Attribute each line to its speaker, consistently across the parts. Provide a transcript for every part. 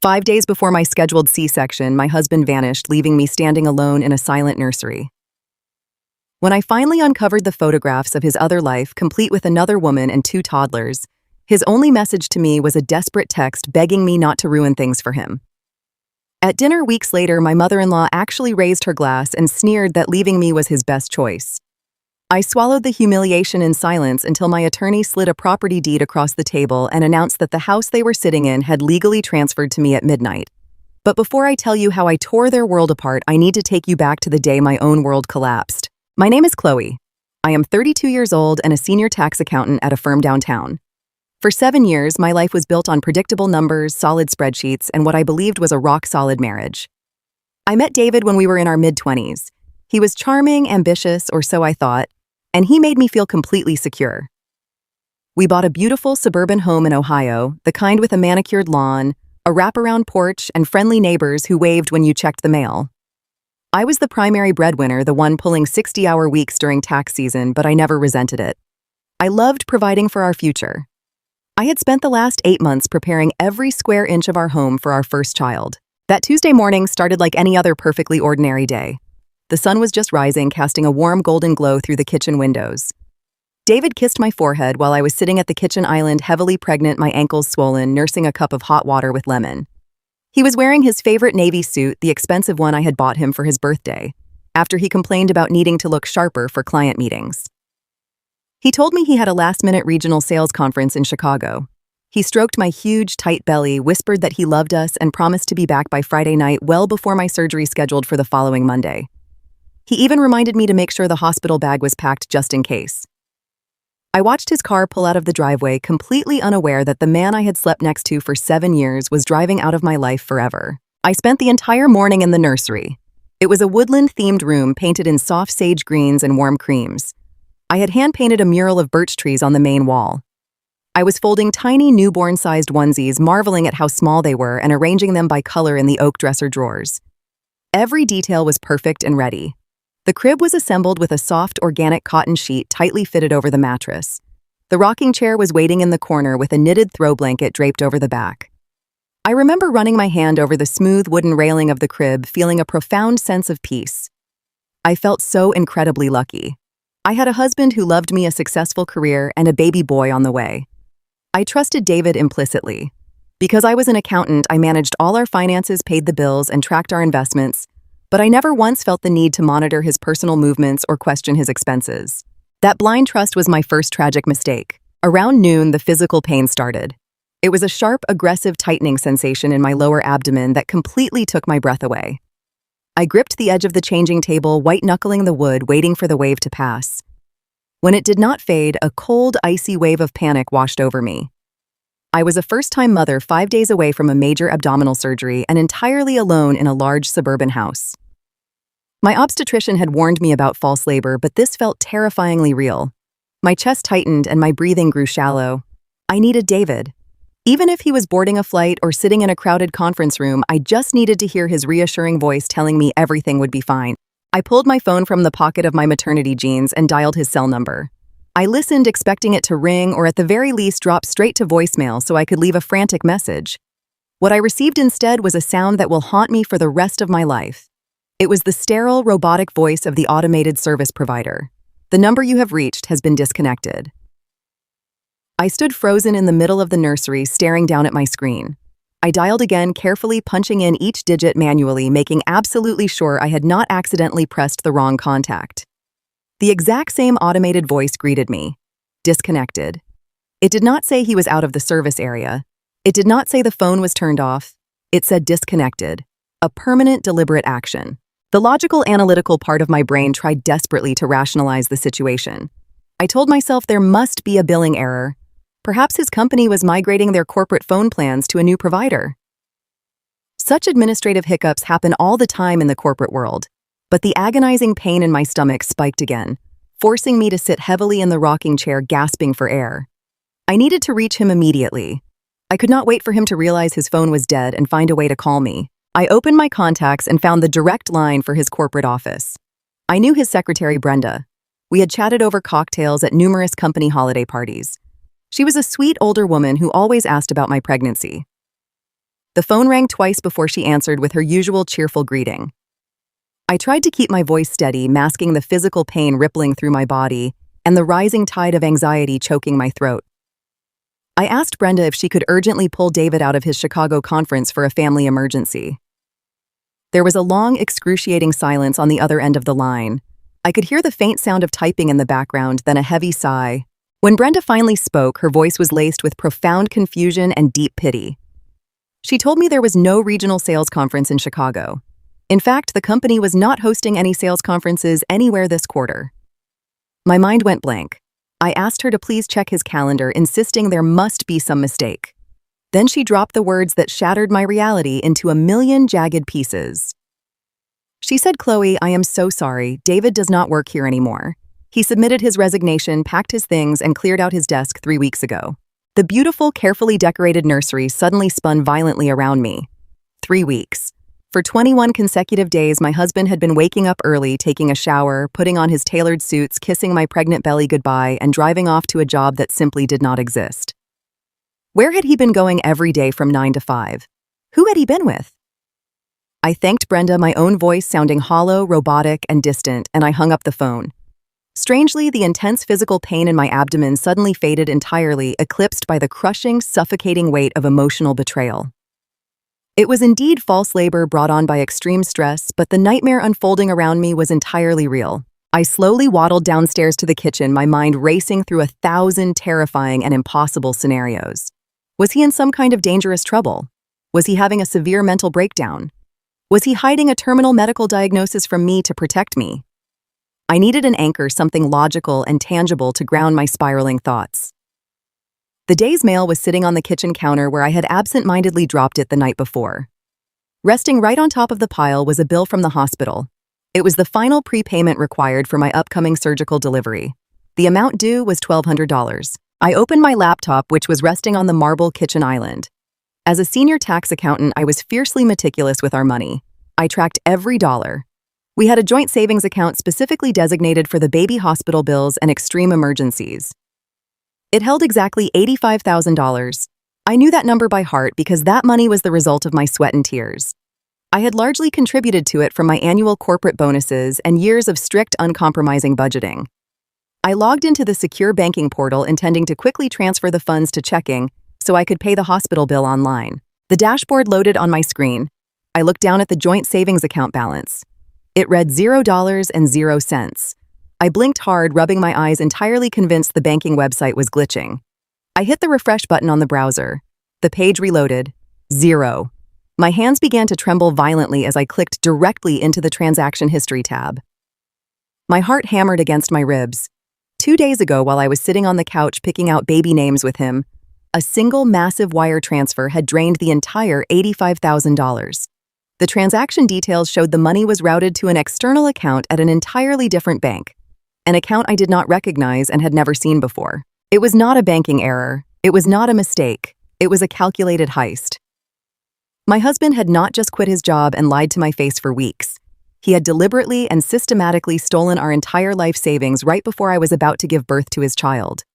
Speaker 1: 5 days before my scheduled C-section, my husband vanished, leaving me standing alone in a silent nursery. When I finally uncovered the photographs of his other life, complete with another woman and 2 toddlers, his only message to me was a desperate text begging me not to ruin things for him. At dinner weeks later, my mother-in-law actually raised her glass and sneered that leaving me was his best choice. I swallowed the humiliation in silence until my attorney slid a property deed across the table and announced that the house they were sitting in had legally transferred to me at midnight. But before I tell you how I tore their world apart, I need to take you back to the day my own world collapsed. My name is Chloe. I am 32 years old and a senior tax accountant at a firm downtown. For 7 years, my life was built on predictable numbers, solid spreadsheets, and what I believed was a rock-solid marriage. I met David when we were in our mid-20s. He was charming, ambitious, or so I thought, and he made me feel completely secure. We bought a beautiful suburban home in Ohio, the kind with a manicured lawn, a wraparound porch, and friendly neighbors who waved when you checked the mail. I was the primary breadwinner, the one pulling 60-hour weeks during tax season, but I never resented it. I loved providing for our future. I had spent the last 8 months preparing every square inch of our home for our first child. That Tuesday morning started like any other perfectly ordinary day. The sun was just rising, casting a warm golden glow through the kitchen windows. David kissed my forehead while I was sitting at the kitchen island, heavily pregnant, my ankles swollen, nursing a cup of hot water with lemon. He was wearing his favorite navy suit, the expensive one I had bought him for his birthday, after he complained about needing to look sharper for client meetings. He told me he had a last-minute regional sales conference in Chicago. He stroked my huge, tight belly, whispered that he loved us, and promised to be back by Friday night, well before my surgery scheduled for the following Monday. He even reminded me to make sure the hospital bag was packed just in case. I watched his car pull out of the driveway, completely unaware that the man I had slept next to for 7 years was driving out of my life forever. I spent the entire morning in the nursery. It was a woodland-themed room painted in soft sage greens and warm creams. I had hand-painted a mural of birch trees on the main wall. I was folding tiny newborn-sized onesies, marveling at how small they were and arranging them by color in the oak dresser drawers. Every detail was perfect and ready. The crib was assembled with a soft, organic cotton sheet tightly fitted over the mattress. The rocking chair was waiting in the corner with a knitted throw blanket draped over the back. I remember running my hand over the smooth wooden railing of the crib, feeling a profound sense of peace. I felt so incredibly lucky. I had a husband who loved me, a successful career, and a baby boy on the way. I trusted David implicitly. Because I was an accountant, I managed all our finances, paid the bills, and tracked our investments, but I never once felt the need to monitor his personal movements or question his expenses. That blind trust was my first tragic mistake. Around noon, the physical pain started. It was a sharp, aggressive tightening sensation in my lower abdomen that completely took my breath away. I gripped the edge of the changing table, white-knuckling the wood, waiting for the wave to pass. When it did not fade, a cold, icy wave of panic washed over me. I was a first-time mother, 5 days away from a major abdominal surgery and entirely alone in a large suburban house. My obstetrician had warned me about false labor, but this felt terrifyingly real. My chest tightened and my breathing grew shallow. I needed David. Even if he was boarding a flight or sitting in a crowded conference room, I just needed to hear his reassuring voice telling me everything would be fine. I pulled my phone from the pocket of my maternity jeans and dialed his cell number. I listened, expecting it to ring or at the very least drop straight to voicemail so I could leave a frantic message. What I received instead was a sound that will haunt me for the rest of my life. It was the sterile, robotic voice of the automated service provider. The number you have reached has been disconnected. I stood frozen in the middle of the nursery, staring down at my screen. I dialed again, carefully punching in each digit manually, making absolutely sure I had not accidentally pressed the wrong contact. The exact same automated voice greeted me. Disconnected. It did not say he was out of the service area. It did not say the phone was turned off. It said disconnected. A permanent, deliberate action. The logical, analytical part of my brain tried desperately to rationalize the situation. I told myself there must be a billing error. Perhaps his company was migrating their corporate phone plans to a new provider. Such administrative hiccups happen all the time in the corporate world. But the agonizing pain in my stomach spiked again, forcing me to sit heavily in the rocking chair, gasping for air. I needed to reach him immediately. I could not wait for him to realize his phone was dead and find a way to call me. I opened my contacts and found the direct line for his corporate office. I knew his secretary, Brenda. We had chatted over cocktails at numerous company holiday parties. She was a sweet older woman who always asked about my pregnancy. The phone rang twice before she answered with her usual cheerful greeting. I tried to keep my voice steady, masking the physical pain rippling through my body and the rising tide of anxiety choking my throat. I asked Brenda if she could urgently pull David out of his Chicago conference for a family emergency. There was a long, excruciating silence on the other end of the line. I could hear the faint sound of typing in the background, then a heavy sigh. When Brenda finally spoke, her voice was laced with profound confusion and deep pity. She told me there was no regional sales conference in Chicago. In fact, the company was not hosting any sales conferences anywhere this quarter. My mind went blank. I asked her to please check his calendar, insisting there must be some mistake. Then she dropped the words that shattered my reality into a million jagged pieces. She said, "Chloe, I am so sorry. David does not work here anymore. He submitted his resignation, packed his things, and cleared out his desk 3 weeks ago." The beautiful, carefully decorated nursery suddenly spun violently around me. 3 weeks. For 21 consecutive days, my husband had been waking up early, taking a shower, putting on his tailored suits, kissing my pregnant belly goodbye, and driving off to a job that simply did not exist. Where had he been going every day from 9 to 5? Who had he been with? I thanked Brenda, my own voice sounding hollow, robotic, and distant, and I hung up the phone. Strangely, the intense physical pain in my abdomen suddenly faded entirely, eclipsed by the crushing, suffocating weight of emotional betrayal. It was indeed false labor brought on by extreme stress, but the nightmare unfolding around me was entirely real. I slowly waddled downstairs to the kitchen, my mind racing through 1,000 terrifying and impossible scenarios. Was he in some kind of dangerous trouble? Was he having a severe mental breakdown? Was he hiding a terminal medical diagnosis from me to protect me? I needed an anchor, something logical and tangible to ground my spiraling thoughts. The day's mail was sitting on the kitchen counter where I had absent-mindedly dropped it the night before. Resting right on top of the pile was a bill from the hospital. It was the final prepayment required for my upcoming surgical delivery. The amount due was $1,200. I opened my laptop, which was resting on the marble kitchen island. As a senior tax accountant, I was fiercely meticulous with our money. I tracked every dollar. We had a joint savings account specifically designated for the baby hospital bills and extreme emergencies. It held exactly $85,000. I knew that number by heart because that money was the result of my sweat and tears. I had largely contributed to it from my annual corporate bonuses and years of strict, uncompromising budgeting. I logged into the secure banking portal intending to quickly transfer the funds to checking so I could pay the hospital bill online. The dashboard loaded on my screen. I looked down at the joint savings account balance. It read $0.00. I blinked hard, rubbing my eyes, entirely convinced the banking website was glitching. I hit the refresh button on the browser. The page reloaded. 0. My hands began to tremble violently as I clicked directly into the transaction history tab. My heart hammered against my ribs. 2 days ago, while I was sitting on the couch picking out baby names with him, a single massive wire transfer had drained the entire $85,000. The transaction details showed the money was routed to an external account at an entirely different bank, an account I did not recognize and had never seen before. It was not a banking error. It was not a mistake. It was a calculated heist. My husband had not just quit his job and lied to my face for weeks. He had deliberately and systematically stolen our entire life savings right before I was about to give birth to his child.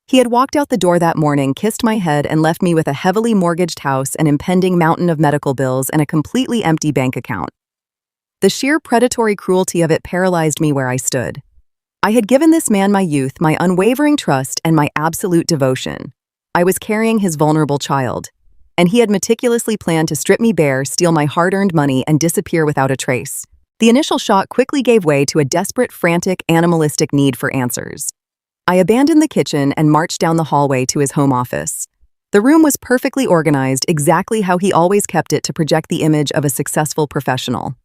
Speaker 1: He had walked out the door that morning, kissed my head, and left me with a heavily mortgaged house, an impending mountain of medical bills, and a completely empty bank account. The sheer predatory cruelty of it paralyzed me where I stood. I had given this man my youth, my unwavering trust, and my absolute devotion. I was carrying his vulnerable child, and he had meticulously planned to strip me bare, steal my hard-earned money, and disappear without a trace. The initial shock quickly gave way to a desperate, frantic, animalistic need for answers. I abandoned the kitchen and marched down the hallway to his home office. The room was perfectly organized, exactly how he always kept it to project the image of a successful professional.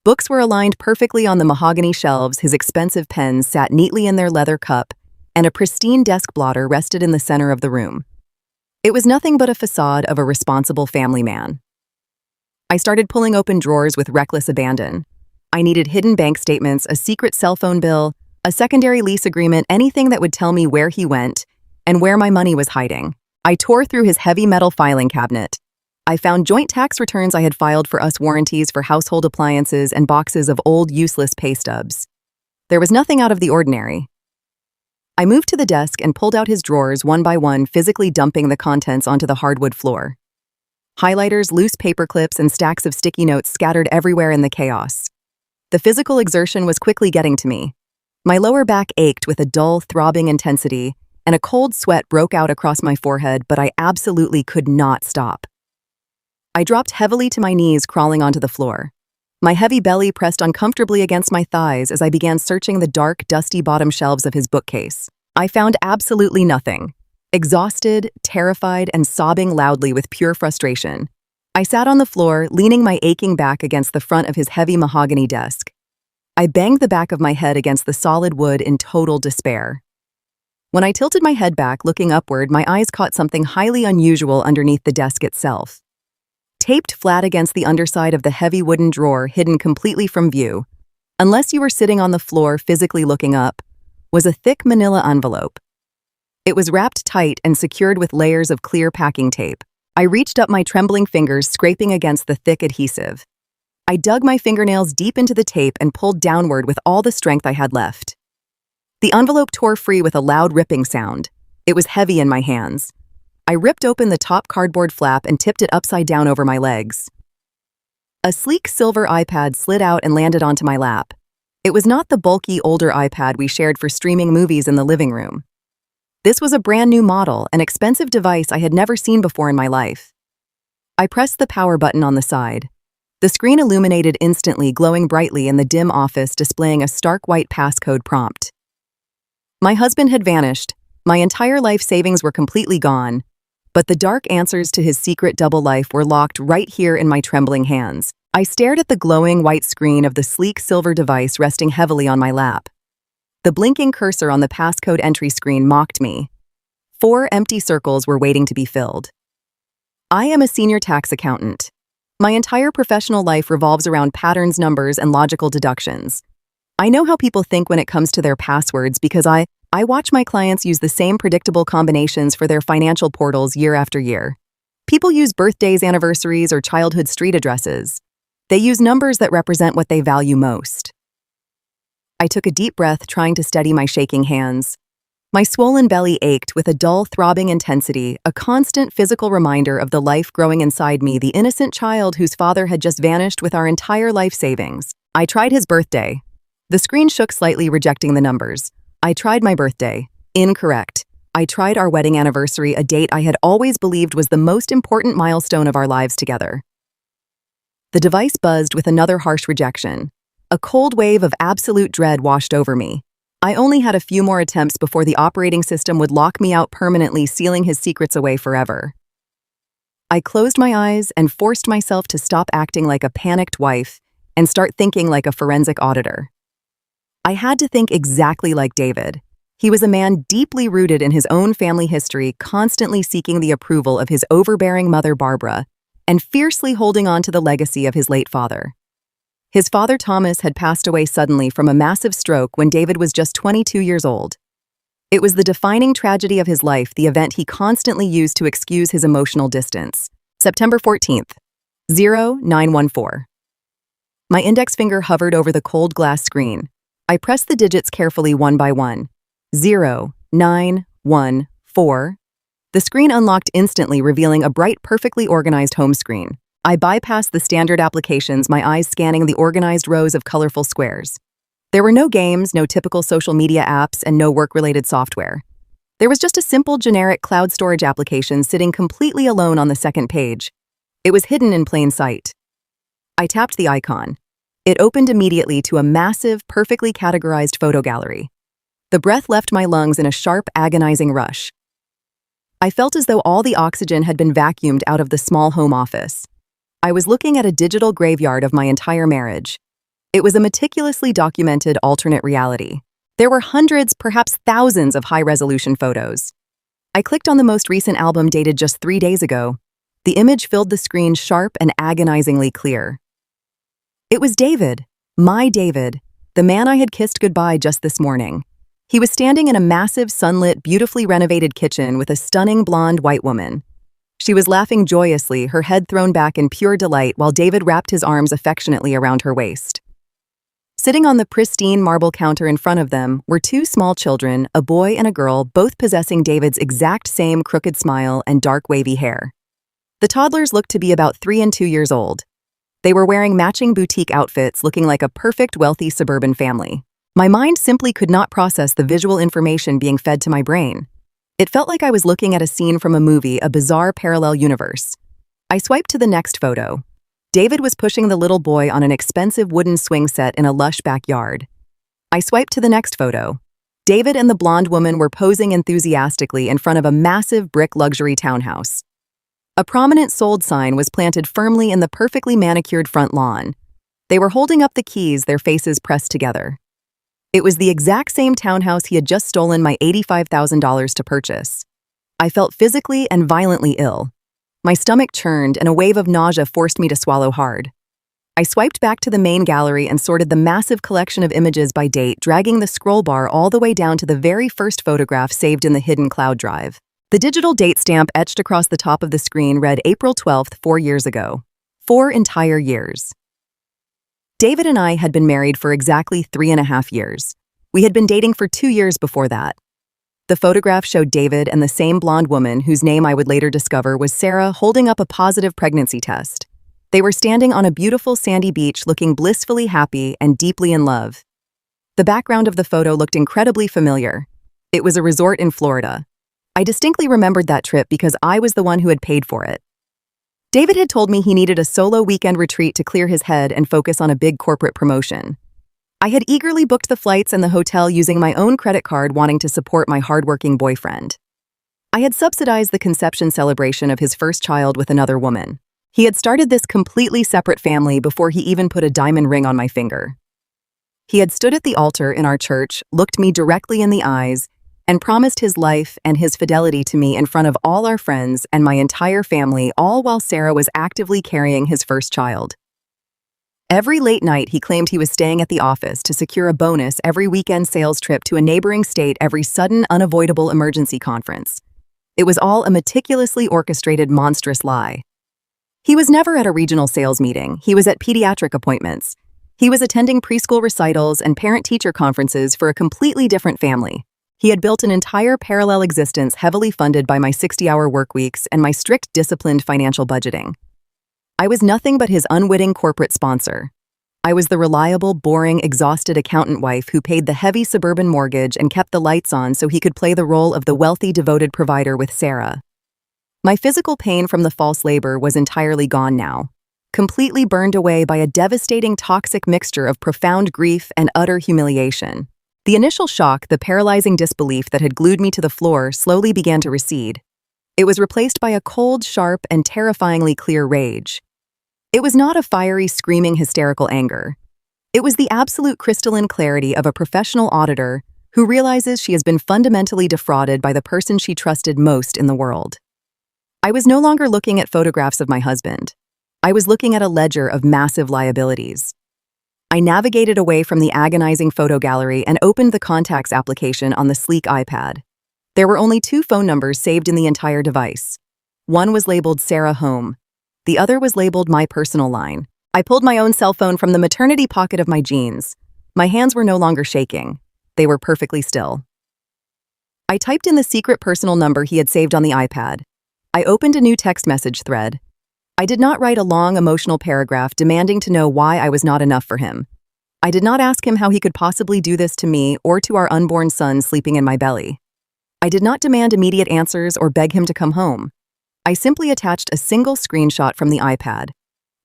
Speaker 1: Books were aligned perfectly on the mahogany shelves, his expensive pens sat neatly in their leather cup, and a pristine desk blotter rested in the center of the room. It was nothing but a facade of a responsible family man. I started pulling open drawers with reckless abandon. I needed hidden bank statements, a secret cell phone bill, a secondary lease agreement, anything that would tell me where he went and where my money was hiding. I tore through his heavy metal filing cabinet. I found joint tax returns I had filed for us, warranties for household appliances, and boxes of old, useless pay stubs. There was nothing out of the ordinary. I moved to the desk and pulled out his drawers one by one, physically dumping the contents onto the hardwood floor. Highlighters, loose paper clips, and stacks of sticky notes scattered everywhere in the chaos. The physical exertion was quickly getting to me. My lower back ached with a dull, throbbing intensity, and a cold sweat broke out across my forehead, but I absolutely could not stop. I dropped heavily to my knees, crawling onto the floor. My heavy belly pressed uncomfortably against my thighs as I began searching the dark, dusty bottom shelves of his bookcase. I found absolutely nothing. Exhausted, terrified, and sobbing loudly with pure frustration, I sat on the floor, leaning my aching back against the front of his heavy mahogany desk. I banged the back of my head against the solid wood in total despair. When I tilted my head back, looking upward, my eyes caught something highly unusual underneath the desk itself. Taped flat against the underside of the heavy wooden drawer, hidden completely from view, unless you were sitting on the floor physically looking up, was a thick manila envelope. It was wrapped tight and secured with layers of clear packing tape. I reached up my trembling fingers, scraping against the thick adhesive. I dug my fingernails deep into the tape and pulled downward with all the strength I had left. The envelope tore free with a loud ripping sound. It was heavy in my hands. I ripped open the top cardboard flap and tipped it upside down over my legs. A sleek silver iPad slid out and landed onto my lap. It was not the bulky, older iPad we shared for streaming movies in the living room. This was a brand new model, an expensive device I had never seen before in my life. I pressed the power button on the side. The screen illuminated instantly, glowing brightly in the dim office, displaying a stark white passcode prompt. My husband had vanished. My entire life savings were completely gone, but the dark answers to his secret double life were locked right here in my trembling hands. I stared at the glowing white screen of the sleek silver device resting heavily on my lap. The blinking cursor on the passcode entry screen mocked me. 4 empty circles were waiting to be filled. I am a senior tax accountant. My entire professional life revolves around patterns, numbers, and logical deductions. I know how people think when it comes to their passwords because I watch my clients use the same predictable combinations for their financial portals year after year. People use birthdays, anniversaries, or childhood street addresses. They use numbers that represent what they value most. I took a deep breath, trying to steady my shaking hands. My swollen belly ached with a dull, throbbing intensity, a constant physical reminder of the life growing inside me, the innocent child whose father had just vanished with our entire life savings. I tried his birthday. The screen shook slightly, rejecting the numbers. I tried my birthday. Incorrect. I tried our wedding anniversary, a date I had always believed was the most important milestone of our lives together. The device buzzed with another harsh rejection. A cold wave of absolute dread washed over me. I only had a few more attempts before the operating system would lock me out permanently, sealing his secrets away forever. I closed my eyes and forced myself to stop acting like a panicked wife and start thinking like a forensic auditor. I had to think exactly like David. He was a man deeply rooted in his own family history, constantly seeking the approval of his overbearing mother, Barbara, and fiercely holding on to the legacy of his late father. His father, Thomas, had passed away suddenly from a massive stroke when David was just 22 years old. It was the defining tragedy of his life, the event he constantly used to excuse his emotional distance. September 14th, 0914. My index finger hovered over the cold glass screen. I pressed the digits carefully one by one. 0914. The screen unlocked instantly, revealing a bright, perfectly organized home screen. I bypassed the standard applications, my eyes scanning the organized rows of colorful squares. There were no games, no typical social media apps, and no work-related software. There was just a simple, generic cloud storage application sitting completely alone on the second page. It was hidden in plain sight. I tapped the icon. It opened immediately to a massive, perfectly categorized photo gallery. The breath left my lungs in a sharp, agonizing rush. I felt as though all the oxygen had been vacuumed out of the small home office. I was looking at a digital graveyard of my entire marriage. It was a meticulously documented alternate reality. There were hundreds, perhaps thousands of high-resolution photos. I clicked on the most recent album dated just 3 days ago. The image filled the screen, sharp and agonizingly clear. It was David, my David, the man I had kissed goodbye just this morning. He was standing in a massive, sunlit, beautifully renovated kitchen with a stunning blonde white woman. She was laughing joyously, her head thrown back in pure delight, while David wrapped his arms affectionately around her waist. Sitting on the pristine marble counter in front of them were 2 small children, a boy and a girl, both possessing David's exact same crooked smile and dark wavy hair. The toddlers looked to be about 3 and 2 years old. They were wearing matching boutique outfits, looking like a perfect wealthy suburban family. My mind simply could not process the visual information being fed to my brain. It felt like I was looking at a scene from a movie, a bizarre parallel universe. I swiped to the next photo. David was pushing the little boy on an expensive wooden swing set in a lush backyard. I swiped to the next photo. David and the blonde woman were posing enthusiastically in front of a massive brick luxury townhouse. A prominent sold sign was planted firmly in the perfectly manicured front lawn. They were holding up the keys, their faces pressed together. It was the exact same townhouse he had just stolen my $85,000 to purchase. I felt physically and violently ill. My stomach churned and a wave of nausea forced me to swallow hard. I swiped back to the main gallery and sorted the massive collection of images by date, dragging the scroll bar all the way down to the very first photograph saved in the hidden cloud drive. The digital date stamp etched across the top of the screen read April 12th, 4 years ago. 4 entire years. David and I had been married for exactly 3.5 years. We had been dating for 2 years before that. The photograph showed David and the same blonde woman, whose name I would later discover was Sarah, holding up a positive pregnancy test. They were standing on a beautiful sandy beach, looking blissfully happy and deeply in love. The background of the photo looked incredibly familiar. It was a resort in Florida. I distinctly remembered that trip because I was the one who had paid for it. David had told me he needed a solo weekend retreat to clear his head and focus on a big corporate promotion. I had eagerly booked the flights and the hotel using my own credit card, wanting to support my hardworking boyfriend. I had subsidized the conception celebration of his first child with another woman. He had started this completely separate family before he even put a diamond ring on my finger. He had stood at the altar in our church, looked me directly in the eyes, and promised his life and his fidelity to me in front of all our friends and my entire family, all while Sarah was actively carrying his first child. Every late night, he claimed he was staying at the office to secure a bonus every weekend sales trip to a neighboring state, every sudden, unavoidable emergency conference. It was all a meticulously orchestrated, monstrous lie. He was never at a regional sales meeting. He was at pediatric appointments. He was attending preschool recitals and parent-teacher conferences for a completely different family. He had built an entire parallel existence heavily funded by my 60-hour work weeks and my strict, disciplined financial budgeting. I was nothing but his unwitting corporate sponsor. I was the reliable, boring, exhausted accountant wife who paid the heavy suburban mortgage and kept the lights on so he could play the role of the wealthy, devoted provider with Sarah. My physical pain from the false labor was entirely gone now, completely burned away by a devastating, toxic mixture of profound grief and utter humiliation. The initial shock, the paralyzing disbelief that had glued me to the floor, slowly began to recede. It was replaced by a cold, sharp, and terrifyingly clear rage. It was not a fiery, screaming, hysterical anger. It was the absolute crystalline clarity of a professional auditor who realizes she has been fundamentally defrauded by the person she trusted most in the world. I was no longer looking at photographs of my husband. I was looking at a ledger of massive liabilities. I navigated away from the agonizing photo gallery and opened the contacts application on the sleek iPad. There were only 2 phone numbers saved in the entire device. One was labeled Sarah Home. The other was labeled My Personal Line. I pulled my own cell phone from the maternity pocket of my jeans. My hands were no longer shaking. They were perfectly still. I typed in the secret personal number he had saved on the iPad. I opened a new text message thread. I did not write a long, emotional paragraph demanding to know why I was not enough for him. I did not ask him how he could possibly do this to me or to our unborn son sleeping in my belly. I did not demand immediate answers or beg him to come home. I simply attached a single screenshot from the iPad.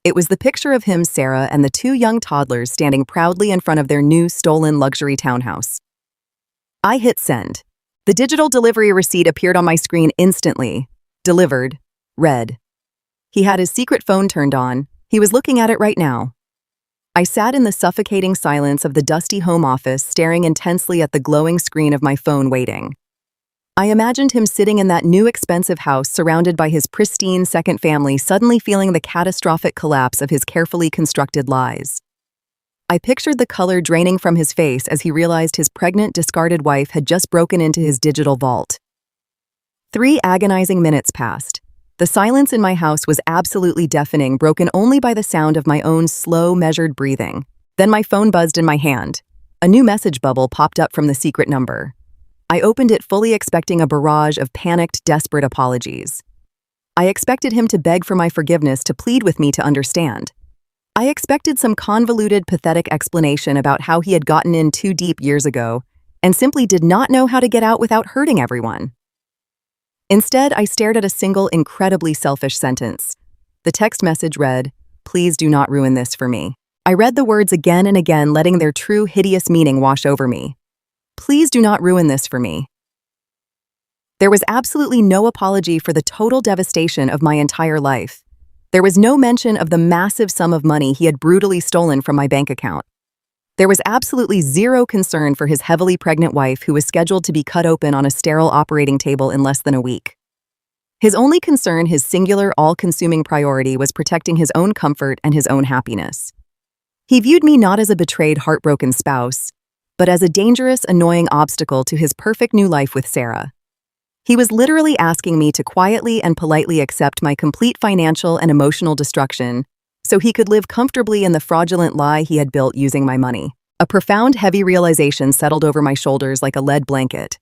Speaker 1: It was the picture of him, Sarah, and the 2 young toddlers standing proudly in front of their new, stolen luxury townhouse. I hit send. The digital delivery receipt appeared on my screen instantly. Delivered. Read. He had his secret phone turned on. He was looking at it right now. I sat in the suffocating silence of the dusty home office, staring intensely at the glowing screen of my phone, waiting. I imagined him sitting in that new expensive house surrounded by his pristine second family, suddenly feeling the catastrophic collapse of his carefully constructed lies. I pictured the color draining from his face as he realized his pregnant, discarded wife had just broken into his digital vault. 3 agonizing minutes passed. The silence in my house was absolutely deafening, broken only by the sound of my own slow, measured breathing. Then my phone buzzed in my hand. A new message bubble popped up from the secret number. I opened it fully expecting a barrage of panicked, desperate apologies. I expected him to beg for my forgiveness, to plead with me to understand. I expected some convoluted, pathetic explanation about how he had gotten in too deep years ago and simply did not know how to get out without hurting everyone. Instead, I stared at a single, incredibly selfish sentence. The text message read, "Please do not ruin this for me." I read the words again and again, letting their true, hideous meaning wash over me. Please do not ruin this for me. There was absolutely no apology for the total devastation of my entire life. There was no mention of the massive sum of money he had brutally stolen from my bank account. There was absolutely zero concern for his heavily pregnant wife, who was scheduled to be cut open on a sterile operating table in less than a week. His only concern, his singular, all-consuming priority, was protecting his own comfort and his own happiness. He viewed me not as a betrayed, heartbroken spouse, but as a dangerous, annoying obstacle to his perfect new life with Sarah. He was literally asking me to quietly and politely accept my complete financial and emotional destruction so he could live comfortably in the fraudulent lie he had built using my money. A profound, heavy realization settled over my shoulders like a lead blanket.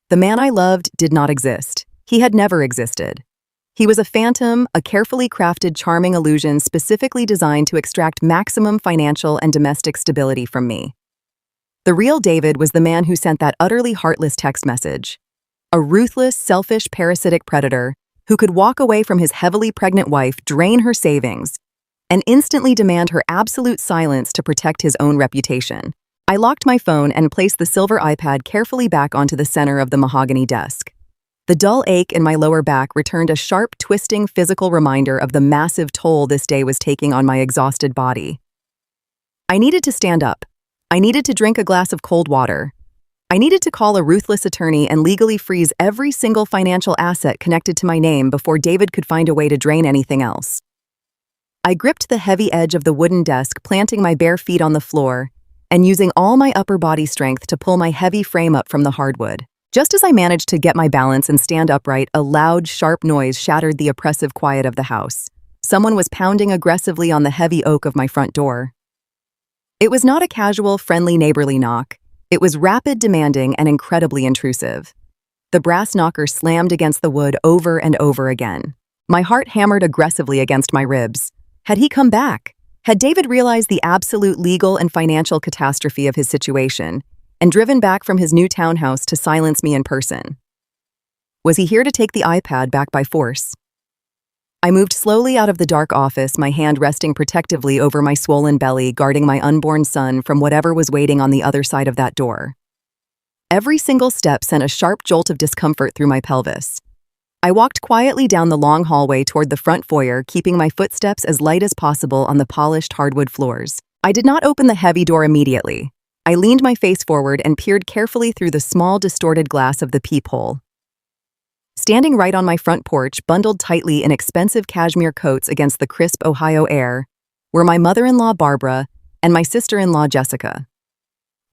Speaker 1: The man I loved did not exist. He had never existed. He was a phantom, a carefully crafted, charming illusion specifically designed to extract maximum financial and domestic stability from me. The real David was the man who sent that utterly heartless text message. A ruthless, selfish, parasitic predator who could walk away from his heavily pregnant wife, drain her savings, and instantly demand her absolute silence to protect his own reputation. I locked my phone and placed the silver iPad carefully back onto the center of the mahogany desk. The dull ache in my lower back returned a sharp, twisting physical reminder of the massive toll this day was taking on my exhausted body. I needed to stand up. I needed to drink a glass of cold water. I needed to call a ruthless attorney and legally freeze every single financial asset connected to my name before David could find a way to drain anything else. I gripped the heavy edge of the wooden desk, planting my bare feet on the floor and using all my upper body strength to pull my heavy frame up from the hardwood. Just as I managed to get my balance and stand upright, a loud, sharp noise shattered the oppressive quiet of the house. Someone was pounding aggressively on the heavy oak of my front door. It was not a casual, friendly, neighborly knock. It was rapid, demanding, and incredibly intrusive. The brass knocker slammed against the wood over and over again. My heart hammered aggressively against my ribs. Had he come back? Had David realized the absolute legal and financial catastrophe of his situation and driven back from his new townhouse to silence me in person? Was he here to take the iPad back by force? I moved slowly out of the dark office, my hand resting protectively over my swollen belly, guarding my unborn son from whatever was waiting on the other side of that door. Every single step sent a sharp jolt of discomfort through my pelvis. I walked quietly down the long hallway toward the front foyer, keeping my footsteps as light as possible on the polished hardwood floors. I did not open the heavy door immediately. I leaned my face forward and peered carefully through the small, distorted glass of the peephole. Standing right on my front porch, bundled tightly in expensive cashmere coats against the crisp Ohio air, were my mother-in-law Barbara and my sister-in-law Jessica.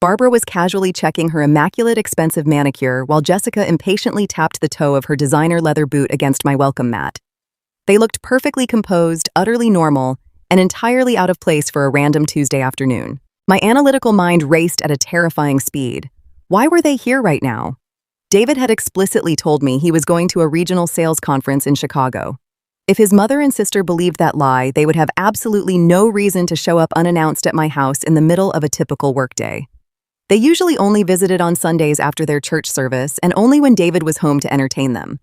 Speaker 1: Barbara was casually checking her immaculate, expensive manicure while Jessica impatiently tapped the toe of her designer leather boot against my welcome mat. They looked perfectly composed, utterly normal, and entirely out of place for a random Tuesday afternoon. My analytical mind raced at a terrifying speed. Why were they here right now? David had explicitly told me he was going to a regional sales conference in Chicago. If his mother and sister believed that lie, they would have absolutely no reason to show up unannounced at my house in the middle of a typical workday. They usually only visited on Sundays after their church service and only when David was home to entertain them.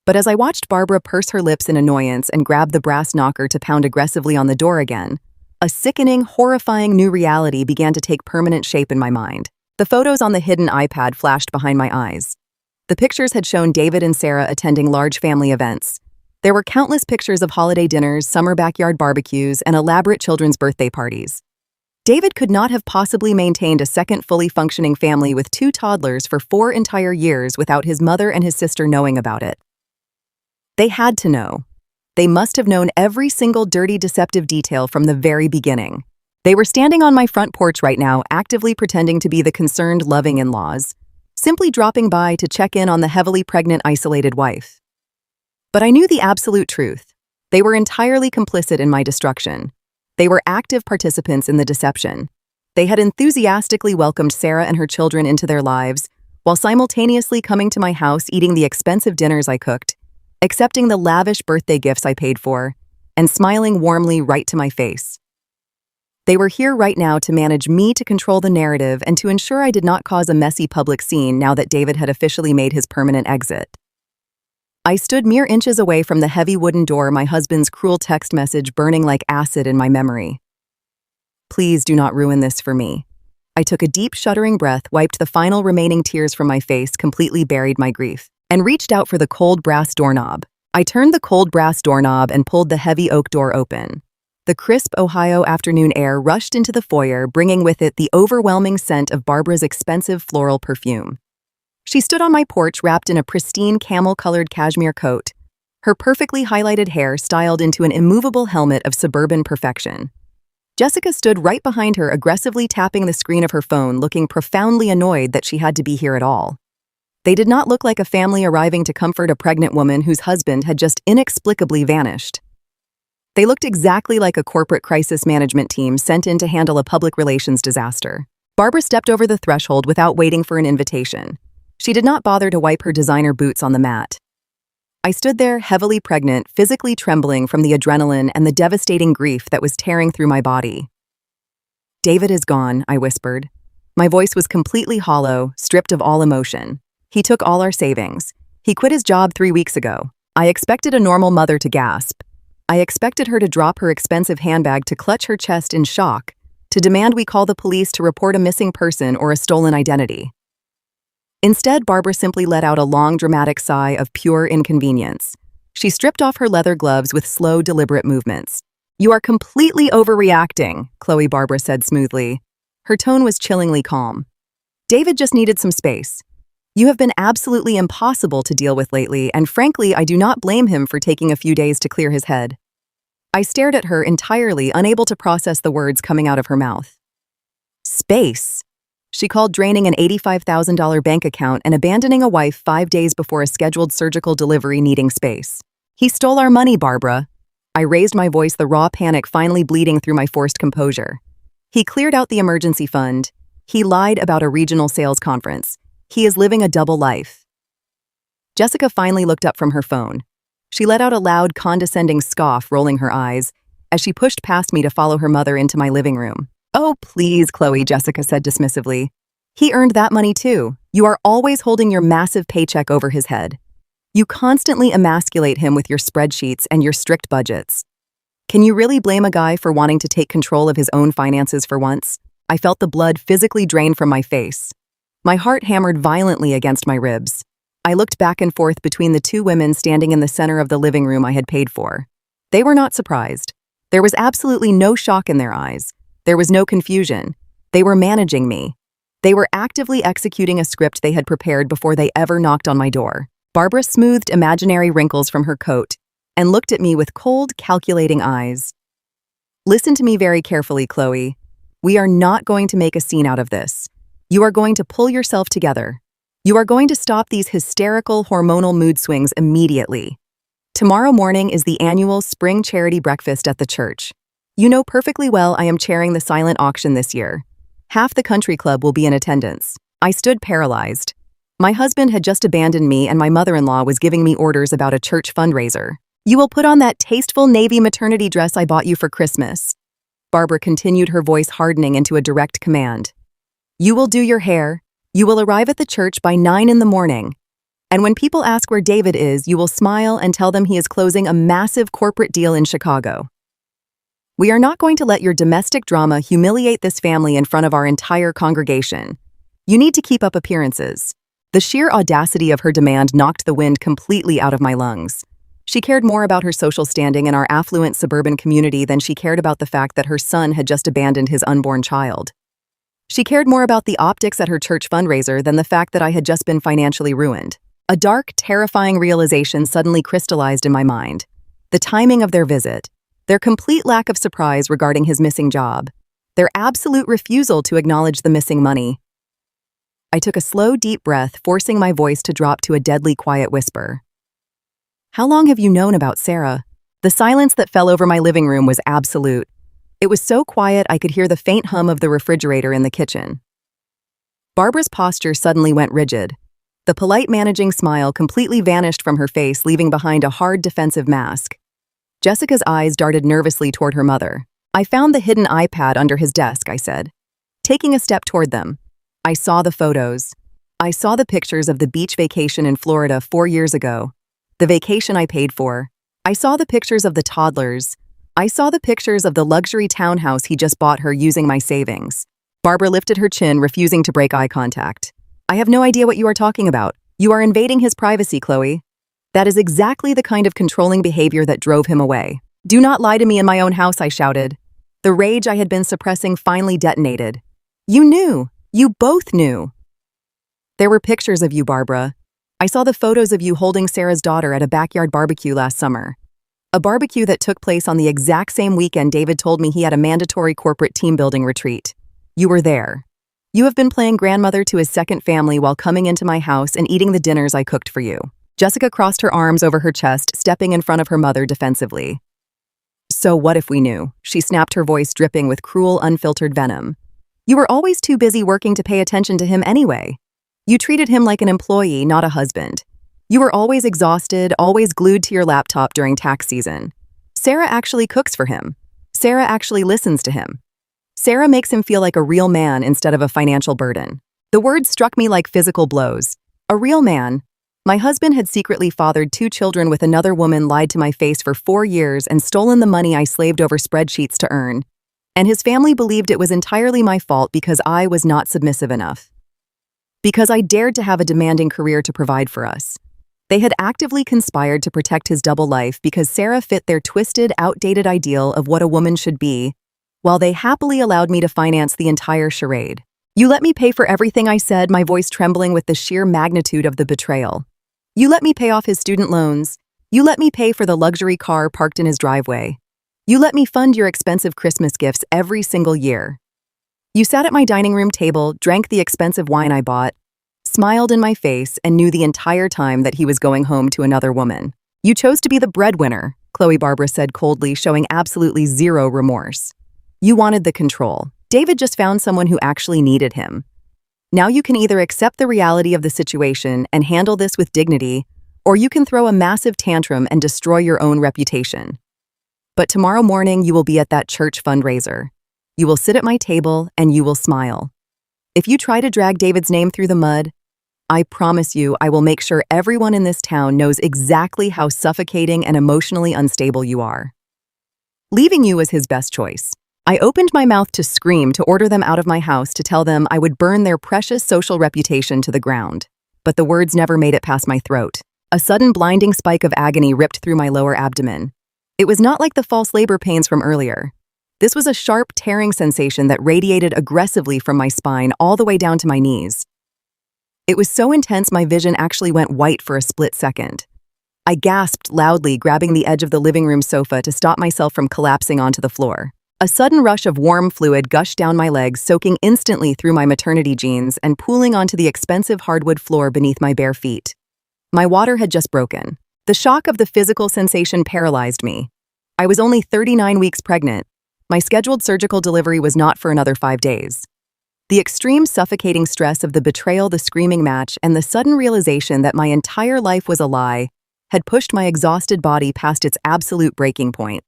Speaker 1: But as I watched Barbara purse her lips in annoyance and grab the brass knocker to pound aggressively on the door again, a sickening, horrifying new reality began to take permanent shape in my mind. The photos on the hidden iPad flashed behind my eyes. The pictures had shown David and Sarah attending large family events. There were countless pictures of holiday dinners, summer backyard barbecues, and elaborate children's birthday parties. David could not have possibly maintained a second fully functioning family with 2 toddlers for 4 entire years without his mother and his sister knowing about it. They had to know. They must have known every single dirty, deceptive detail from the very beginning. They were standing on my front porch right now, actively pretending to be the concerned, loving in-laws, simply dropping by to check in on the heavily pregnant, isolated wife. But I knew the absolute truth. They were entirely complicit in my destruction. They were active participants in the deception. They had enthusiastically welcomed Sarah and her children into their lives, while simultaneously coming to my house, eating the expensive dinners I cooked, accepting the lavish birthday gifts I paid for, and smiling warmly right to my face. They were here right now to manage me, to control the narrative, and to ensure I did not cause a messy public scene now that David had officially made his permanent exit. I stood mere inches away from the heavy wooden door, my husband's cruel text message burning like acid in my memory. Please do not ruin this for me. I took a deep, shuddering breath, wiped the final remaining tears from my face, completely buried my grief, and reached out for the cold brass doorknob. I turned the cold brass doorknob and pulled the heavy oak door open. The crisp Ohio afternoon air rushed into the foyer, bringing with it the overwhelming scent of Barbara's expensive floral perfume. She stood on my porch wrapped in a pristine camel-colored cashmere coat, her perfectly highlighted hair styled into an immovable helmet of suburban perfection. Jessica stood right behind her, aggressively tapping the screen of her phone, looking profoundly annoyed that she had to be here at all. They did not look like a family arriving to comfort a pregnant woman whose husband had just inexplicably vanished. They looked exactly like a corporate crisis management team sent in to handle a public relations disaster. Barbara stepped over the threshold without waiting for an invitation. She did not bother to wipe her designer boots on the mat. I stood there, heavily pregnant, physically trembling from the adrenaline and the devastating grief that was tearing through my body. "David is gone," I whispered. My voice was completely hollow, stripped of all emotion. "He took all our savings. He quit his job 3 weeks ago." I expected a normal mother to gasp. I expected her to drop her expensive handbag, to clutch her chest in shock, to demand we call the police to report a missing person or a stolen identity. Instead, Barbara simply let out a long, dramatic sigh of pure inconvenience. She stripped off her leather gloves with slow, deliberate movements. "You are completely overreacting," Barbara said smoothly. Her tone was chillingly calm. "David just needed some space. You have been absolutely impossible to deal with lately, and frankly, I do not blame him for taking a few days to clear his head." I stared at her, entirely unable to process the words coming out of her mouth. "Space?" She called draining an $85,000 bank account and abandoning a wife 5 days before a scheduled surgical delivery needing space. "He stole our money, Barbara." I raised my voice, the raw panic finally bleeding through my forced composure. "He cleared out the emergency fund. He lied about a regional sales conference. He is living a double life." Jessica finally looked up from her phone. She let out a loud, condescending scoff, rolling her eyes, as she pushed past me to follow her mother into my living room. "Oh, please, Chloe," Jessica said dismissively. "He earned that money too. You are always holding your massive paycheck over his head. You constantly emasculate him with your spreadsheets and your strict budgets. Can you really blame a guy for wanting to take control of his own finances for once?" I felt the blood physically drain from my face. My heart hammered violently against my ribs. I looked back and forth between the two women standing in the center of the living room I had paid for. They were not surprised. There was absolutely no shock in their eyes. There was no confusion. They were managing me. They were actively executing a script they had prepared before they ever knocked on my door. Barbara smoothed imaginary wrinkles from her coat and looked at me with cold, calculating eyes. "Listen to me very carefully, Chloe. We are not going to make a scene out of this. You are going to pull yourself together. You are going to stop these hysterical, hormonal mood swings immediately. Tomorrow morning is the annual spring charity breakfast at the church. You know perfectly well I am chairing the silent auction this year. Half the country club will be in attendance." I stood paralyzed. My husband had just abandoned me and my mother-in-law was giving me orders about a church fundraiser. "You will put on that tasteful navy maternity dress I bought you for Christmas." Barbara continued, her voice hardening into a direct command. "You will do your hair. You will arrive at the church by 9 in the morning. And when people ask where David is, you will smile and tell them he is closing a massive corporate deal in Chicago. We are not going to let your domestic drama humiliate this family in front of our entire congregation. You need to keep up appearances." The sheer audacity of her demand knocked the wind completely out of my lungs. She cared more about her social standing in our affluent suburban community than she cared about the fact that her son had just abandoned his unborn child. She cared more about the optics at her church fundraiser than the fact that I had just been financially ruined. A dark, terrifying realization suddenly crystallized in my mind. The timing of their visit, their complete lack of surprise regarding his missing job, their absolute refusal to acknowledge the missing money. I took a slow, deep breath, forcing my voice to drop to a deadly quiet whisper. "How long have you known about Sarah?" The silence that fell over my living room was absolute. It was so quiet I could hear the faint hum of the refrigerator in the kitchen. Barbara's posture suddenly went rigid. The polite managing smile completely vanished from her face, leaving behind a hard defensive mask. Jessica's eyes darted nervously toward her mother. "I found the hidden iPad under his desk," I said, taking a step toward them. I saw the photos. I saw the pictures of the beach vacation in Florida 4 years ago, the vacation I paid for. I saw the pictures of the toddlers. I saw the pictures of the luxury townhouse he just bought her using my savings. Barbara lifted her chin, refusing to break eye contact. "I have no idea what you are talking about. You are invading his privacy, Chloe." That is exactly the kind of controlling behavior that drove him away. "Do not lie to me in my own house," I shouted. The rage I had been suppressing finally detonated. "You knew. You both knew." "There were pictures of you, Barbara. I saw the photos of you holding Sarah's daughter at a backyard barbecue last summer. A barbecue that took place on the exact same weekend David told me he had a mandatory corporate team-building retreat. You were there. You have been playing grandmother to his second family while coming into my house and eating the dinners I cooked for you." Jessica crossed her arms over her chest, stepping in front of her mother defensively. "So what if we knew?" She snapped, her voice dripping with cruel, unfiltered venom. "You were always too busy working to pay attention to him anyway. You treated him like an employee, not a husband. You were always exhausted, always glued to your laptop during tax season. Sarah actually cooks for him. Sarah actually listens to him. Sarah makes him feel like a real man instead of a financial burden." The words struck me like physical blows. A real man. My husband had secretly fathered 2 children with another woman, lied to my face for 4 years, and stolen the money I slaved over spreadsheets to earn. And his family believed it was entirely my fault because I was not submissive enough. Because I dared to have a demanding career to provide for us. They had actively conspired to protect his double life because Sarah fit their twisted, outdated ideal of what a woman should be, while they happily allowed me to finance the entire charade. "You let me pay for everything," I said, my voice trembling with the sheer magnitude of the betrayal. "You let me pay off his student loans. You let me pay for the luxury car parked in his driveway. You let me fund your expensive Christmas gifts every single year. You sat at my dining room table, drank the expensive wine I bought, smiled in my face, and knew the entire time that he was going home to another woman. You chose to be the breadwinner," Chloe Barbara said coldly, showing absolutely zero remorse. "You wanted the control. David just found someone who actually needed him. Now you can either accept the reality of the situation and handle this with dignity, or you can throw a massive tantrum and destroy your own reputation. But tomorrow morning you will be at that church fundraiser. You will sit at my table and you will smile. If you try to drag David's name through the mud, I promise you I will make sure everyone in this town knows exactly how suffocating and emotionally unstable you are." Leaving you was his best choice. I opened my mouth to scream, to order them out of my house, to tell them I would burn their precious social reputation to the ground. But the words never made it past my throat. A sudden blinding spike of agony ripped through my lower abdomen. It was not like the false labor pains from earlier. This was a sharp, tearing sensation that radiated aggressively from my spine all the way down to my knees. It was so intense my vision actually went white for a split second. I gasped loudly, grabbing the edge of the living room sofa to stop myself from collapsing onto the floor. A sudden rush of warm fluid gushed down my legs, soaking instantly through my maternity jeans and pooling onto the expensive hardwood floor beneath my bare feet. My water had just broken. The shock of the physical sensation paralyzed me. I was only 39 weeks pregnant. My scheduled surgical delivery was not for another 5 days. The extreme suffocating stress of the betrayal, the screaming match, and the sudden realization that my entire life was a lie had pushed my exhausted body past its absolute breaking point.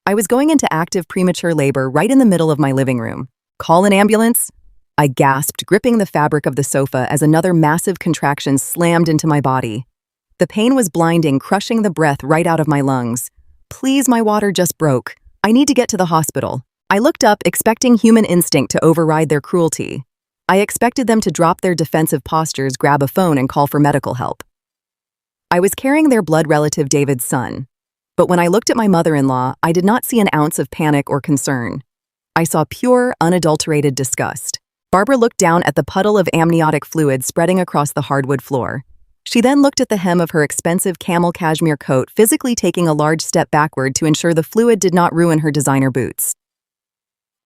Speaker 1: I was going into active premature labor right in the middle of my living room. "Call an ambulance?" I gasped, gripping the fabric of the sofa as another massive contraction slammed into my body. The pain was blinding, crushing the breath right out of my lungs. "Please, my water just broke. I need to get to the hospital." I looked up, expecting human instinct to override their cruelty. I expected them to drop their defensive postures, grab a phone, and call for medical help. I was carrying their blood relative David's son. But when I looked at my mother-in-law, I did not see an ounce of panic or concern. I saw pure, unadulterated disgust. Barbara looked down at the puddle of amniotic fluid spreading across the hardwood floor. She then looked at the hem of her expensive camel cashmere coat, physically taking a large step backward to ensure the fluid did not ruin her designer boots.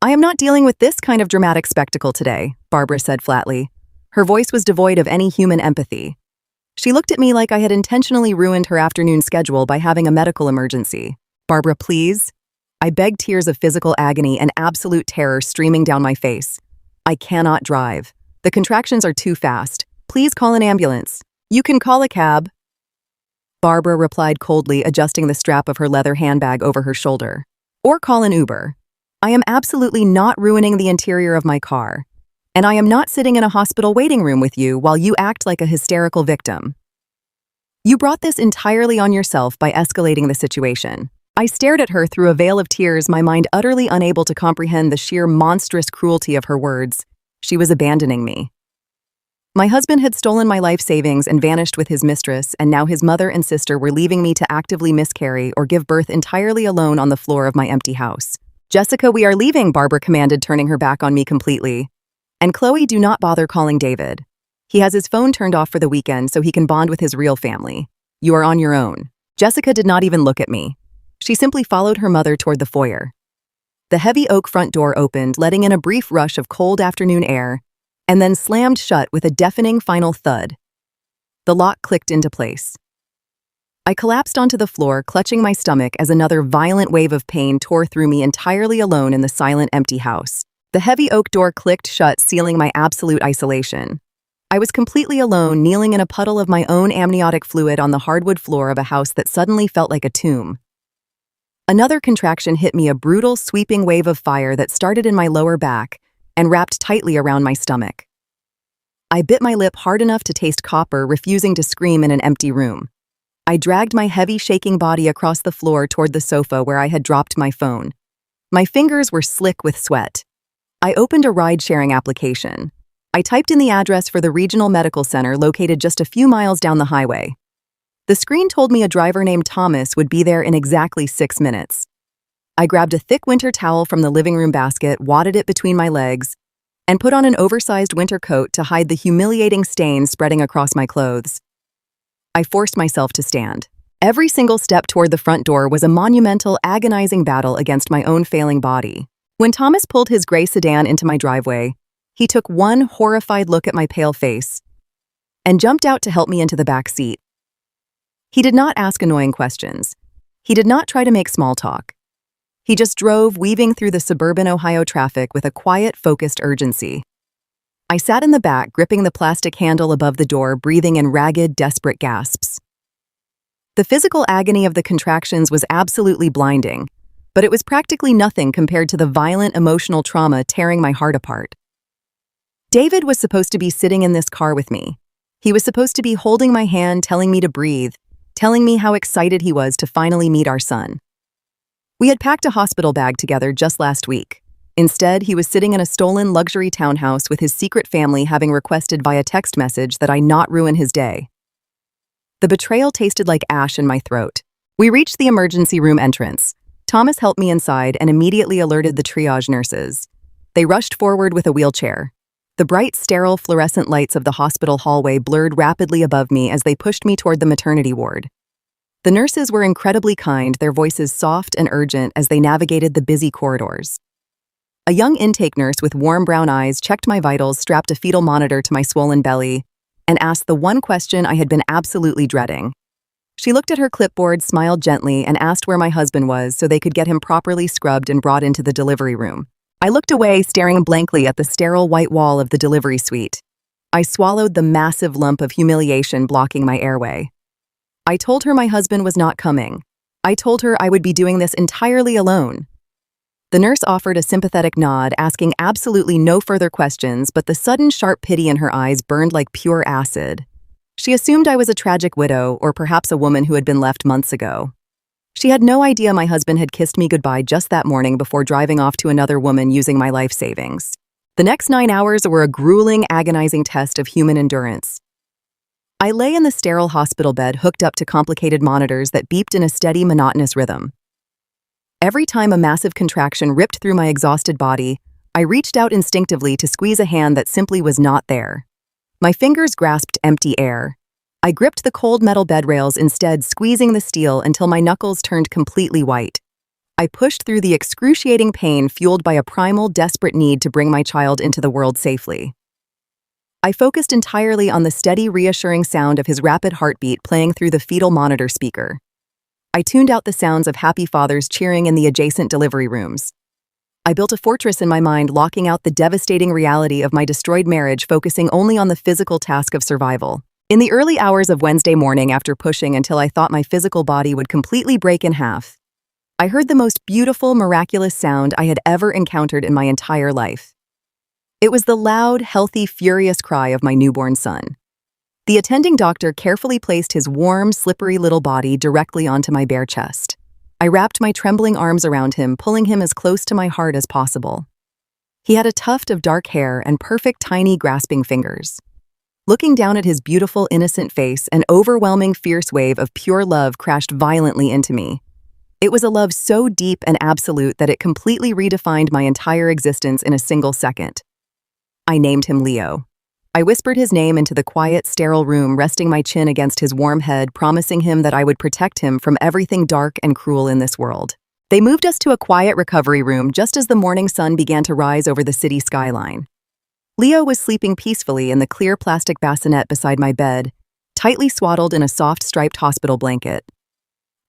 Speaker 1: "I am not dealing with this kind of dramatic spectacle today," Barbara said flatly. Her voice was devoid of any human empathy. She looked at me like I had intentionally ruined her afternoon schedule by having a medical emergency. "Barbara, please?" I begged, tears of physical agony and absolute terror streaming down my face. "I cannot drive. The contractions are too fast. Please call an ambulance. You can call a cab. Barbara replied coldly, adjusting the strap of her leather handbag over her shoulder. Or call an Uber. I am absolutely not ruining the interior of my car. And I am not sitting in a hospital waiting room with you while you act like a hysterical victim. You brought this entirely on yourself by escalating the situation. I stared at her through a veil of tears, my mind utterly unable to comprehend the sheer monstrous cruelty of her words. She was abandoning me. My husband had stolen my life savings and vanished with his mistress, and now his mother and sister were leaving me to actively miscarry or give birth entirely alone on the floor of my empty house. Jessica, we are leaving, Barbara commanded, turning her back on me completely. And Chloe, do not bother calling David. He has his phone turned off for the weekend so he can bond with his real family. You are on your own. Jessica did not even look at me. She simply followed her mother toward the foyer. The heavy oak front door opened, letting in a brief rush of cold afternoon air, and then slammed shut with a deafening final thud. The lock clicked into place. I collapsed onto the floor, clutching my stomach as another violent wave of pain tore through me entirely alone in the silent, empty house. The heavy oak door clicked shut, sealing my absolute isolation. I was completely alone, kneeling in a puddle of my own amniotic fluid on the hardwood floor of a house that suddenly felt like a tomb. Another contraction hit me, a brutal, sweeping wave of fire that started in my lower back and wrapped tightly around my stomach. I bit my lip hard enough to taste copper, refusing to scream in an empty room. I dragged my heavy, shaking body across the floor toward the sofa where I had dropped my phone. My fingers were slick with sweat. I opened a ride-sharing application. I typed in the address for the regional medical center located just a few miles down the highway. The screen told me a driver named Thomas would be there in exactly 6 minutes. I grabbed a thick winter towel from the living room basket, wadded it between my legs, and put on an oversized winter coat to hide the humiliating stains spreading across my clothes. I forced myself to stand. Every single step toward the front door was a monumental, agonizing battle against my own failing body. When Thomas pulled his gray sedan into my driveway, he took one horrified look at my pale face and jumped out to help me into the back seat. He did not ask annoying questions. He did not try to make small talk. He just drove, weaving through the suburban Ohio traffic with a quiet, focused urgency. I sat in the back, gripping the plastic handle above the door, breathing in ragged, desperate gasps. The physical agony of the contractions was absolutely blinding, but it was practically nothing compared to the violent emotional trauma tearing my heart apart. David was supposed to be sitting in this car with me. He was supposed to be holding my hand, telling me to breathe, telling me how excited he was to finally meet our son. We had packed a hospital bag together just last week. Instead, he was sitting in a stolen luxury townhouse with his secret family, having requested via text message that I not ruin his day. The betrayal tasted like ash in my throat. We reached the emergency room entrance. Thomas helped me inside and immediately alerted the triage nurses. They rushed forward with a wheelchair. The bright, sterile fluorescent lights of the hospital hallway blurred rapidly above me as they pushed me toward the maternity ward. The nurses were incredibly kind, their voices soft and urgent as they navigated the busy corridors. A young intake nurse with warm brown eyes checked my vitals, strapped a fetal monitor to my swollen belly, and asked the one question I had been absolutely dreading. She looked at her clipboard, smiled gently, and asked where my husband was so they could get him properly scrubbed and brought into the delivery room. I looked away, staring blankly at the sterile white wall of the delivery suite. I swallowed the massive lump of humiliation blocking my airway. I told her my husband was not coming. I told her I would be doing this entirely alone. The nurse offered a sympathetic nod, asking absolutely no further questions, but the sudden sharp pity in her eyes burned like pure acid. She assumed I was a tragic widow, or perhaps a woman who had been left months ago. She had no idea my husband had kissed me goodbye just that morning before driving off to another woman using my life savings. The next 9 hours were a grueling, agonizing test of human endurance. I lay in the sterile hospital bed, hooked up to complicated monitors that beeped in a steady, monotonous rhythm. Every time a massive contraction ripped through my exhausted body, I reached out instinctively to squeeze a hand that simply was not there. My fingers grasped empty air. I gripped the cold metal bed rails instead, squeezing the steel until my knuckles turned completely white. I pushed through the excruciating pain fueled by a primal, desperate need to bring my child into the world safely. I focused entirely on the steady, reassuring sound of his rapid heartbeat playing through the fetal monitor speaker. I tuned out the sounds of happy fathers cheering in the adjacent delivery rooms. I built a fortress in my mind, locking out the devastating reality of my destroyed marriage, focusing only on the physical task of survival. In the early hours of Wednesday morning, after pushing until I thought my physical body would completely break in half, I heard the most beautiful, miraculous sound I had ever encountered in my entire life. It was the loud, healthy, furious cry of my newborn son. The attending doctor carefully placed his warm, slippery little body directly onto my bare chest. I wrapped my trembling arms around him, pulling him as close to my heart as possible. He had a tuft of dark hair and perfect, tiny, grasping fingers. Looking down at his beautiful, innocent face, an overwhelming, fierce wave of pure love crashed violently into me. It was a love so deep and absolute that it completely redefined my entire existence in a single second. I named him Leo. I whispered his name into the quiet, sterile room, resting my chin against his warm head, promising him that I would protect him from everything dark and cruel in this world. They moved us to a quiet recovery room just as the morning sun began to rise over the city skyline. Leo was sleeping peacefully in the clear plastic bassinet beside my bed, tightly swaddled in a soft striped hospital blanket.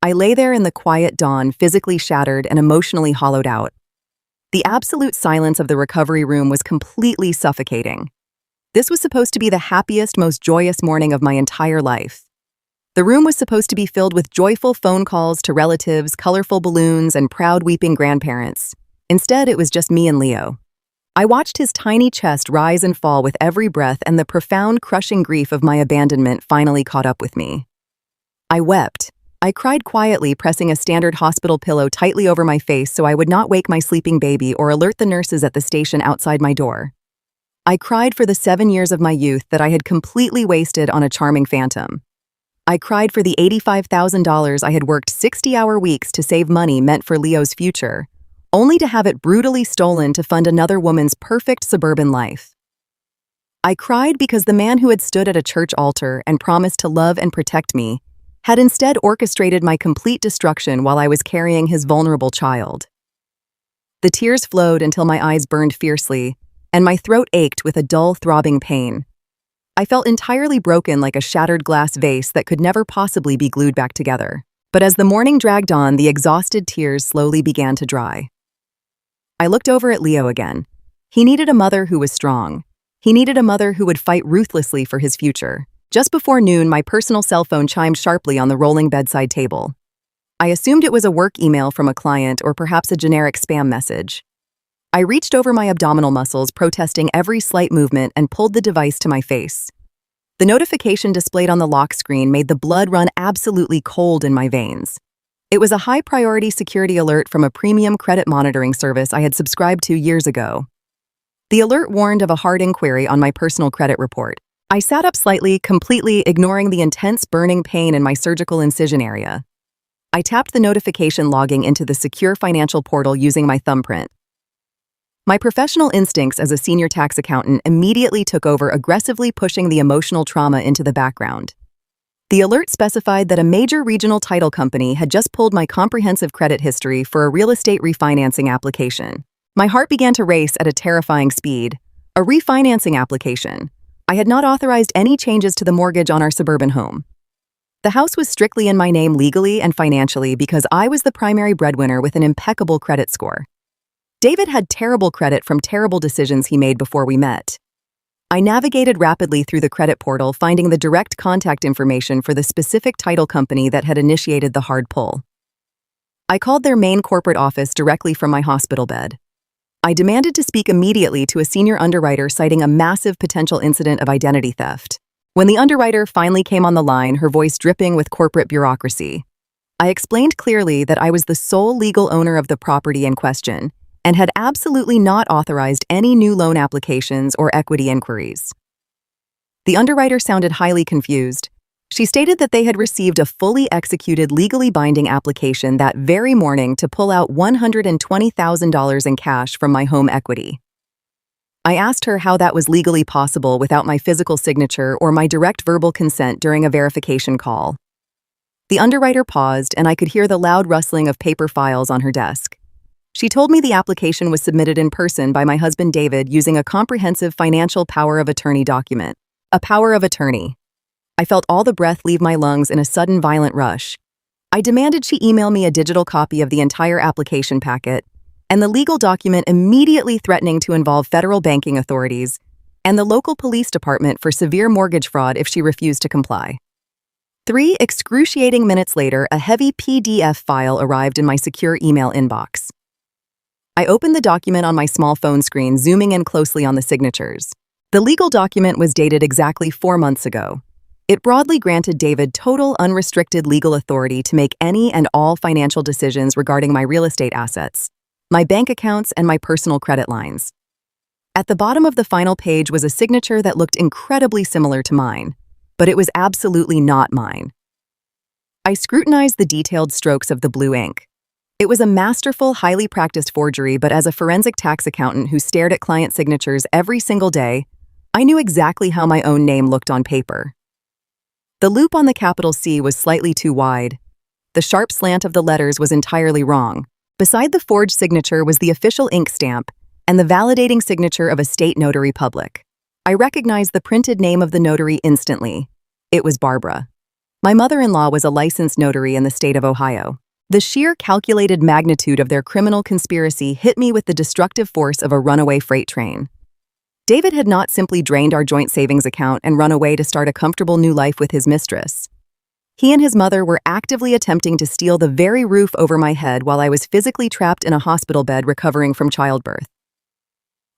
Speaker 1: I lay there in the quiet dawn, physically shattered and emotionally hollowed out. The absolute silence of the recovery room was completely suffocating. This was supposed to be the happiest, most joyous morning of my entire life. The room was supposed to be filled with joyful phone calls to relatives, colorful balloons, and proud weeping grandparents. Instead, it was just me and Leo. I watched his tiny chest rise and fall with every breath, and the profound, crushing grief of my abandonment finally caught up with me. I wept. I cried quietly, pressing a standard hospital pillow tightly over my face so I would not wake my sleeping baby or alert the nurses at the station outside my door. I cried for the 7 years of my youth that I had completely wasted on a charming phantom. I cried for the $85,000 I had worked 60-hour weeks to save money meant for Leo's future, only to have it brutally stolen to fund another woman's perfect suburban life. I cried because the man who had stood at a church altar and promised to love and protect me had instead orchestrated my complete destruction while I was carrying his vulnerable child. The tears flowed until my eyes burned fiercely, and my throat ached with a dull, throbbing pain. I felt entirely broken, like a shattered glass vase that could never possibly be glued back together. But as the morning dragged on, the exhausted tears slowly began to dry. I looked over at Leo again. He needed a mother who was strong. He needed a mother who would fight ruthlessly for his future. Just before noon, my personal cell phone chimed sharply on the rolling bedside table. I assumed it was a work email from a client or perhaps a generic spam message. I reached over my abdominal muscles, protesting every slight movement, and pulled the device to my face. The notification displayed on the lock screen made the blood run absolutely cold in my veins. It was a high-priority security alert from a premium credit monitoring service I had subscribed to years ago. The alert warned of a hard inquiry on my personal credit report. I sat up slightly, completely ignoring the intense burning pain in my surgical incision area. I tapped the notification, logging into the secure financial portal using my thumbprint. My professional instincts as a senior tax accountant immediately took over, aggressively pushing the emotional trauma into the background. The alert specified that a major regional title company had just pulled my comprehensive credit history for a real estate refinancing application. My heart began to race at a terrifying speed. A refinancing application. I had not authorized any changes to the mortgage on our suburban home. The house was strictly in my name legally and financially because I was the primary breadwinner with an impeccable credit score. David had terrible credit from terrible decisions he made before we met. I navigated rapidly through the credit portal, finding the direct contact information for the specific title company that had initiated the hard pull. I called their main corporate office directly from my hospital bed. I demanded to speak immediately to a senior underwriter, citing a massive potential incident of identity theft. When the underwriter finally came on the line, her voice dripping with corporate bureaucracy, I explained clearly that I was the sole legal owner of the property in question and had absolutely not authorized any new loan applications or equity inquiries. The underwriter sounded highly confused. She stated that they had received a fully executed, legally binding application that very morning to pull out $120,000 in cash from my home equity. I asked her how that was legally possible without my physical signature or my direct verbal consent during a verification call. The underwriter paused, and I could hear the loud rustling of paper files on her desk. She told me the application was submitted in person by my husband David using a comprehensive financial power of attorney document. A power of attorney. I felt all the breath leave my lungs in a sudden violent rush. I demanded she email me a digital copy of the entire application packet, and the legal document immediately threatening to involve federal banking authorities and the local police department for severe mortgage fraud if she refused to comply. 3 excruciating minutes later, a heavy PDF file arrived in my secure email inbox. I opened the document on my small phone screen, zooming in closely on the signatures. The legal document was dated exactly 4 months ago. It broadly granted David total unrestricted legal authority to make any and all financial decisions regarding my real estate assets, my bank accounts, and my personal credit lines. At the bottom of the final page was a signature that looked incredibly similar to mine, but it was absolutely not mine. I scrutinized the detailed strokes of the blue ink. It was a masterful, highly practiced forgery, but as a forensic tax accountant who stared at client signatures every single day, I knew exactly how my own name looked on paper. The loop on the capital C was slightly too wide. The sharp slant of the letters was entirely wrong. Beside the forged signature was the official ink stamp and the validating signature of a state notary public. I recognized the printed name of the notary instantly. It was Barbara. My mother-in-law was a licensed notary in the state of Ohio. The sheer calculated magnitude of their criminal conspiracy hit me with the destructive force of a runaway freight train. David had not simply drained our joint savings account and run away to start a comfortable new life with his mistress. He and his mother were actively attempting to steal the very roof over my head while I was physically trapped in a hospital bed recovering from childbirth.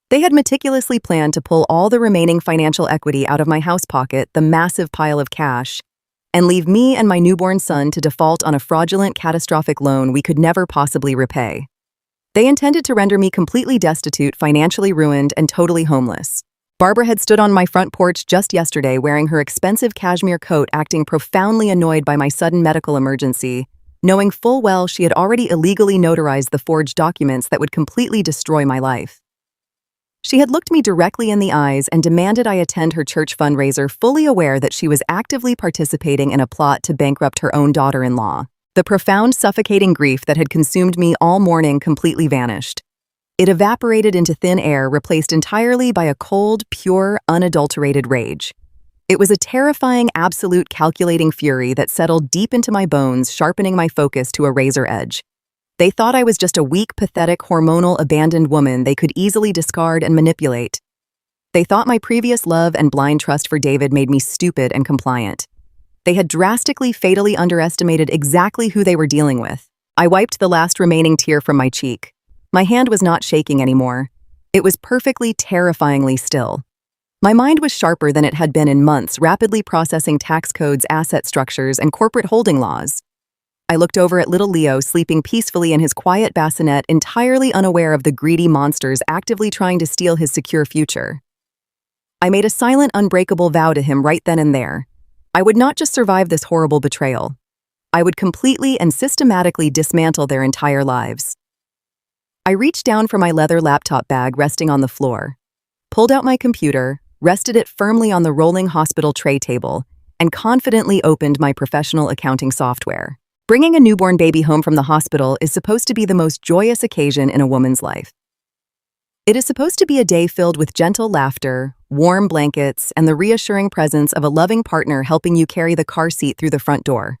Speaker 1: They had meticulously planned to pull all the remaining financial equity out of my house pocket, the massive pile of cash, and leave me and my newborn son to default on a fraudulent, catastrophic loan we could never possibly repay. They intended to render me completely destitute, financially ruined, and totally homeless. Barbara had stood on my front porch just yesterday wearing her expensive cashmere coat, acting profoundly annoyed by my sudden medical emergency, knowing full well she had already illegally notarized the forged documents that would completely destroy my life. She had looked me directly in the eyes and demanded I attend her church fundraiser, fully aware that she was actively participating in a plot to bankrupt her own daughter-in-law. The profound, suffocating grief that had consumed me all morning completely vanished. It evaporated into thin air, replaced entirely by a cold, pure, unadulterated rage. It was a terrifying, absolute, calculating fury that settled deep into my bones, sharpening my focus to a razor edge. They thought I was just a weak, pathetic, hormonal, abandoned woman they could easily discard and manipulate. They thought my previous love and blind trust for David made me stupid and compliant. They had drastically, fatally underestimated exactly who they were dealing with. I wiped the last remaining tear from my cheek. My hand was not shaking anymore. It was perfectly, terrifyingly still. My mind was sharper than it had been in months, rapidly processing tax codes, asset structures, and corporate holding laws. I looked over at little Leo sleeping peacefully in his quiet bassinet, entirely unaware of the greedy monsters actively trying to steal his secure future. I made a silent, unbreakable vow to him right then and there. I would not just survive this horrible betrayal. I would completely and systematically dismantle their entire lives. I reached down for my leather laptop bag resting on the floor, pulled out my computer, rested it firmly on the rolling hospital tray table, and confidently opened my professional accounting software. Bringing a newborn baby home from the hospital is supposed to be the most joyous occasion in a woman's life. It is supposed to be a day filled with gentle laughter, warm blankets, and the reassuring presence of a loving partner helping you carry the car seat through the front door.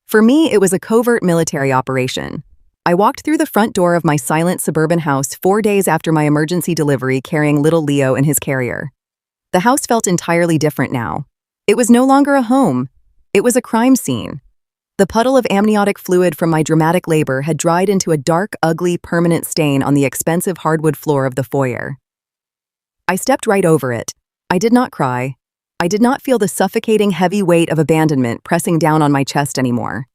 Speaker 1: For me, it was a covert military operation. I walked through the front door of my silent suburban house 4 days after my emergency delivery, carrying little Leo in his carrier. The house felt entirely different now. It was no longer a home. It was a crime scene. The puddle of amniotic fluid from my dramatic labor had dried into a dark, ugly, permanent stain on the expensive hardwood floor of the foyer. I stepped right over it. I did not cry. I did not feel the suffocating heavy weight of abandonment pressing down on my chest anymore.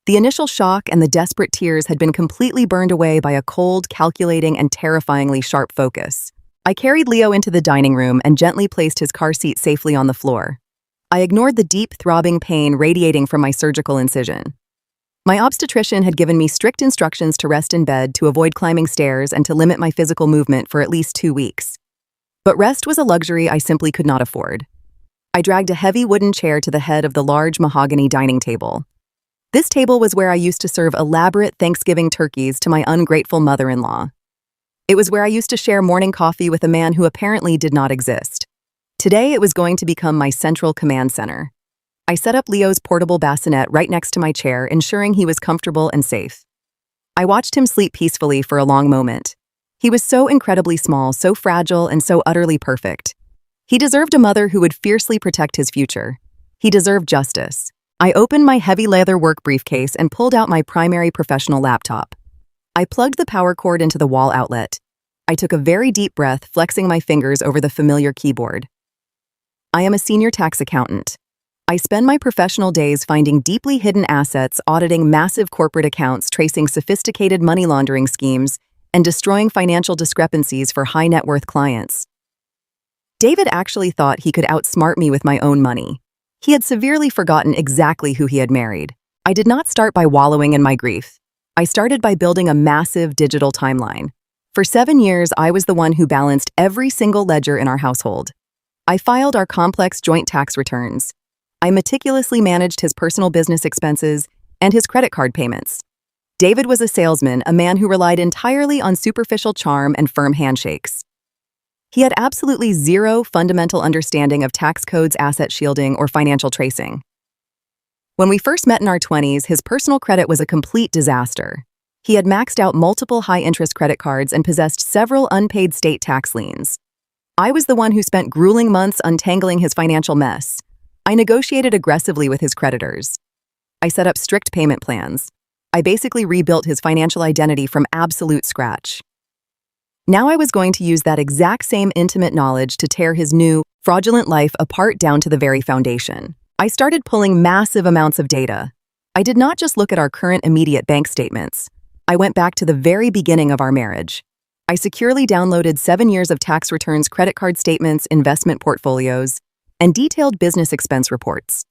Speaker 1: The initial shock and the desperate tears had been completely burned away by a cold, calculating, and terrifyingly sharp focus. I carried Leo into the dining room and gently placed his car seat safely on the floor. I ignored the deep, throbbing pain radiating from my surgical incision. My obstetrician had given me strict instructions to rest in bed, to avoid climbing stairs, and to limit my physical movement for at least 2 weeks. But rest was a luxury I simply could not afford. I dragged a heavy wooden chair to the head of the large mahogany dining table. This table was where I used to serve elaborate Thanksgiving turkeys to my ungrateful mother-in-law. It was where I used to share morning coffee with a man who apparently did not exist. Today, it was going to become my central command center. I set up Leo's portable bassinet right next to my chair, ensuring he was comfortable and safe. I watched him sleep peacefully for a long moment. He was so incredibly small, so fragile, and so utterly perfect. He deserved a mother who would fiercely protect his future. He deserved justice. I opened my heavy leather work briefcase and pulled out my primary professional laptop. I plugged the power cord into the wall outlet. I took a very deep breath, flexing my fingers over the familiar keyboard. I am a senior tax accountant. I spend my professional days finding deeply hidden assets, auditing massive corporate accounts, tracing sophisticated money laundering schemes, and destroying financial discrepancies for high net worth clients. David actually thought he could outsmart me with my own money. He had severely forgotten exactly who he had married. I did not start by wallowing in my grief. I started by building a massive digital timeline. For 7 years, I was the one who balanced every single ledger in our household. I filed our complex joint tax returns. I meticulously managed his personal business expenses and his credit card payments. David was a salesman, a man who relied entirely on superficial charm and firm handshakes. He had absolutely zero fundamental understanding of tax codes, asset shielding, or financial tracing. When we first met in our 20s, his personal credit was a complete disaster. He had maxed out multiple high-interest credit cards and possessed several unpaid state tax liens. I was the one who spent grueling months untangling his financial mess. I negotiated aggressively with his creditors. I set up strict payment plans. I basically rebuilt his financial identity from absolute scratch. Now I was going to use that exact same intimate knowledge to tear his new, fraudulent life apart down to the very foundation. I started pulling massive amounts of data. I did not just look at our current immediate bank statements. I went back to the very beginning of our marriage. I securely downloaded 7 years of tax returns, credit card statements, investment portfolios, and detailed business expense reports.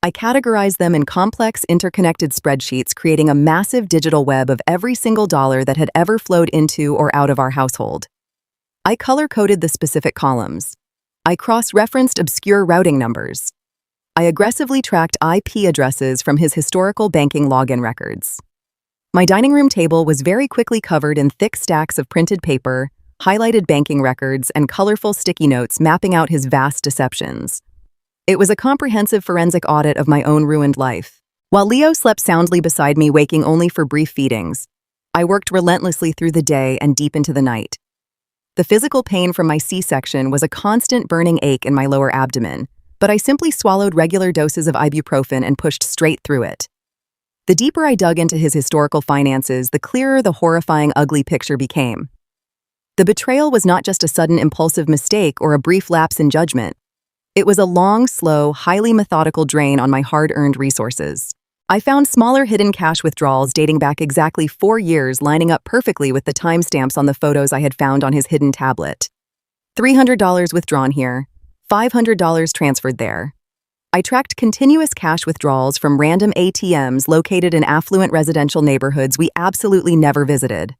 Speaker 1: I categorized them in complex, interconnected spreadsheets, creating a massive digital web of every single dollar that had ever flowed into or out of our household. I color-coded the specific columns. I cross-referenced obscure routing numbers. I aggressively tracked IP addresses from his historical banking login records. My dining room table was very quickly covered in thick stacks of printed paper, highlighted banking records, and colorful sticky notes mapping out his vast deceptions. It was a comprehensive forensic audit of my own ruined life. While Leo slept soundly beside me, waking only for brief feedings, I worked relentlessly through the day and deep into the night. The physical pain from my C-section was a constant burning ache in my lower abdomen, but I simply swallowed regular doses of ibuprofen and pushed straight through it. The deeper I dug into his historical finances, the clearer the horrifying, ugly picture became. The betrayal was not just a sudden impulsive mistake or a brief lapse in judgment. It was a long, slow, highly methodical drain on my hard-earned resources. I found smaller hidden cash withdrawals dating back exactly 4 years, lining up perfectly with the timestamps on the photos I had found on his hidden tablet. $300 withdrawn here, $500 transferred there. I tracked continuous cash withdrawals from random ATMs located in affluent residential neighborhoods we absolutely never visited.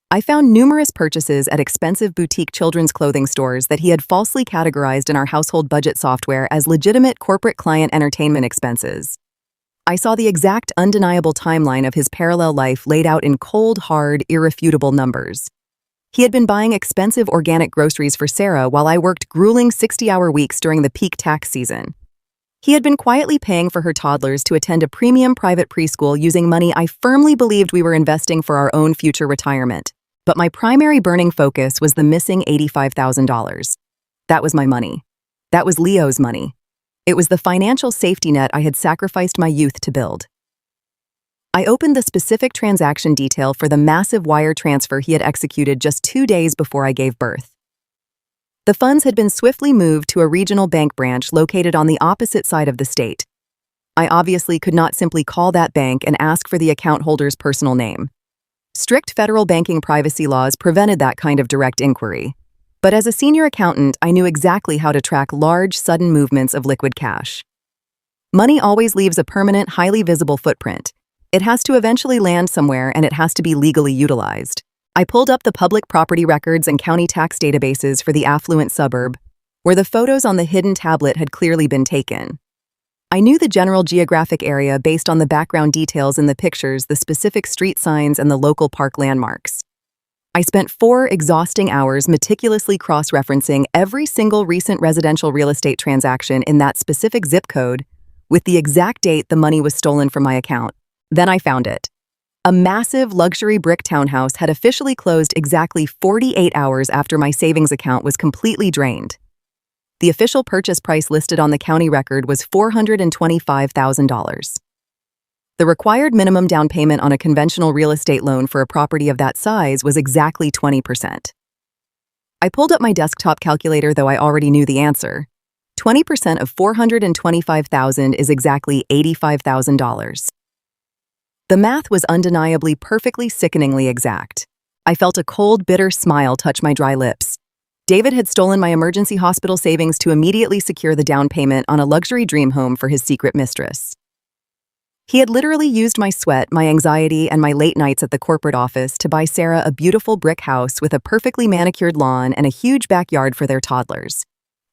Speaker 1: I found numerous purchases at expensive boutique children's clothing stores that he had falsely categorized in our household budget software as legitimate corporate client entertainment expenses. I saw the exact, undeniable timeline of his parallel life laid out in cold, hard, irrefutable numbers. He had been buying expensive organic groceries for Sarah while I worked grueling 60-hour weeks during the peak tax season. He had been quietly paying for her toddlers to attend a premium private preschool using money I firmly believed we were investing for our own future retirement. But my primary burning focus was the missing $85,000. That was my money. That was Leo's money. It was the financial safety net I had sacrificed my youth to build. I opened the specific transaction detail for the massive wire transfer he had executed just 2 days before I gave birth. The funds had been swiftly moved to a regional bank branch located on the opposite side of the state. I obviously could not simply call that bank and ask for the account holder's personal name. Strict federal banking privacy laws prevented that kind of direct inquiry. But as a senior accountant, I knew exactly how to track large, sudden movements of liquid cash. Money always leaves a permanent, highly visible footprint. It has to eventually land somewhere, and it has to be legally utilized. I pulled up the public property records and county tax databases for the affluent suburb, where the photos on the hidden tablet had clearly been taken. I knew the general geographic area based on the background details in the pictures, the specific street signs, and the local park landmarks. I spent 4 exhausting hours meticulously cross-referencing every single recent residential real estate transaction in that specific zip code with the exact date the money was stolen from my account. Then I found it. A massive luxury brick townhouse had officially closed exactly 48 hours after my savings account was completely drained. The official purchase price listed on the county record was $425,000. The required minimum down payment on a conventional real estate loan for a property of that size was exactly 20%. I pulled up my desktop calculator, though I already knew the answer. 20% of $425,000 is exactly $85,000. The math was undeniably perfectly sickeningly exact. I felt a cold, bitter smile touch my dry lips. David had stolen my emergency hospital savings to immediately secure the down payment on a luxury dream home for his secret mistress. He had literally used my sweat, my anxiety, and my late nights at the corporate office to buy Sarah a beautiful brick house with a perfectly manicured lawn and a huge backyard for their toddlers.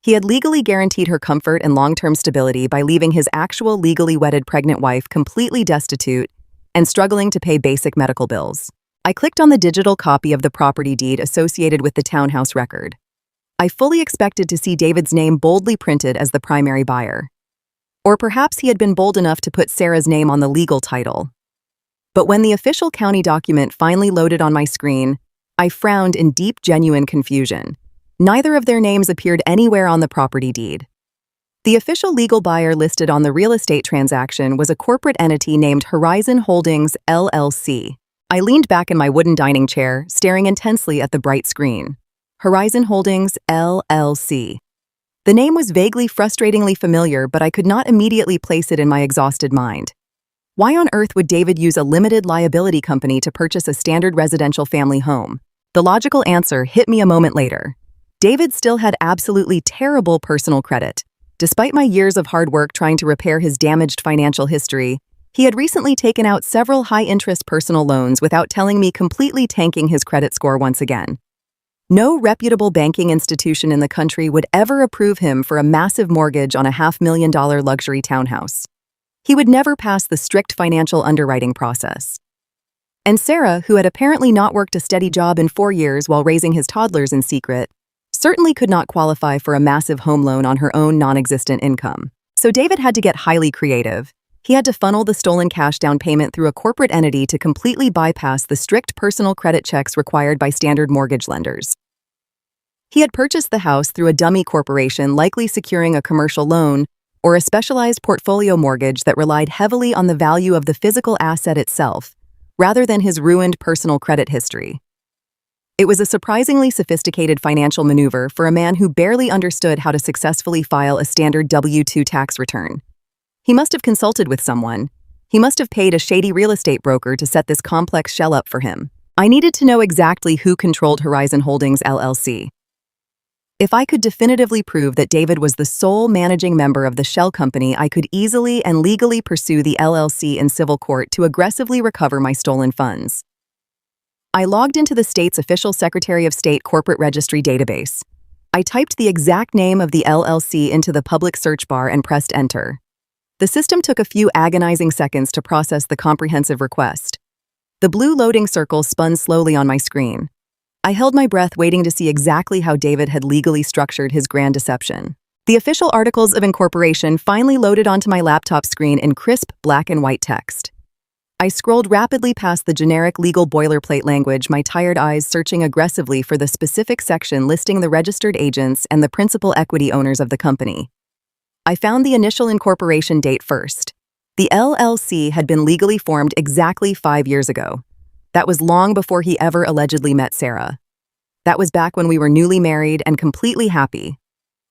Speaker 1: He had legally guaranteed her comfort and long-term stability by leaving his actual legally wedded pregnant wife completely destitute and struggling to pay basic medical bills. I clicked on the digital copy of the property deed associated with the townhouse record. I fully expected to see David's name boldly printed as the primary buyer. Or perhaps he had been bold enough to put Sarah's name on the legal title. But when the official county document finally loaded on my screen, I frowned in deep, genuine confusion. Neither of their names appeared anywhere on the property deed. The official legal buyer listed on the real estate transaction was a corporate entity named Horizon Holdings, LLC. I leaned back in my wooden dining chair, staring intensely at the bright screen. Horizon Holdings, LLC. The name was vaguely, frustratingly familiar, but I could not immediately place it in my exhausted mind. Why on earth would David use a limited liability company to purchase a standard residential family home? The logical answer hit me a moment later. David still had absolutely terrible personal credit. Despite my years of hard work trying to repair his damaged financial history, he had recently taken out several high-interest personal loans without telling me, completely tanking his credit score once again. No reputable banking institution in the country would ever approve him for a massive mortgage on a $500,000 luxury townhouse. He would never pass the strict financial underwriting process. And Sarah, who had apparently not worked a steady job in 4 years while raising his toddlers in secret, certainly could not qualify for a massive home loan on her own non-existent income. So David had to get highly creative. He had to funnel the stolen cash down payment through a corporate entity to completely bypass the strict personal credit checks required by standard mortgage lenders. He had purchased the house through a dummy corporation, likely securing a commercial loan or a specialized portfolio mortgage that relied heavily on the value of the physical asset itself, rather than his ruined personal credit history. It was a surprisingly sophisticated financial maneuver for a man who barely understood how to successfully file a standard W-2 tax return. He must have consulted with someone. He must have paid a shady real estate broker to set this complex shell up for him. I needed to know exactly who controlled Horizon Holdings, LLC. If I could definitively prove that David was the sole managing member of the shell company, I could easily and legally pursue the LLC in civil court to aggressively recover my stolen funds. I logged into the state's official Secretary of State corporate registry database. I typed the exact name of the LLC into the public search bar and pressed enter. The system took a few agonizing seconds to process the comprehensive request. The blue loading circle spun slowly on my screen. I held my breath, waiting to see exactly how David had legally structured his grand deception. The official articles of incorporation finally loaded onto my laptop screen in crisp black and white text. I scrolled rapidly past the generic legal boilerplate language, my tired eyes searching aggressively for the specific section listing the registered agents and the principal equity owners of the company. I found the initial incorporation date first. The LLC had been legally formed exactly 5 years ago. That was long before he ever allegedly met Sarah. That was back when we were newly married and completely happy.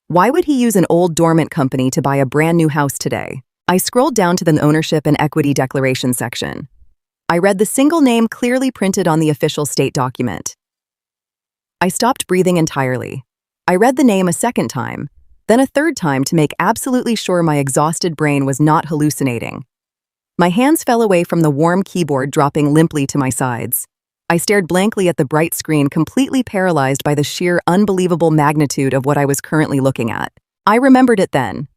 Speaker 1: Why would he use an old dormant company to buy a brand new house today? I scrolled down to the ownership and equity declaration section. I read the single name clearly printed on the official state document. I stopped breathing entirely. I read the name a second time, then a third time to make absolutely sure my exhausted brain was not hallucinating. My hands fell away from the warm keyboard, dropping limply to my sides. I stared blankly at the bright screen, completely paralyzed by the sheer, unbelievable magnitude of what I was currently looking at. I remembered it then.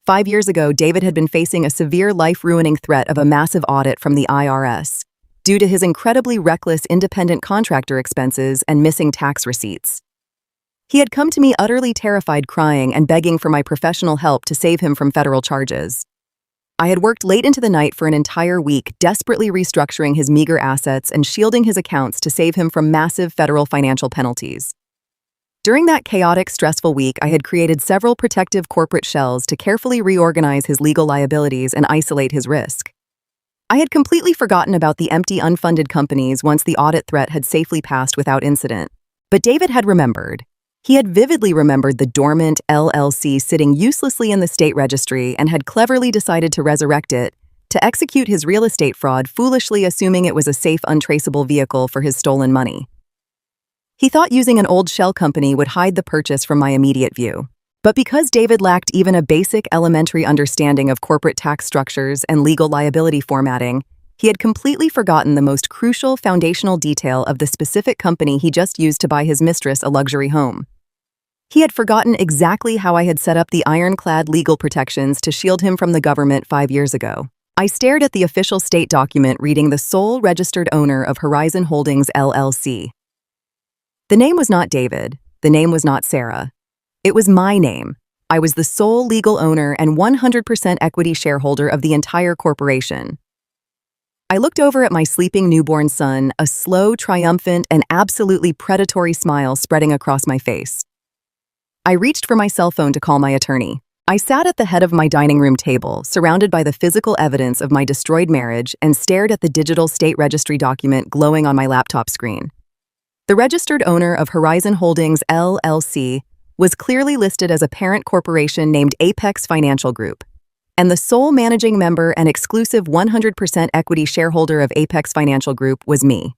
Speaker 1: 5 years ago, David had been facing a severe life-ruining threat of a massive audit from the IRS due to his incredibly reckless independent contractor expenses and missing tax receipts. He had come to me utterly terrified, crying and begging for my professional help to save him from federal charges. I had worked late into the night for an entire week, desperately restructuring his meager assets and shielding his accounts to save him from massive federal financial penalties. During that chaotic, stressful week, I had created several protective corporate shells to carefully reorganize his legal liabilities and isolate his risk. I had completely forgotten about the empty, unfunded companies once the audit threat had safely passed without incident. But David had remembered. He had vividly remembered the dormant LLC sitting uselessly in the state registry and had cleverly decided to resurrect it, to execute his real estate fraud, foolishly assuming it was a safe, untraceable vehicle for his stolen money. He thought using an old shell company would hide the purchase from my immediate view. But because David lacked even a basic elementary understanding of corporate tax structures and legal liability formatting, he had completely forgotten the most crucial foundational detail of the specific company he just used to buy his mistress a luxury home. He had forgotten exactly how I had set up the ironclad legal protections to shield him from the government 5 years ago. I stared at the official state document reading the sole registered owner of Horizon Holdings LLC. The name was not David. The name was not Sarah. It was my name. I was the sole legal owner and 100% equity shareholder of the entire corporation. I looked over at my sleeping newborn son, a slow, triumphant, and absolutely predatory smile spreading across my face. I reached for my cell phone to call my attorney. I sat at the head of my dining room table, surrounded by the physical evidence of my destroyed marriage, and stared at the digital state registry document glowing on my laptop screen. The registered owner of Horizon Holdings LLC was clearly listed as a parent corporation named Apex Financial Group, and the sole managing member and exclusive 100% equity shareholder of Apex Financial Group was me.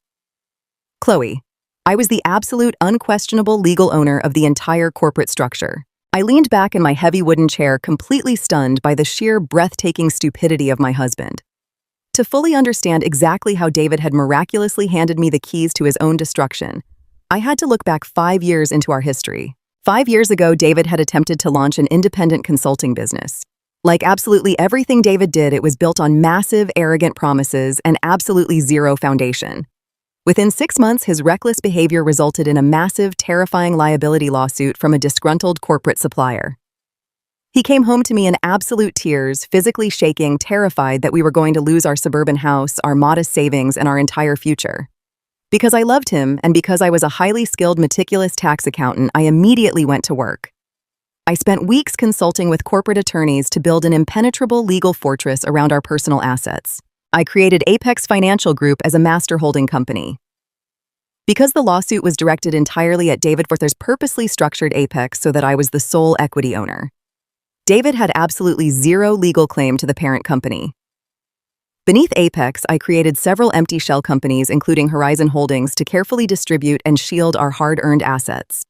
Speaker 1: Chloe. I was the absolute, unquestionable legal owner of the entire corporate structure. I leaned back in my heavy wooden chair, completely stunned by the sheer, breathtaking stupidity of my husband. To fully understand exactly how David had miraculously handed me the keys to his own destruction, I had to look back 5 years into our history. 5 years ago, David had attempted to launch an independent consulting business. Like absolutely everything David did, it was built on massive, arrogant promises and absolutely zero foundation. Within 6 months, his reckless behavior resulted in a massive, terrifying liability lawsuit from a disgruntled corporate supplier. He came home to me in absolute tears, physically shaking, terrified that we were going to lose our suburban house, our modest savings, and our entire future. Because I loved him, and because I was a highly skilled, meticulous tax accountant, I immediately went to work. I spent weeks consulting with corporate attorneys to build an impenetrable legal fortress around our personal assets. I created Apex Financial Group as a master holding company. Because the lawsuit was directed entirely at David, Forthers purposely structured Apex so that I was the sole equity owner. David had absolutely zero legal claim to the parent company. Beneath Apex, I created several empty shell companies, including Horizon Holdings, to carefully distribute and shield our hard-earned assets.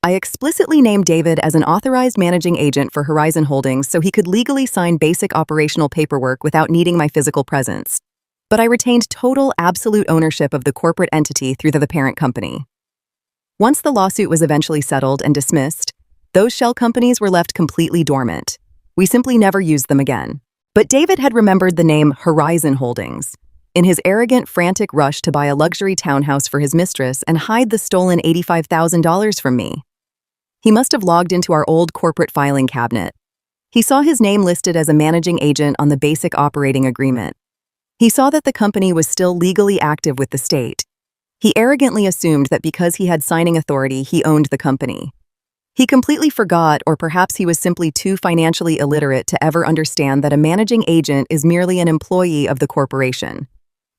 Speaker 1: I explicitly named David as an authorized managing agent for Horizon Holdings so he could legally sign basic operational paperwork without needing my physical presence. But I retained total, absolute ownership of the corporate entity through the parent company. Once the lawsuit was eventually settled and dismissed, those shell companies were left completely dormant. We simply never used them again. But David had remembered the name Horizon Holdings in his arrogant, frantic rush to buy a luxury townhouse for his mistress and hide the stolen $85,000 from me. He must have logged into our old corporate filing cabinet. He saw his name listed as a managing agent on the basic operating agreement. He saw that the company was still legally active with the state. He arrogantly assumed that because he had signing authority, he owned the company. He completely forgot, or perhaps he was simply too financially illiterate to ever understand that a managing agent is merely an employee of the corporation.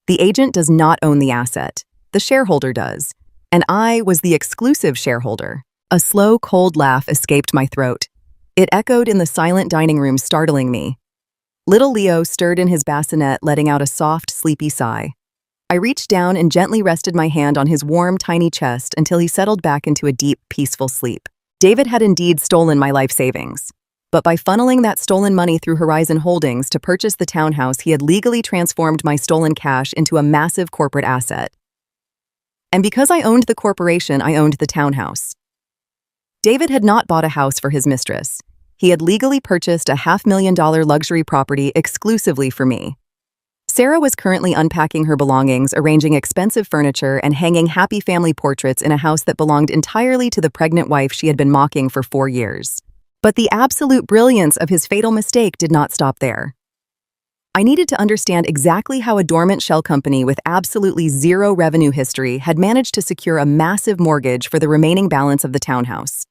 Speaker 1: The agent does not own the asset. The shareholder does. And I was the exclusive shareholder. A slow, cold laugh escaped my throat. It echoed in the silent dining room, startling me. Little Leo stirred in his bassinet, letting out a soft, sleepy sigh. I reached down and gently rested my hand on his warm, tiny chest until he settled back into a deep, peaceful sleep. David had indeed stolen my life savings. But by funneling that stolen money through Horizon Holdings to purchase the townhouse, he had legally transformed my stolen cash into a massive corporate asset. And because I owned the corporation, I owned the townhouse. David had not bought a house for his mistress. He had legally purchased a $500,000 luxury property exclusively for me. Sarah was currently unpacking her belongings, arranging expensive furniture, and hanging happy family portraits in a house that belonged entirely to the pregnant wife she had been mocking for 4 years. But the absolute brilliance of his fatal mistake did not stop there. I needed to understand exactly how a dormant shell company with absolutely zero revenue history had managed to secure a massive mortgage for the remaining balance of the townhouse.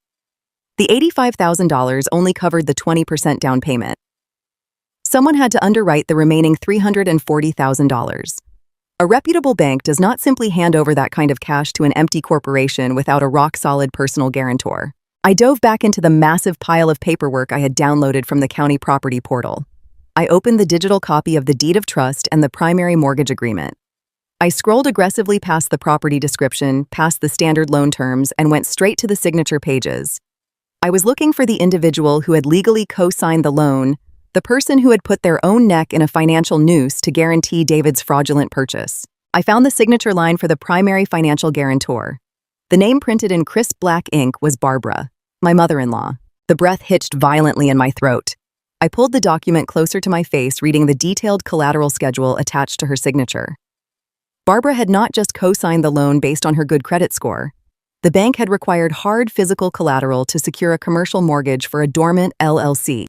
Speaker 1: The $85,000 only covered the 20% down payment. Someone had to underwrite the remaining $340,000. A reputable bank does not simply hand over that kind of cash to an empty corporation without a rock-solid personal guarantor. I dove back into the massive pile of paperwork I had downloaded from the county property portal. I opened the digital copy of the deed of trust and the primary mortgage agreement. I scrolled aggressively past the property description, past the standard loan terms, and went straight to the signature pages. I was looking for the individual who had legally co-signed the loan, the person who had put their own neck in a financial noose to guarantee David's fraudulent purchase. I found the signature line for the primary financial guarantor. The name printed in crisp black ink was Barbara, my mother-in-law. The breath hitched violently in my throat. I pulled the document closer to my face, reading the detailed collateral schedule attached to her signature. Barbara had not just co-signed the loan based on her good credit score. The bank had required hard physical collateral to secure a commercial mortgage for a dormant LLC.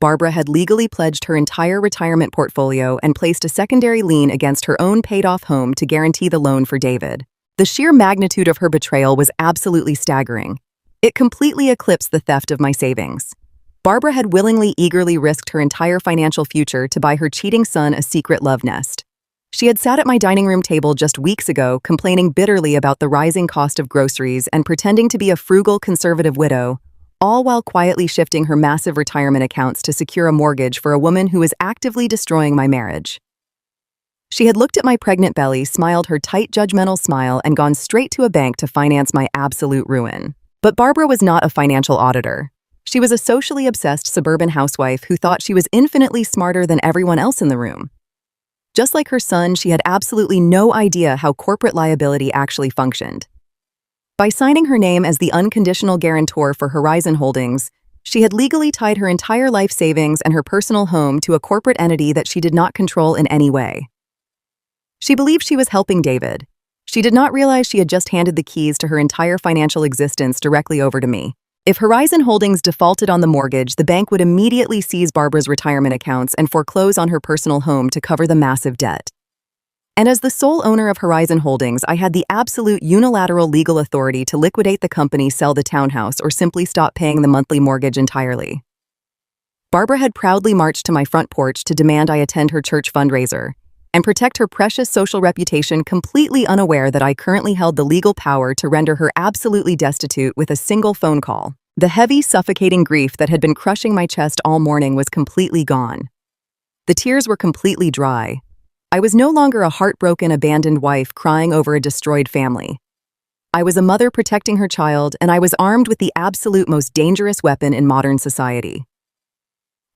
Speaker 1: Barbara had legally pledged her entire retirement portfolio and placed a secondary lien against her own paid-off home to guarantee the loan for David. The sheer magnitude of her betrayal was absolutely staggering. It completely eclipsed the theft of my savings. Barbara had eagerly risked her entire financial future to buy her cheating son a secret love nest. She had sat at my dining room table just weeks ago, complaining bitterly about the rising cost of groceries and pretending to be a frugal, conservative widow, all while quietly shifting her massive retirement accounts to secure a mortgage for a woman who was actively destroying my marriage. She had looked at my pregnant belly, smiled her tight, judgmental smile, and gone straight to a bank to finance my absolute ruin. But Barbara was not a financial auditor. She was a socially obsessed suburban housewife who thought she was infinitely smarter than everyone else in the room. Just like her son, she had absolutely no idea how corporate liability actually functioned. By signing her name as the unconditional guarantor for Horizon Holdings, she had legally tied her entire life savings and her personal home to a corporate entity that she did not control in any way. She believed she was helping David. She did not realize she had just handed the keys to her entire financial existence directly over to me. If Horizon Holdings defaulted on the mortgage, the bank would immediately seize Barbara's retirement accounts and foreclose on her personal home to cover the massive debt. And as the sole owner of Horizon Holdings, I had the absolute unilateral legal authority to liquidate the company, sell the townhouse, or simply stop paying the monthly mortgage entirely. Barbara had proudly marched to my front porch to demand I attend her church fundraiser and protect her precious social reputation, completely unaware that I currently held the legal power to render her absolutely destitute with a single phone call. The heavy, suffocating grief that had been crushing my chest all morning was completely gone. The tears were completely dry. I was no longer a heartbroken, abandoned wife crying over a destroyed family. I was a mother protecting her child, and I was armed with the absolute most dangerous weapon in modern society.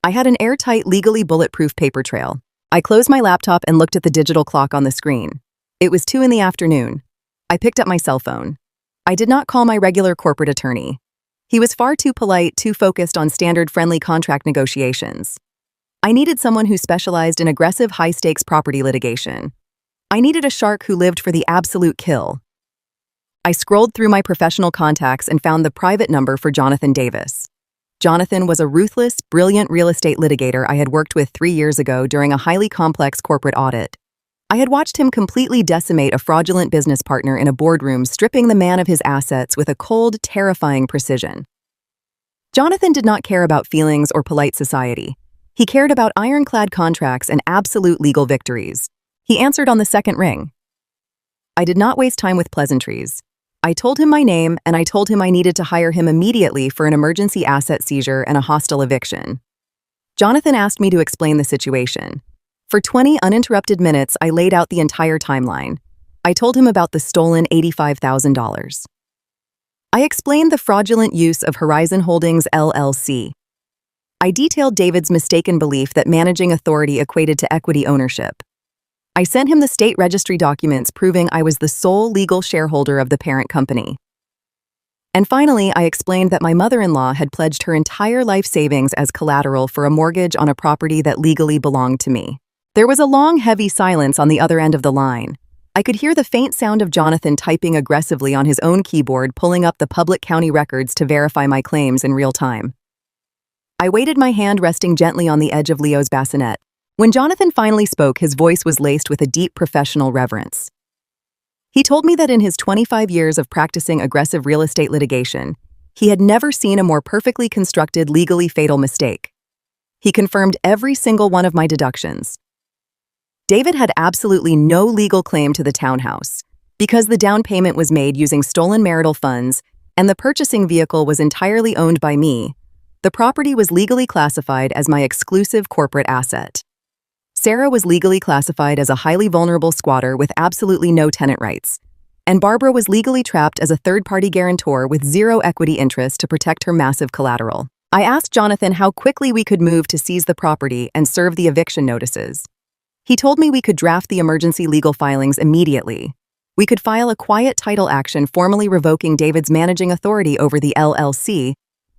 Speaker 1: I had an airtight, legally bulletproof paper trail. I closed my laptop and looked at the digital clock on the screen. It was 2 p.m. I picked up my cell phone. I did not call my regular corporate attorney. He was far too polite, too focused on standard friendly contract negotiations. I needed someone who specialized in aggressive, high-stakes property litigation. I needed a shark who lived for the absolute kill. I scrolled through my professional contacts and found the private number for Jonathan Davis. Jonathan was a ruthless, brilliant real estate litigator I had worked with 3 years ago during a highly complex corporate audit. I had watched him completely decimate a fraudulent business partner in a boardroom, stripping the man of his assets with a cold, terrifying precision. Jonathan did not care about feelings or polite society. He cared about ironclad contracts and absolute legal victories. He answered on the second ring. I did not waste time with pleasantries. I told him my name, and I told him I needed to hire him immediately for an emergency asset seizure and a hostile eviction. Jonathan asked me to explain the situation. For 20 uninterrupted minutes, I laid out the entire timeline. I told him about the stolen $85,000. I explained the fraudulent use of Horizon Holdings LLC. I detailed David's mistaken belief that managing authority equated to equity ownership. I sent him the state registry documents proving I was the sole legal shareholder of the parent company. And finally, I explained that my mother-in-law had pledged her entire life savings as collateral for a mortgage on a property that legally belonged to me. There was a long, heavy silence on the other end of the line. I could hear the faint sound of Jonathan typing aggressively on his own keyboard, pulling up the public county records to verify my claims in real time. I waited, my hand resting gently on the edge of Leo's bassinet. When Jonathan finally spoke, his voice was laced with a deep professional reverence. He told me that in his 25 years of practicing aggressive real estate litigation, he had never seen a more perfectly constructed, legally fatal mistake. He confirmed every single one of my deductions. David had absolutely no legal claim to the townhouse, because the down payment was made using stolen marital funds and the purchasing vehicle was entirely owned by me. The property was legally classified as my exclusive corporate asset. Sarah was legally classified as a highly vulnerable squatter with absolutely no tenant rights, and Barbara was legally trapped as a third-party guarantor with zero equity interest to protect her massive collateral. I asked Jonathan how quickly we could move to seize the property and serve the eviction notices. He told me we could draft the emergency legal filings immediately. We could file a quiet title action formally revoking David's managing authority over the LLC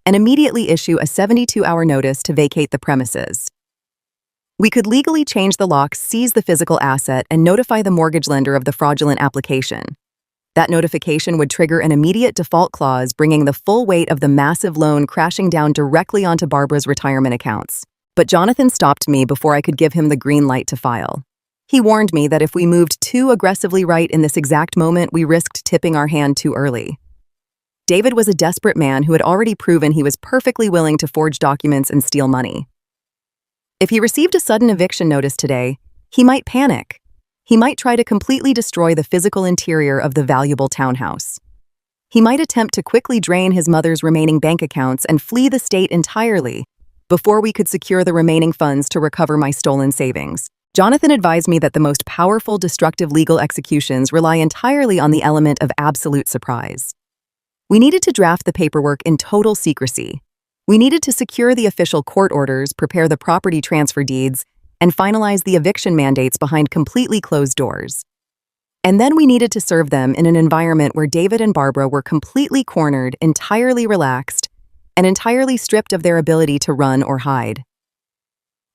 Speaker 1: and immediately issue a 72-hour notice to vacate the premises. We could legally change the locks, seize the physical asset, and notify the mortgage lender of the fraudulent application. That notification would trigger an immediate default clause, bringing the full weight of the massive loan crashing down directly onto Barbara's retirement accounts. But Jonathan stopped me before I could give him the green light to file. He warned me that if we moved too aggressively right in this exact moment, we risked tipping our hand too early. David was a desperate man who had already proven he was perfectly willing to forge documents and steal money. If he received a sudden eviction notice today, he might panic. He might try to completely destroy the physical interior of the valuable townhouse. He might attempt to quickly drain his mother's remaining bank accounts and flee the state entirely before we could secure the remaining funds to recover my stolen savings. Jonathan advised me that the most powerful destructive legal executions rely entirely on the element of absolute surprise. We needed to draft the paperwork in total secrecy. We needed to secure the official court orders, prepare the property transfer deeds, and finalize the eviction mandates behind completely closed doors. And then we needed to serve them in an environment where David and Barbara were completely cornered, entirely relaxed, and entirely stripped of their ability to run or hide.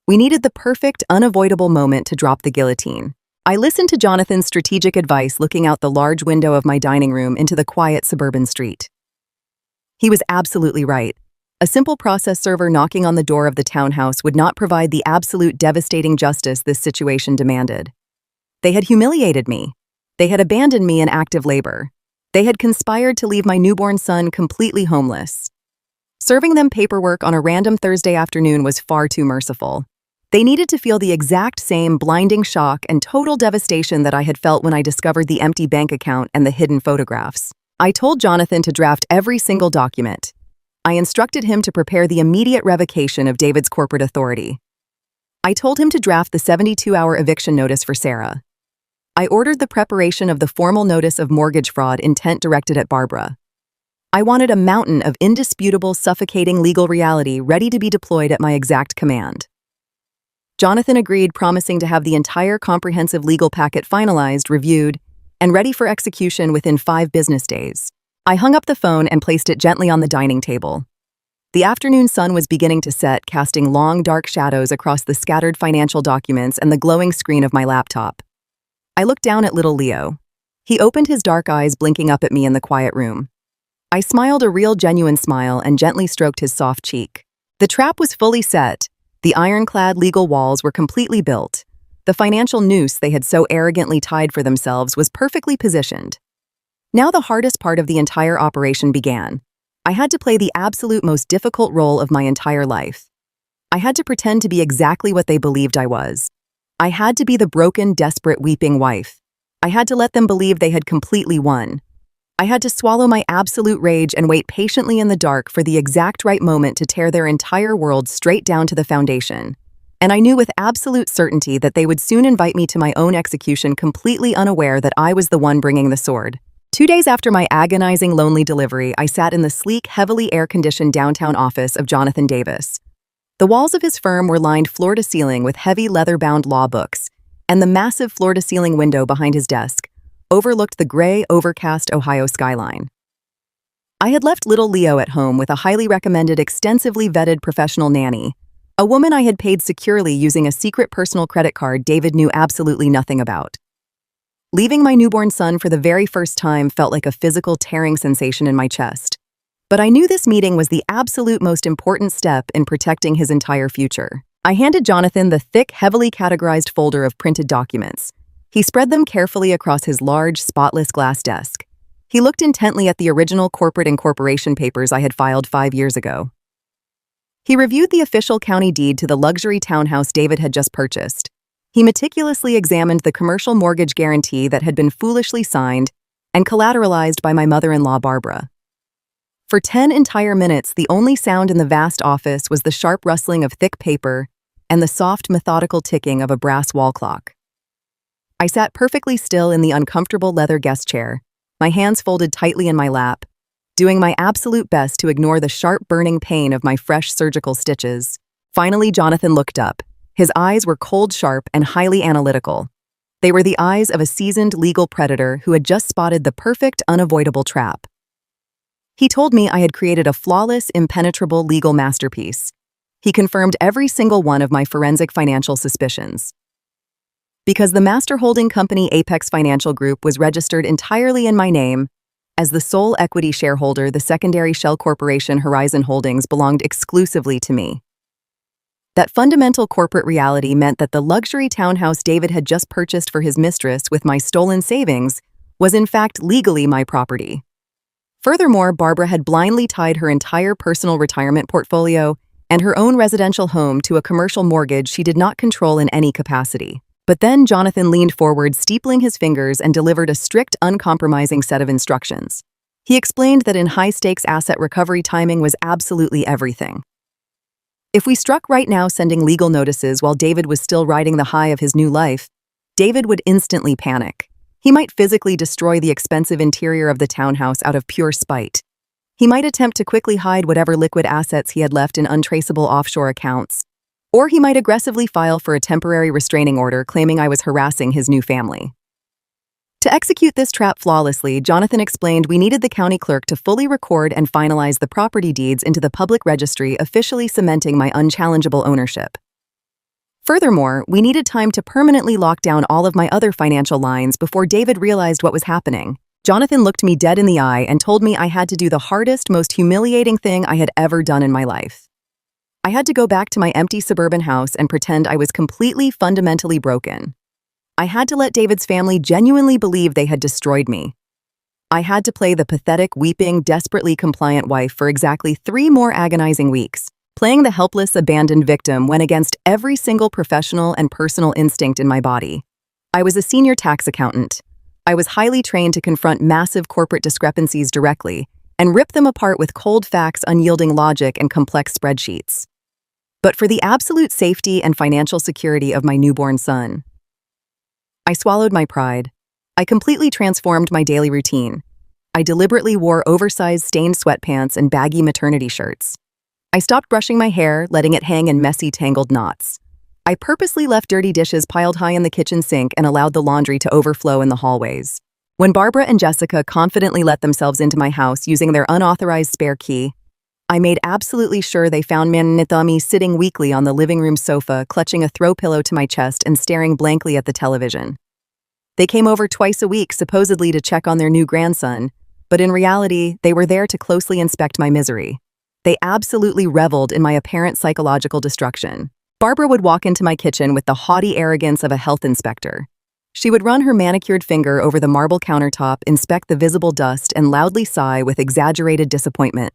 Speaker 1: We needed the perfect, unavoidable moment to drop the guillotine. I listened to Jonathan's strategic advice, looking out the large window of my dining room into the quiet suburban street. He was absolutely right. A simple process server knocking on the door of the townhouse would not provide the absolute devastating justice this situation demanded. They had humiliated me. They had abandoned me in active labor. They had conspired to leave my newborn son completely homeless. Serving them paperwork on a random Thursday afternoon was far too merciful. They needed to feel the exact same blinding shock and total devastation that I had felt when I discovered the empty bank account and the hidden photographs. I told Jonathan to draft every single document. I instructed him to prepare the immediate revocation of David's corporate authority. I told him to draft the 72-hour eviction notice for Sarah. I ordered the preparation of the formal notice of mortgage fraud intent directed at Barbara. I wanted a mountain of indisputable, suffocating legal reality ready to be deployed at my exact command. Jonathan agreed, promising to have the entire comprehensive legal packet finalized, reviewed, and ready for execution within 5 business days. I hung up the phone and placed it gently on the dining table. The afternoon sun was beginning to set, casting long, dark shadows across the scattered financial documents and the glowing screen of my laptop. I looked down at little Leo. He opened his dark eyes, blinking up at me in the quiet room. I smiled a real, genuine smile and gently stroked his soft cheek. The trap was fully set. The ironclad legal walls were completely built. The financial noose they had so arrogantly tied for themselves was perfectly positioned. Now the hardest part of the entire operation began. I had to play the absolute most difficult role of my entire life. I had to pretend to be exactly what they believed I was. I had to be the broken, desperate, weeping wife. I had to let them believe they had completely won. I had to swallow my absolute rage and wait patiently in the dark for the exact right moment to tear their entire world straight down to the foundation. And I knew with absolute certainty that they would soon invite me to my own execution, completely unaware that I was the one bringing the sword. 2 days after my agonizing, lonely delivery, I sat in the sleek, heavily air-conditioned downtown office of Jonathan Davis. The walls of his firm were lined floor to ceiling with heavy leather-bound law books, and the massive floor-to-ceiling window behind his desk overlooked the gray, overcast Ohio skyline. I had left little Leo at home with a highly recommended, extensively vetted professional nanny, a woman I had paid securely using a secret personal credit card David knew absolutely nothing about. Leaving my newborn son for the very first time felt like a physical tearing sensation in my chest. But I knew this meeting was the absolute most important step in protecting his entire future. I handed Jonathan the thick, heavily categorized folder of printed documents. He spread them carefully across his large, spotless glass desk. He looked intently at the original corporate incorporation papers I had filed 5 years ago. He reviewed the official county deed to the luxury townhouse David had just purchased. He meticulously examined the commercial mortgage guarantee that had been foolishly signed and collateralized by my mother-in-law, Barbara. For 10 entire minutes, the only sound in the vast office was the sharp rustling of thick paper and the soft, methodical ticking of a brass wall clock. I sat perfectly still in the uncomfortable leather guest chair, my hands folded tightly in my lap, doing my absolute best to ignore the sharp burning pain of my fresh surgical stitches. Finally, Jonathan looked up. His eyes were cold sharp and highly analytical. They were the eyes of a seasoned legal predator who had just spotted the perfect, unavoidable trap. He told me I had created a flawless, impenetrable legal masterpiece. He confirmed every single one of my forensic financial suspicions. Because the master holding company Apex Financial Group was registered entirely in my name, as the sole equity shareholder, the secondary shell corporation Horizon Holdings belonged exclusively to me. That fundamental corporate reality meant that the luxury townhouse David had just purchased for his mistress with my stolen savings was in fact legally my property. Furthermore, Barbara had blindly tied her entire personal retirement portfolio and her own residential home to a commercial mortgage she did not control in any capacity. But then Jonathan leaned forward, steepling his fingers, and delivered a strict, uncompromising set of instructions. He explained that in high-stakes asset recovery, timing was absolutely everything. If we struck right now sending legal notices while David was still riding the high of his new life, David would instantly panic. He might physically destroy the expensive interior of the townhouse out of pure spite. He might attempt to quickly hide whatever liquid assets he had left in untraceable offshore accounts. Or he might aggressively file for a temporary restraining order claiming I was harassing his new family. To execute this trap flawlessly, Jonathan explained we needed the county clerk to fully record and finalize the property deeds into the public registry, officially cementing my unchallengeable ownership. Furthermore, we needed time to permanently lock down all of my other financial lines before David realized what was happening. Jonathan looked me dead in the eye and told me I had to do the hardest, most humiliating thing I had ever done in my life. I had to go back to my empty suburban house and pretend I was completely, fundamentally broken. I had to let David's family genuinely believe they had destroyed me. I had to play the pathetic, weeping, desperately compliant wife for exactly 3 more agonizing weeks. Playing the helpless, abandoned victim went against every single professional and personal instinct in my body. I was a senior tax accountant. I was highly trained to confront massive corporate discrepancies directly and rip them apart with cold facts, unyielding logic, and complex spreadsheets. But for the absolute safety and financial security of my newborn son, I swallowed my pride. I completely transformed my daily routine. I deliberately wore oversized stained sweatpants and baggy maternity shirts. I stopped brushing my hair, letting it hang in messy, tangled knots. I purposely left dirty dishes piled high in the kitchen sink and allowed the laundry to overflow in the hallways. When Barbara and Jessica confidently let themselves into my house using their unauthorized spare key, I made absolutely sure they found me sitting weakly on the living room sofa, clutching a throw pillow to my chest and staring blankly at the television. They came over twice a week, supposedly to check on their new grandson, but in reality, they were there to closely inspect my misery. They absolutely reveled in my apparent psychological destruction. Barbara would walk into my kitchen with the haughty arrogance of a health inspector. She would run her manicured finger over the marble countertop, inspect the visible dust, and loudly sigh with exaggerated disappointment.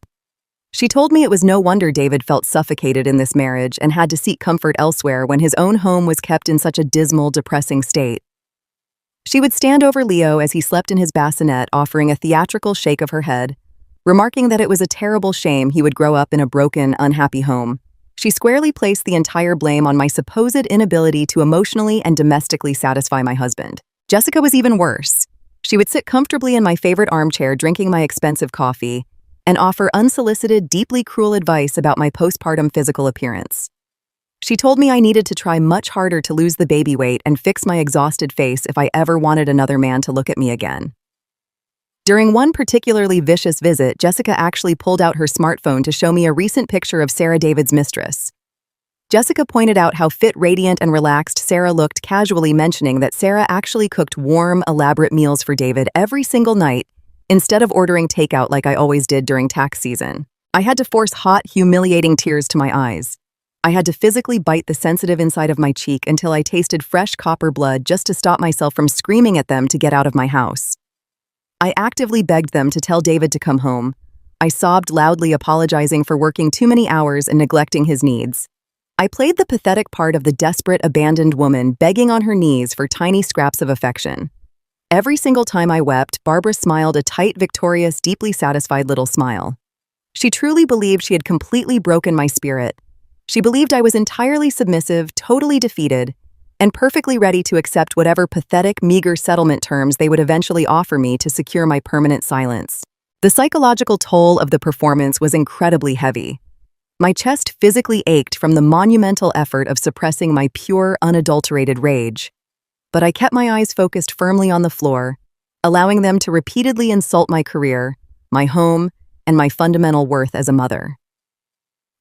Speaker 1: She told me it was no wonder David felt suffocated in this marriage and had to seek comfort elsewhere when his own home was kept in such a dismal, depressing state. She would stand over Leo as he slept in his bassinet, offering a theatrical shake of her head, remarking that it was a terrible shame he would grow up in a broken, unhappy home. She squarely placed the entire blame on my supposed inability to emotionally and domestically satisfy my husband. Jessica was even worse. She would sit comfortably in my favorite armchair drinking my expensive coffee and offer unsolicited, deeply cruel advice about my postpartum physical appearance. She told me I needed to try much harder to lose the baby weight and fix my exhausted face if I ever wanted another man to look at me again. During one particularly vicious visit, Jessica actually pulled out her smartphone to show me a recent picture of Sarah, David's mistress. Jessica pointed out how fit, radiant, and relaxed Sarah looked, casually mentioning that Sarah actually cooked warm, elaborate meals for David every single night instead of ordering takeout like I always did during tax season. I had to force hot, humiliating tears to my eyes. I had to physically bite the sensitive inside of my cheek until I tasted fresh copper blood just to stop myself from screaming at them to get out of my house. I actively begged them to tell David to come home. I sobbed loudly, apologizing for working too many hours and neglecting his needs. I played the pathetic part of the desperate, abandoned woman begging on her knees for tiny scraps of affection. Every single time I wept, Barbara smiled a tight, victorious, deeply satisfied little smile. She truly believed she had completely broken my spirit. She believed I was entirely submissive, totally defeated, and perfectly ready to accept whatever pathetic, meager settlement terms they would eventually offer me to secure my permanent silence. The psychological toll of the performance was incredibly heavy. My chest physically ached from the monumental effort of suppressing my pure, unadulterated rage. But I kept my eyes focused firmly on the floor, allowing them to repeatedly insult my career, my home, and my fundamental worth as a mother.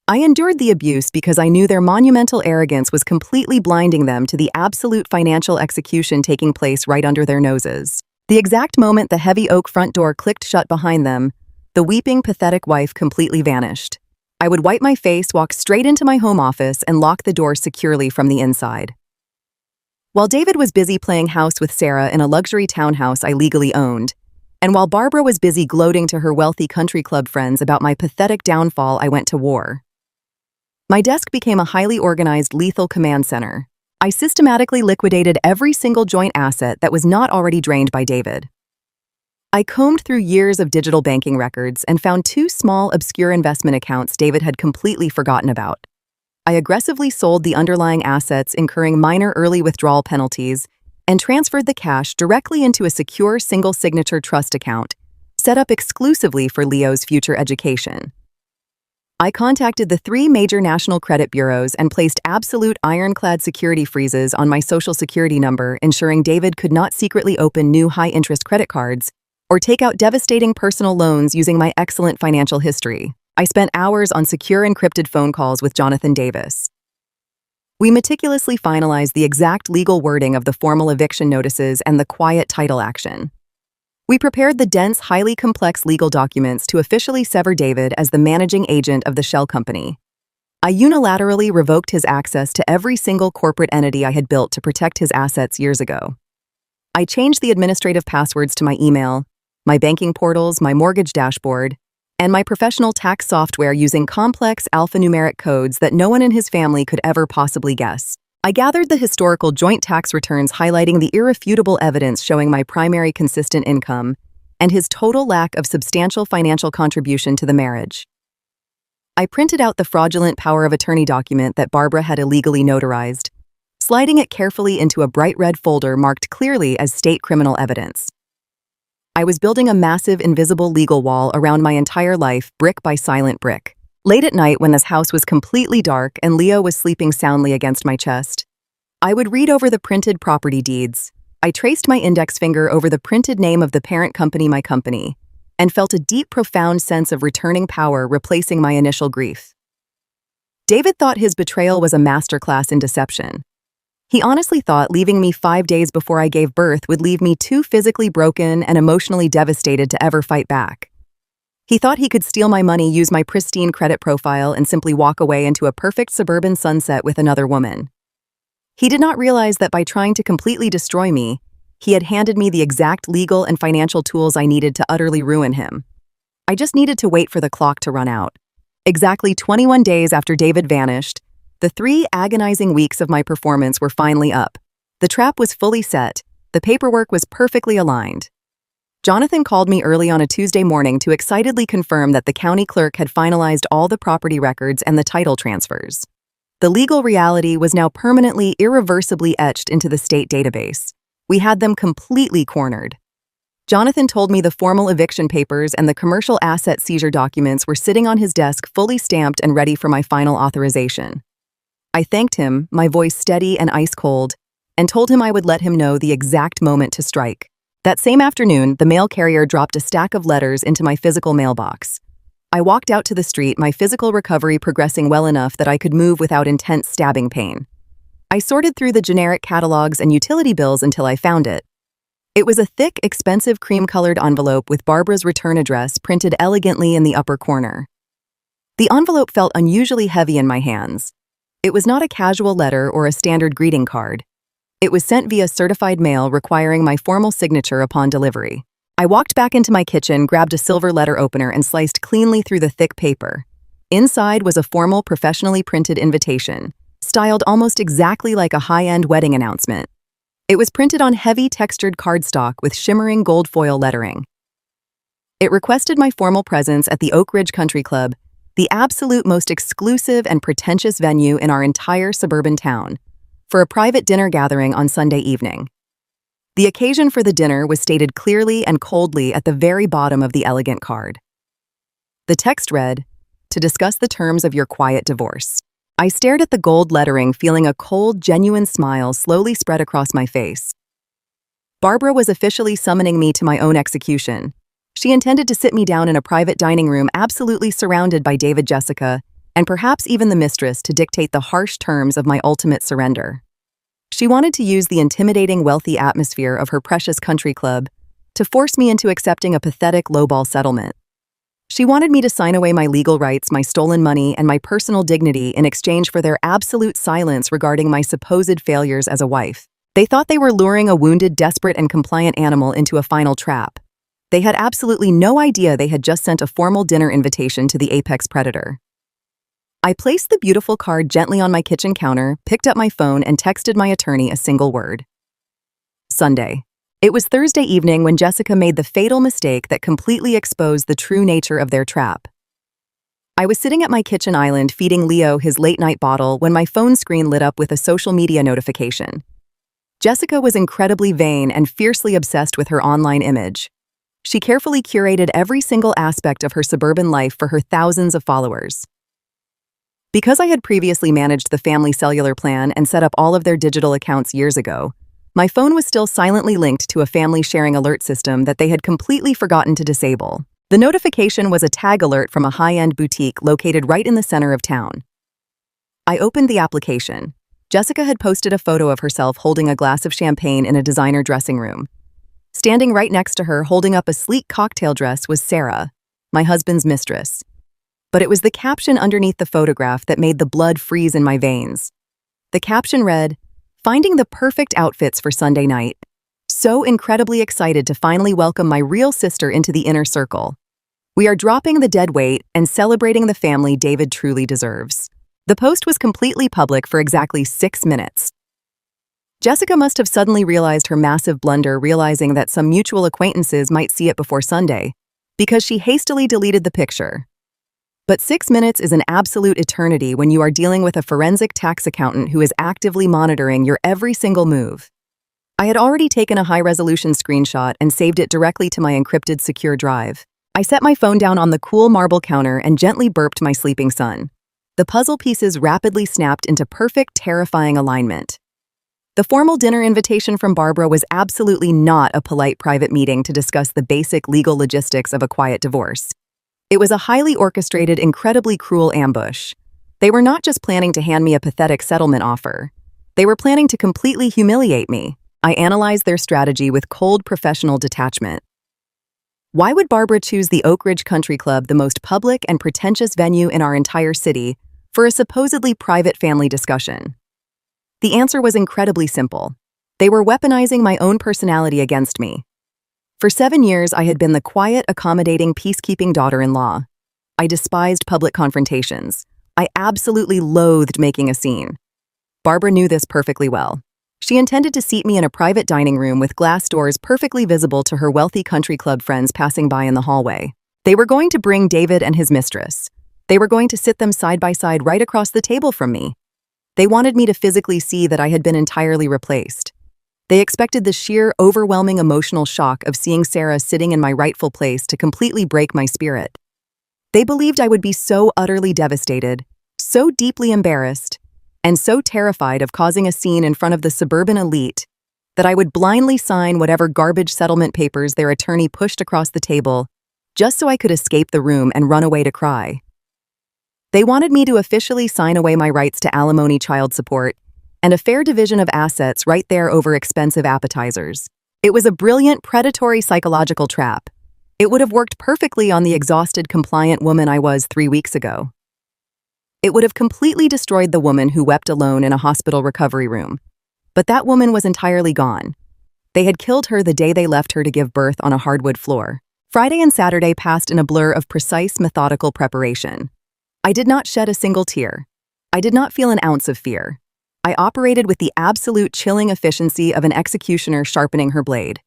Speaker 1: I endured the abuse because I knew their monumental arrogance was completely blinding them to the absolute financial execution taking place right under their noses. The exact moment the heavy oak front door clicked shut behind them, the weeping, pathetic wife completely vanished. I would wipe my face, walk straight into my home office, and lock the door securely from the inside. While David was busy playing house with Sarah in a luxury townhouse I legally owned, and while Barbara was busy gloating to her wealthy country club friends about my pathetic downfall, I went to war. My desk became a highly organized, lethal command center. I systematically liquidated every single joint asset that was not already drained by David. I combed through years of digital banking records and found 2 small, obscure investment accounts David had completely forgotten about. I aggressively sold the underlying assets, incurring minor early withdrawal penalties, and transferred the cash directly into a secure single-signature trust account, set up exclusively for Leo's future education. I contacted the 3 major national credit bureaus and placed absolute ironclad security freezes on my social security number, ensuring David could not secretly open new high-interest credit cards or take out devastating personal loans using my excellent financial history. I spent hours on secure encrypted phone calls with Jonathan Davis. We meticulously finalized the exact legal wording of the formal eviction notices and the quiet title action. We prepared the dense, highly complex legal documents to officially sever David as the managing agent of the shell company. I unilaterally revoked his access to every single corporate entity I had built to protect his assets years ago. I changed the administrative passwords to my email, my banking portals, my mortgage dashboard, and my professional tax software using complex alphanumeric codes that no one in his family could ever possibly guess. I gathered the historical joint tax returns highlighting the irrefutable evidence showing my primary consistent income and his total lack of substantial financial contribution to the marriage. I printed out the fraudulent power of attorney document that Barbara had illegally notarized, sliding it carefully into a bright red folder marked clearly as state criminal evidence. I was building a massive, invisible legal wall around my entire life, brick by silent brick. Late at night, when this house was completely dark and Leo was sleeping soundly against my chest, I would read over the printed property deeds. I traced my index finger over the printed name of the parent company, my company, and felt a deep, profound sense of returning power replacing my initial grief. David thought his betrayal was a masterclass in deception. He honestly thought leaving me 5 days before I gave birth would leave me too physically broken and emotionally devastated to ever fight back. He thought he could steal my money, use my pristine credit profile, and simply walk away into a perfect suburban sunset with another woman. He did not realize that by trying to completely destroy me, he had handed me the exact legal and financial tools I needed to utterly ruin him. I just needed to wait for the clock to run out. Exactly 21 days after David vanished, the 3 agonizing weeks of my performance were finally up. The trap was fully set. The paperwork was perfectly aligned. Jonathan called me early on a Tuesday morning to excitedly confirm that the county clerk had finalized all the property records and the title transfers. The legal reality was now permanently, irreversibly etched into the state database. We had them completely cornered. Jonathan told me the formal eviction papers and the commercial asset seizure documents were sitting on his desk, fully stamped and ready for my final authorization. I thanked him, my voice steady and ice-cold, and told him I would let him know the exact moment to strike. That same afternoon, the mail carrier dropped a stack of letters into my physical mailbox. I walked out to the street, my physical recovery progressing well enough that I could move without intense stabbing pain. I sorted through the generic catalogs and utility bills until I found it. It was a thick, expensive cream-colored envelope with Barbara's return address printed elegantly in the upper corner. The envelope felt unusually heavy in my hands. It was not a casual letter or a standard greeting card. It was sent via certified mail requiring my formal signature upon delivery. I walked back into my kitchen, grabbed a silver letter opener, and sliced cleanly through the thick paper. Inside was a formal, professionally printed invitation, styled almost exactly like a high-end wedding announcement. It was printed on heavy textured cardstock with shimmering gold foil lettering. It requested my formal presence at the Oak Ridge Country Club, the absolute most exclusive and pretentious venue in our entire suburban town, for a private dinner gathering on Sunday evening. The occasion for the dinner was stated clearly and coldly at the very bottom of the elegant card. The text read, "To discuss the terms of your quiet divorce." I stared at the gold lettering, feeling a cold, genuine smile slowly spread across my face. Barbara was officially summoning me to my own execution. She intended to sit me down in a private dining room absolutely surrounded by David, Jessica, and perhaps even the mistress to dictate the harsh terms of my ultimate surrender. She wanted to use the intimidating, wealthy atmosphere of her precious country club to force me into accepting a pathetic lowball settlement. She wanted me to sign away my legal rights, my stolen money, and my personal dignity in exchange for their absolute silence regarding my supposed failures as a wife. They thought they were luring a wounded, desperate, and compliant animal into a final trap. They had absolutely no idea they had just sent a formal dinner invitation to the apex predator. I placed the beautiful card gently on my kitchen counter, picked up my phone, and texted my attorney a single word. Sunday. It was Thursday evening when Jessica made the fatal mistake that completely exposed the true nature of their trap. I was sitting at my kitchen island feeding Leo his late-night bottle when my phone screen lit up with a social media notification. Jessica was incredibly vain and fiercely obsessed with her online image. She carefully curated every single aspect of her suburban life for her thousands of followers. Because I had previously managed the family cellular plan and set up all of their digital accounts years ago, my phone was still silently linked to a family sharing alert system that they had completely forgotten to disable. The notification was a tag alert from a high-end boutique located right in the center of town. I opened the application. Jessica had posted a photo of herself holding a glass of champagne in a designer dressing room. Standing right next to her, holding up a sleek cocktail dress, was Sarah, my husband's mistress. But it was the caption underneath the photograph that made the blood freeze in my veins. The caption read, "Finding the perfect outfits for Sunday night. So incredibly excited to finally welcome my real sister into the inner circle. We are dropping the dead weight and celebrating the family David truly deserves." The post was completely public for exactly 6 minutes. Jessica must have suddenly realized her massive blunder, realizing that some mutual acquaintances might see it before Sunday, because she hastily deleted the picture. But 6 minutes is an absolute eternity when you are dealing with a forensic tax accountant who is actively monitoring your every single move. I had already taken a high-resolution screenshot and saved it directly to my encrypted secure drive. I set my phone down on the cool marble counter and gently burped my sleeping son. The puzzle pieces rapidly snapped into perfect, terrifying alignment. The formal dinner invitation from Barbara was absolutely not a polite private meeting to discuss the basic legal logistics of a quiet divorce. It was a highly orchestrated, incredibly cruel ambush. They were not just planning to hand me a pathetic settlement offer. They were planning to completely humiliate me. I analyzed their strategy with cold professional detachment. Why would Barbara choose the Oak Ridge Country Club, the most public and pretentious venue in our entire city, for a supposedly private family discussion? The answer was incredibly simple. They were weaponizing my own personality against me. For 7 years, I had been the quiet, accommodating, peacekeeping daughter-in-law. I despised public confrontations. I absolutely loathed making a scene. Barbara knew this perfectly well. She intended to seat me in a private dining room with glass doors perfectly visible to her wealthy country club friends passing by in the hallway. They were going to bring David and his mistress. They were going to sit them side by side right across the table from me. They wanted me to physically see that I had been entirely replaced. They expected the sheer, overwhelming emotional shock of seeing Sarah sitting in my rightful place to completely break my spirit. They believed I would be so utterly devastated, so deeply embarrassed, and so terrified of causing a scene in front of the suburban elite that I would blindly sign whatever garbage settlement papers their attorney pushed across the table just so I could escape the room and run away to cry. They wanted me to officially sign away my rights to alimony, child support, and a fair division of assets right there over expensive appetizers. It was a brilliant, predatory psychological trap. It would have worked perfectly on the exhausted, compliant woman I was 3 weeks ago. It would have completely destroyed the woman who wept alone in a hospital recovery room. But that woman was entirely gone. They had killed her the day they left her to give birth on a hardwood floor. Friday and Saturday passed in a blur of precise, methodical preparation. I did not shed a single tear. I did not feel an ounce of fear. I operated with the absolute chilling efficiency of an executioner sharpening her blade.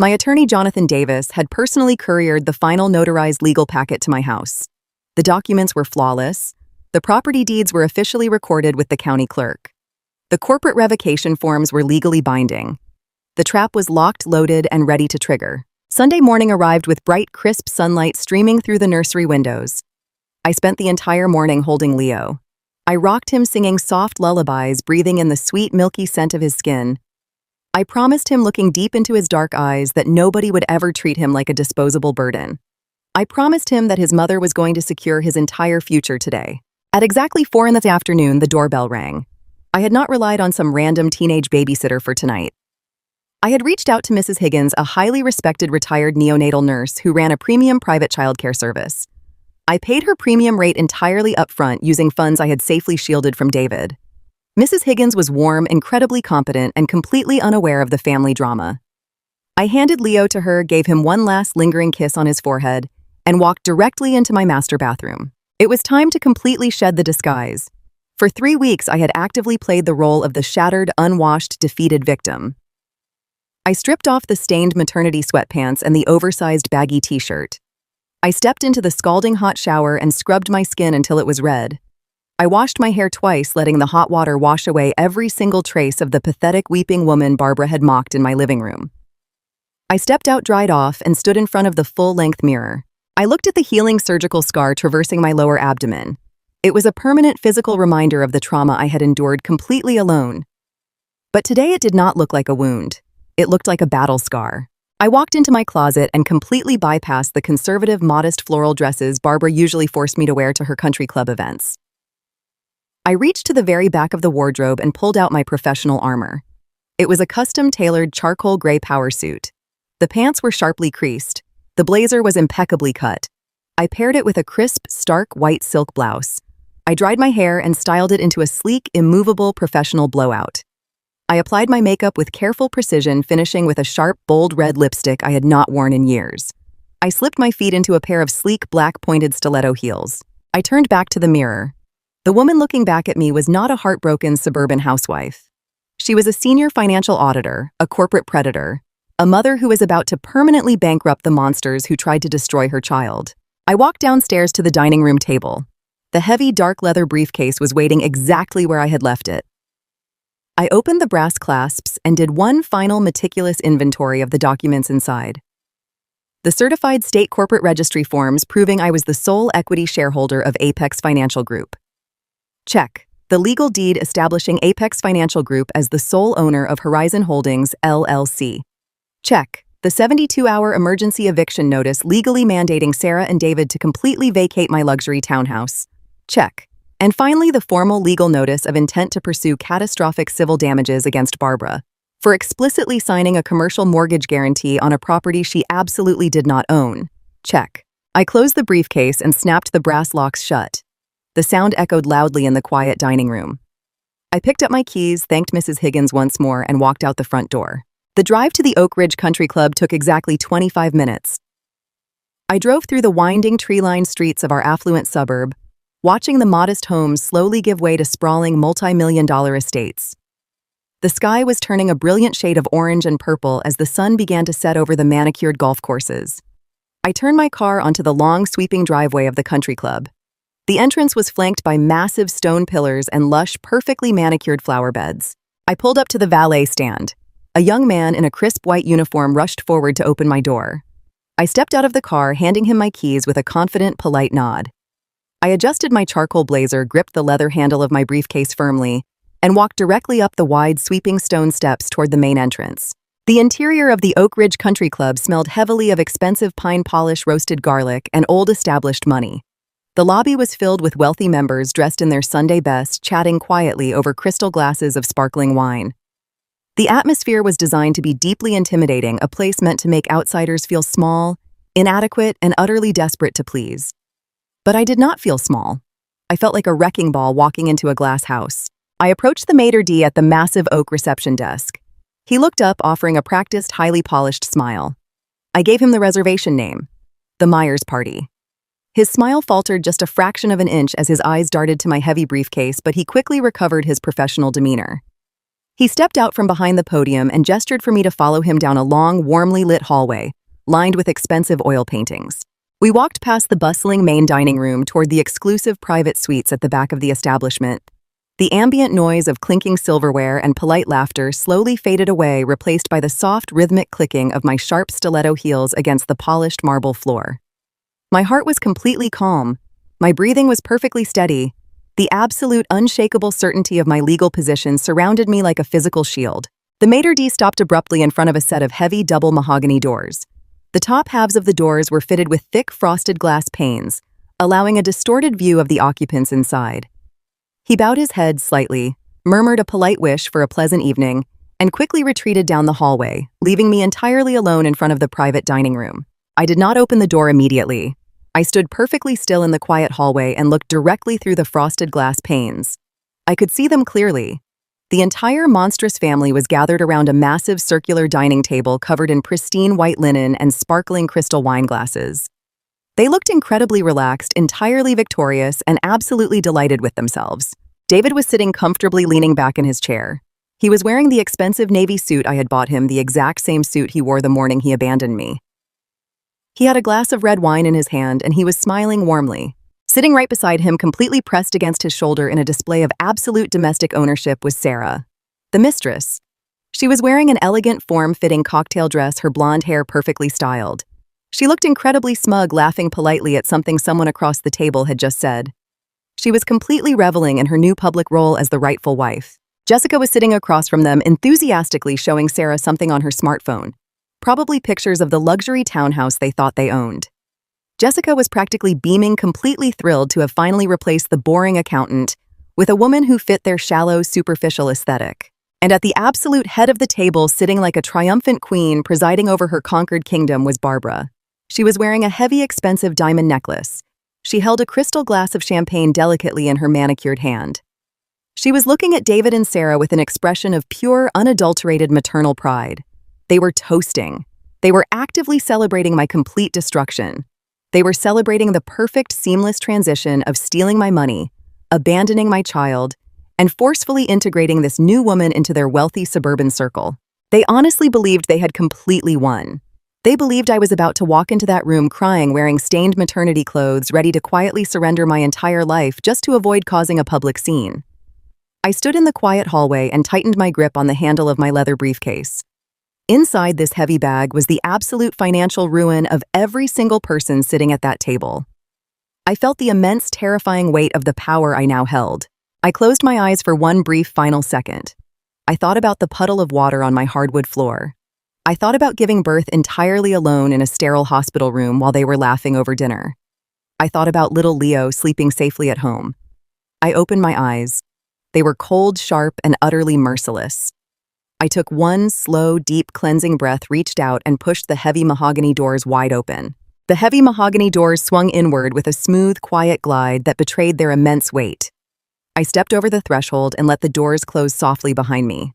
Speaker 1: My attorney, Jonathan Davis, had personally couriered the final notarized legal packet to my house. The documents were flawless. The property deeds were officially recorded with the county clerk. The corporate revocation forms were legally binding. The trap was locked, loaded, and ready to trigger. Sunday morning arrived with bright, crisp sunlight streaming through the nursery windows. I spent the entire morning holding Leo. I rocked him singing soft lullabies, breathing in the sweet, milky scent of his skin. I promised him, looking deep into his dark eyes, that nobody would ever treat him like a disposable burden. I promised him that his mother was going to secure his entire future today. At exactly 4 in the afternoon, the doorbell rang. I had not relied on some random teenage babysitter for tonight. I had reached out to Mrs. Higgins, a highly respected retired neonatal nurse who ran a premium private childcare service. I paid her premium rate entirely upfront using funds I had safely shielded from David. Mrs. Higgins was warm, incredibly competent, and completely unaware of the family drama. I handed Leo to her, gave him one last lingering kiss on his forehead, and walked directly into my master bathroom. It was time to completely shed the disguise. For 3 weeks, I had actively played the role of the shattered, unwashed, defeated victim. I stripped off the stained maternity sweatpants and the oversized baggy t-shirt. I stepped into the scalding hot shower and scrubbed my skin until it was red. I washed my hair twice, letting the hot water wash away every single trace of the pathetic weeping woman Barbara had mocked in my living room. I stepped out, dried off, and stood in front of the full-length mirror. I looked at the healing surgical scar traversing my lower abdomen. It was a permanent physical reminder of the trauma I had endured completely alone. But today it did not look like a wound. It looked like a battle scar. I walked into my closet and completely bypassed the conservative, modest floral dresses Barbara usually forced me to wear to her country club events. I reached to the very back of the wardrobe and pulled out my professional armor. It was a custom-tailored charcoal gray power suit. The pants were sharply creased. The blazer was impeccably cut. I paired it with a crisp, stark white silk blouse. I dried my hair and styled it into a sleek, immovable, professional blowout. I applied my makeup with careful precision, finishing with a sharp, bold red lipstick I had not worn in years. I slipped my feet into a pair of sleek, black, pointed stiletto heels. I turned back to the mirror. The woman looking back at me was not a heartbroken suburban housewife. She was a senior financial auditor, a corporate predator, a mother who was about to permanently bankrupt the monsters who tried to destroy her child. I walked downstairs to the dining room table. The heavy, dark leather briefcase was waiting exactly where I had left it. I opened the brass clasps and did one final meticulous inventory of the documents inside. The certified state corporate registry forms proving I was the sole equity shareholder of Apex Financial Group. Check. The legal deed establishing Apex Financial Group as the sole owner of Horizon Holdings, LLC. Check. The 72-hour emergency eviction notice legally mandating Sarah and David to completely vacate my luxury townhouse. Check. And finally, the formal legal notice of intent to pursue catastrophic civil damages against Barbara for explicitly signing a commercial mortgage guarantee on a property she absolutely did not own. Check. I closed the briefcase and snapped the brass locks shut. The sound echoed loudly in the quiet dining room. I picked up my keys, thanked Mrs. Higgins once more, and walked out the front door. The drive to the Oak Ridge Country Club took exactly 25 minutes. I drove through the winding, tree-lined streets of our affluent suburb, watching the modest homes slowly give way to sprawling multi-million-dollar estates. The sky was turning a brilliant shade of orange and purple as the sun began to set over the manicured golf courses. I turned my car onto the long, sweeping driveway of the country club. The entrance was flanked by massive stone pillars and lush, perfectly manicured flower beds. I pulled up to the valet stand. A young man in a crisp white uniform rushed forward to open my door. I stepped out of the car, handing him my keys with a confident, polite nod. I adjusted my charcoal blazer, gripped the leather handle of my briefcase firmly, and walked directly up the wide, sweeping stone steps toward the main entrance. The interior of the Oak Ridge Country Club smelled heavily of expensive pine polish, roasted garlic, and old established money. The lobby was filled with wealthy members dressed in their Sunday best, chatting quietly over crystal glasses of sparkling wine. The atmosphere was designed to be deeply intimidating, a place meant to make outsiders feel small, inadequate, and utterly desperate to please. But I did not feel small. I felt like a wrecking ball walking into a glass house. I approached the maitre d' at the massive oak reception desk. He looked up, offering a practiced, highly polished smile. I gave him the reservation name, the Myers Party. His smile faltered just a fraction of an inch as his eyes darted to my heavy briefcase, but he quickly recovered his professional demeanor. He stepped out from behind the podium and gestured for me to follow him down a long, warmly lit hallway, lined with expensive oil paintings. We walked past the bustling main dining room toward the exclusive private suites at the back of the establishment. The ambient noise of clinking silverware and polite laughter slowly faded away, replaced by the soft, rhythmic clicking of my sharp stiletto heels against the polished marble floor. My heart was completely calm. My breathing was perfectly steady. The absolute, unshakable certainty of my legal position surrounded me like a physical shield. The maitre d' stopped abruptly in front of a set of heavy double mahogany doors. The top halves of the doors were fitted with thick frosted glass panes, allowing a distorted view of the occupants inside. He bowed his head slightly, murmured a polite wish for a pleasant evening, and quickly retreated down the hallway, leaving me entirely alone in front of the private dining room. I did not open the door immediately. I stood perfectly still in the quiet hallway and looked directly through the frosted glass panes. I could see them clearly. The entire Mistress family was gathered around a massive circular dining table covered in pristine white linen and sparkling crystal wine glasses. They looked incredibly relaxed, entirely victorious, and absolutely delighted with themselves. David was sitting comfortably leaning back in his chair. He was wearing the expensive navy suit I had bought him, the exact same suit he wore the morning he abandoned me. He had a glass of red wine in his hand, and he was smiling warmly. Sitting right beside him, completely pressed against his shoulder in a display of absolute domestic ownership, was Sarah, the mistress. She was wearing an elegant, form-fitting cocktail dress, her blonde hair perfectly styled. She looked incredibly smug, laughing politely at something someone across the table had just said. She was completely reveling in her new public role as the rightful wife. Jessica was sitting across from them, enthusiastically showing Sarah something on her smartphone. Probably pictures of the luxury townhouse they thought they owned. Jessica was practically beaming, completely thrilled to have finally replaced the boring accountant with a woman who fit their shallow, superficial aesthetic. And at the absolute head of the table, sitting like a triumphant queen presiding over her conquered kingdom, was Barbara. She was wearing a heavy, expensive diamond necklace. She held a crystal glass of champagne delicately in her manicured hand. She was looking at David and Sarah with an expression of pure, unadulterated maternal pride. They were toasting. They were actively celebrating my complete destruction. They were celebrating the perfect, seamless transition of stealing my money, abandoning my child, and forcefully integrating this new woman into their wealthy suburban circle. They honestly believed they had completely won. They believed I was about to walk into that room crying, wearing stained maternity clothes, ready to quietly surrender my entire life just to avoid causing a public scene. I stood in the quiet hallway and tightened my grip on the handle of my leather briefcase. Inside this heavy bag was the absolute financial ruin of every single person sitting at that table. I felt the immense, terrifying weight of the power I now held. I closed my eyes for one brief final second. I thought about the puddle of water on my hardwood floor. I thought about giving birth entirely alone in a sterile hospital room while they were laughing over dinner. I thought about little Leo sleeping safely at home. I opened my eyes. They were cold, sharp, and utterly merciless. I took one slow, deep, cleansing breath, reached out, and pushed the heavy mahogany doors wide open. The heavy mahogany doors swung inward with a smooth, quiet glide that betrayed their immense weight. I stepped over the threshold and let the doors close softly behind me.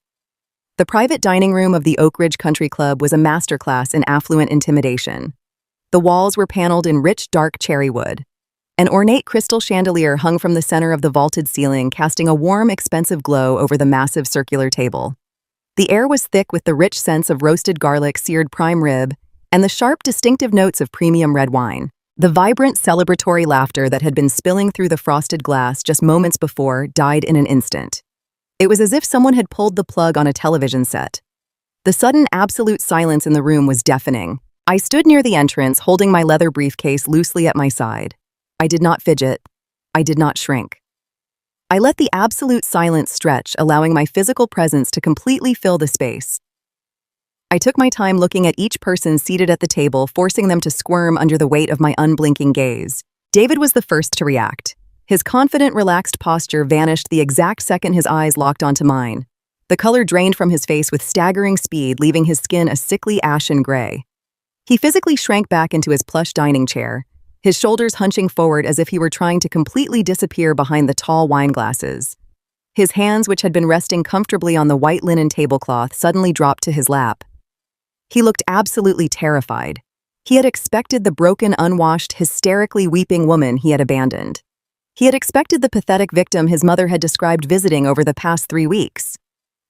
Speaker 1: The private dining room of the Oak Ridge Country Club was a masterclass in affluent intimidation. The walls were paneled in rich, dark cherry wood. An ornate crystal chandelier hung from the center of the vaulted ceiling, casting a warm, expensive glow over the massive circular table. The air was thick with the rich scents of roasted garlic, seared prime rib, and the sharp, distinctive notes of premium red wine. The vibrant, celebratory laughter that had been spilling through the frosted glass just moments before died in an instant. It was as if someone had pulled the plug on a television set. The sudden, absolute silence in the room was deafening. I stood near the entrance, holding my leather briefcase loosely at my side. I did not fidget. I did not shrink. I let the absolute silence stretch, allowing my physical presence to completely fill the space. I took my time looking at each person seated at the table, forcing them to squirm under the weight of my unblinking gaze. David was the first to react. His confident, relaxed posture vanished the exact second his eyes locked onto mine. The color drained from his face with staggering speed, leaving his skin a sickly ashen gray. He physically shrank back into his plush dining chair, his shoulders hunching forward as if he were trying to completely disappear behind the tall wine glasses. His hands, which had been resting comfortably on the white linen tablecloth, suddenly dropped to his lap. He looked absolutely terrified. He had expected the broken, unwashed, hysterically weeping woman he had abandoned. He had expected the pathetic victim his mother had described visiting over the past 3 weeks.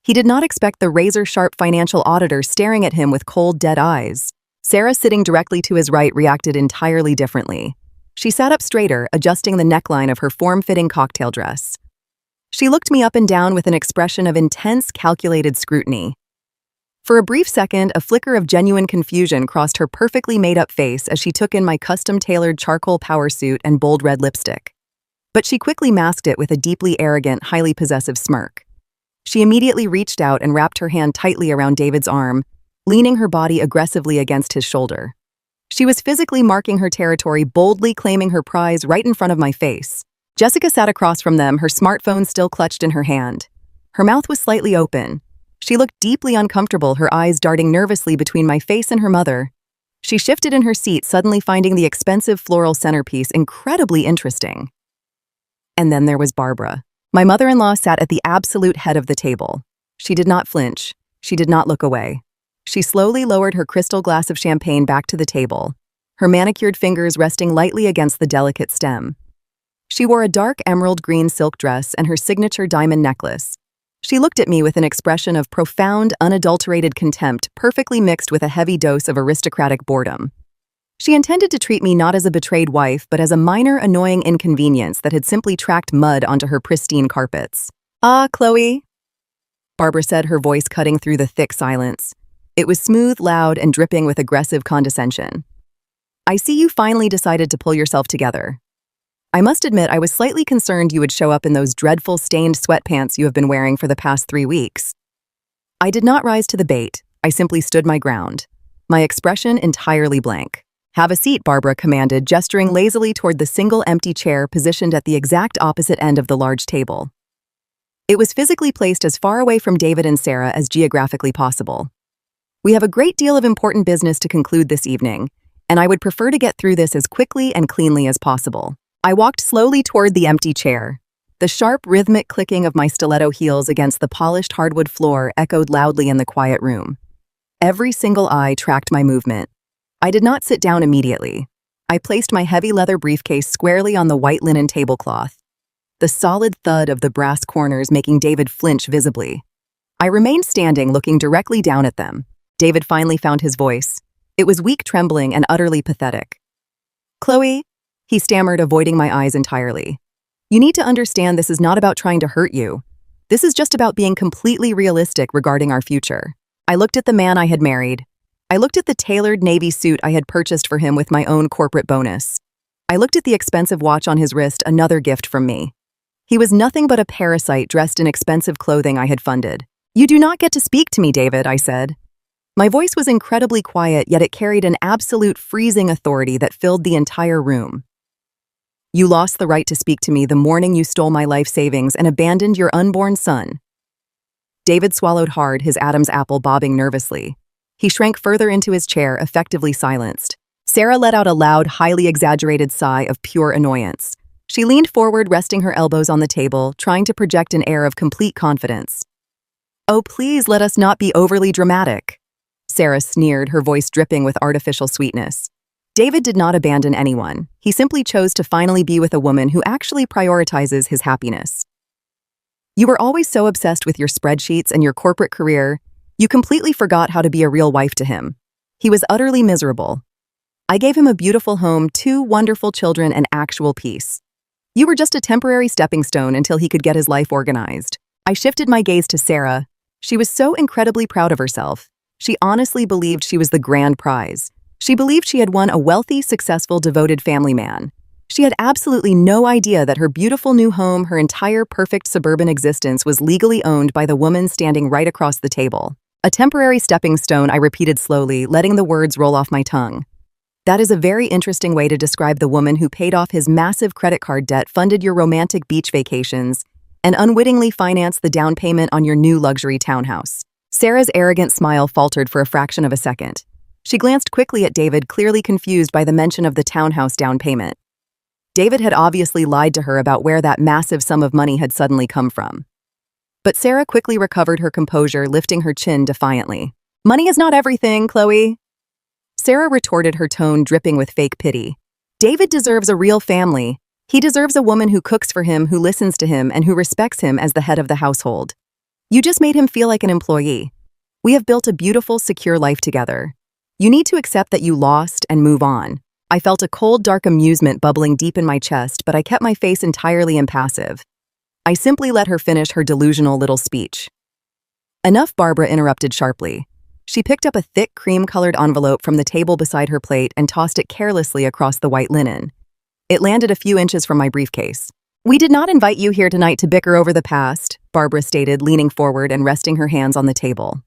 Speaker 1: He did not expect the razor-sharp financial auditor staring at him with cold, dead eyes. Sarah, sitting directly to his right, reacted entirely differently. She sat up straighter, adjusting the neckline of her form-fitting cocktail dress. She looked me up and down with an expression of intense, calculated scrutiny. For a brief second, a flicker of genuine confusion crossed her perfectly made-up face as she took in my custom-tailored charcoal power suit and bold red lipstick. But she quickly masked it with a deeply arrogant, highly possessive smirk. She immediately reached out and wrapped her hand tightly around David's arm, leaning her body aggressively against his shoulder. She was physically marking her territory, boldly claiming her prize right in front of my face. Jessica sat across from them, her smartphone still clutched in her hand. Her mouth was slightly open. She looked deeply uncomfortable, her eyes darting nervously between my face and her mother. She shifted in her seat, suddenly finding the expensive floral centerpiece incredibly interesting. And then there was Barbara. My mother-in-law sat at the absolute head of the table. She did not flinch. She did not look away. She slowly lowered her crystal glass of champagne back to the table, her manicured fingers resting lightly against the delicate stem. She wore a dark emerald green silk dress and her signature diamond necklace. She looked at me with an expression of profound, unadulterated contempt, perfectly mixed with a heavy dose of aristocratic boredom. She intended to treat me not as a betrayed wife, but as a minor, annoying inconvenience that had simply tracked mud onto her pristine carpets. "Ah, Chloe," Barbara said, her voice cutting through the thick silence. It was smooth, loud, and dripping with aggressive condescension. "I see you finally decided to pull yourself together. I must admit I was slightly concerned you would show up in those dreadful stained sweatpants you have been wearing for the past 3 weeks. I did not rise to the bait. I simply stood my ground, my expression entirely blank. "Have a seat," Barbara commanded, gesturing lazily toward the single empty chair positioned at the exact opposite end of the large table. It was physically placed as far away from David and Sarah as geographically possible. "We have a great deal of important business to conclude this evening, and I would prefer to get through this as quickly and cleanly as possible." I walked slowly toward the empty chair. The sharp, rhythmic clicking of my stiletto heels against the polished hardwood floor echoed loudly in the quiet room. Every single eye tracked my movement. I did not sit down immediately. I placed my heavy leather briefcase squarely on the white linen tablecloth, the solid thud of the brass corners making David flinch visibly. I remained standing, looking directly down at them. David finally found his voice. It was weak, trembling, and utterly pathetic. "Chloe," he stammered, avoiding my eyes entirely. "You need to understand this is not about trying to hurt you. This is just about being completely realistic regarding our future." I looked at the man I had married. I looked at the tailored navy suit I had purchased for him with my own corporate bonus. I looked at the expensive watch on his wrist, another gift from me. He was nothing but a parasite dressed in expensive clothing I had funded. "You do not get to speak to me, David," I said. My voice was incredibly quiet, yet it carried an absolute freezing authority that filled the entire room. "You lost the right to speak to me the morning you stole my life savings and abandoned your unborn son." David swallowed hard, his Adam's apple bobbing nervously. He shrank further into his chair, effectively silenced. Sarah let out a loud, highly exaggerated sigh of pure annoyance. She leaned forward, resting her elbows on the table, trying to project an air of complete confidence. "Oh, please let us not be overly dramatic," Sarah sneered, her voice dripping with artificial sweetness. David did not abandon anyone. He simply chose to finally be with a woman who actually prioritizes his happiness. "You were always so obsessed with your spreadsheets and your corporate career, you completely forgot how to be a real wife to him. He was utterly miserable. I gave him a beautiful home, 2 wonderful children, and actual peace. You were just a temporary stepping stone until he could get his life organized." I shifted my gaze to Sarah. She was so incredibly proud of herself. She honestly believed she was the grand prize. She believed she had won a wealthy, successful, devoted family man. She had absolutely no idea that her beautiful new home, her entire perfect suburban existence, was legally owned by the woman standing right across the table. "A temporary stepping stone," I repeated slowly, letting the words roll off my tongue. "That is a very interesting way to describe the woman who paid off his massive credit card debt, funded your romantic beach vacations, and unwittingly financed the down payment on your new luxury townhouse." Sarah's arrogant smile faltered for a fraction of a second. She glanced quickly at David, clearly confused by the mention of the townhouse down payment. David had obviously lied to her about where that massive sum of money had suddenly come from. But Sarah quickly recovered her composure, lifting her chin defiantly. "Money is not everything, Chloe." Sarah retorted, her tone dripping with fake pity. "David deserves a real family. He deserves a woman who cooks for him, who listens to him, and who respects him as the head of the household. You just made him feel like an employee. We have built a beautiful, secure life together. You need to accept that you lost and move on." I felt a cold, dark amusement bubbling deep in my chest, but I kept my face entirely impassive. I simply let her finish her delusional little speech. "Enough," Barbara interrupted sharply. She picked up a thick, cream-colored envelope from the table beside her plate and tossed it carelessly across the white linen. It landed a few inches from my briefcase. "We did not invite you here tonight to bicker over the past," Barbara stated, leaning forward and resting her hands on the table.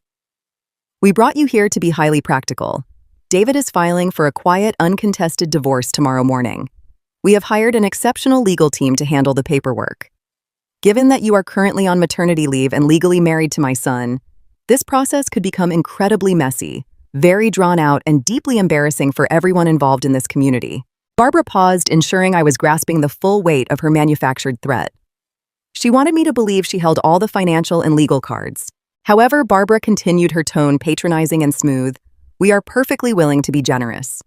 Speaker 1: "We brought you here to be highly practical. David is filing for a quiet, uncontested divorce tomorrow morning. We have hired an exceptional legal team to handle the paperwork. Given that you are currently on maternity leave and legally married to my son, this process could become incredibly messy, very drawn out, and deeply embarrassing for everyone involved in this community." Barbara paused, ensuring I was grasping the full weight of her manufactured threat. She wanted me to believe she held all the financial and legal cards. However, Barbara continued, her tone patronizing and smooth. "We are perfectly willing to be generous.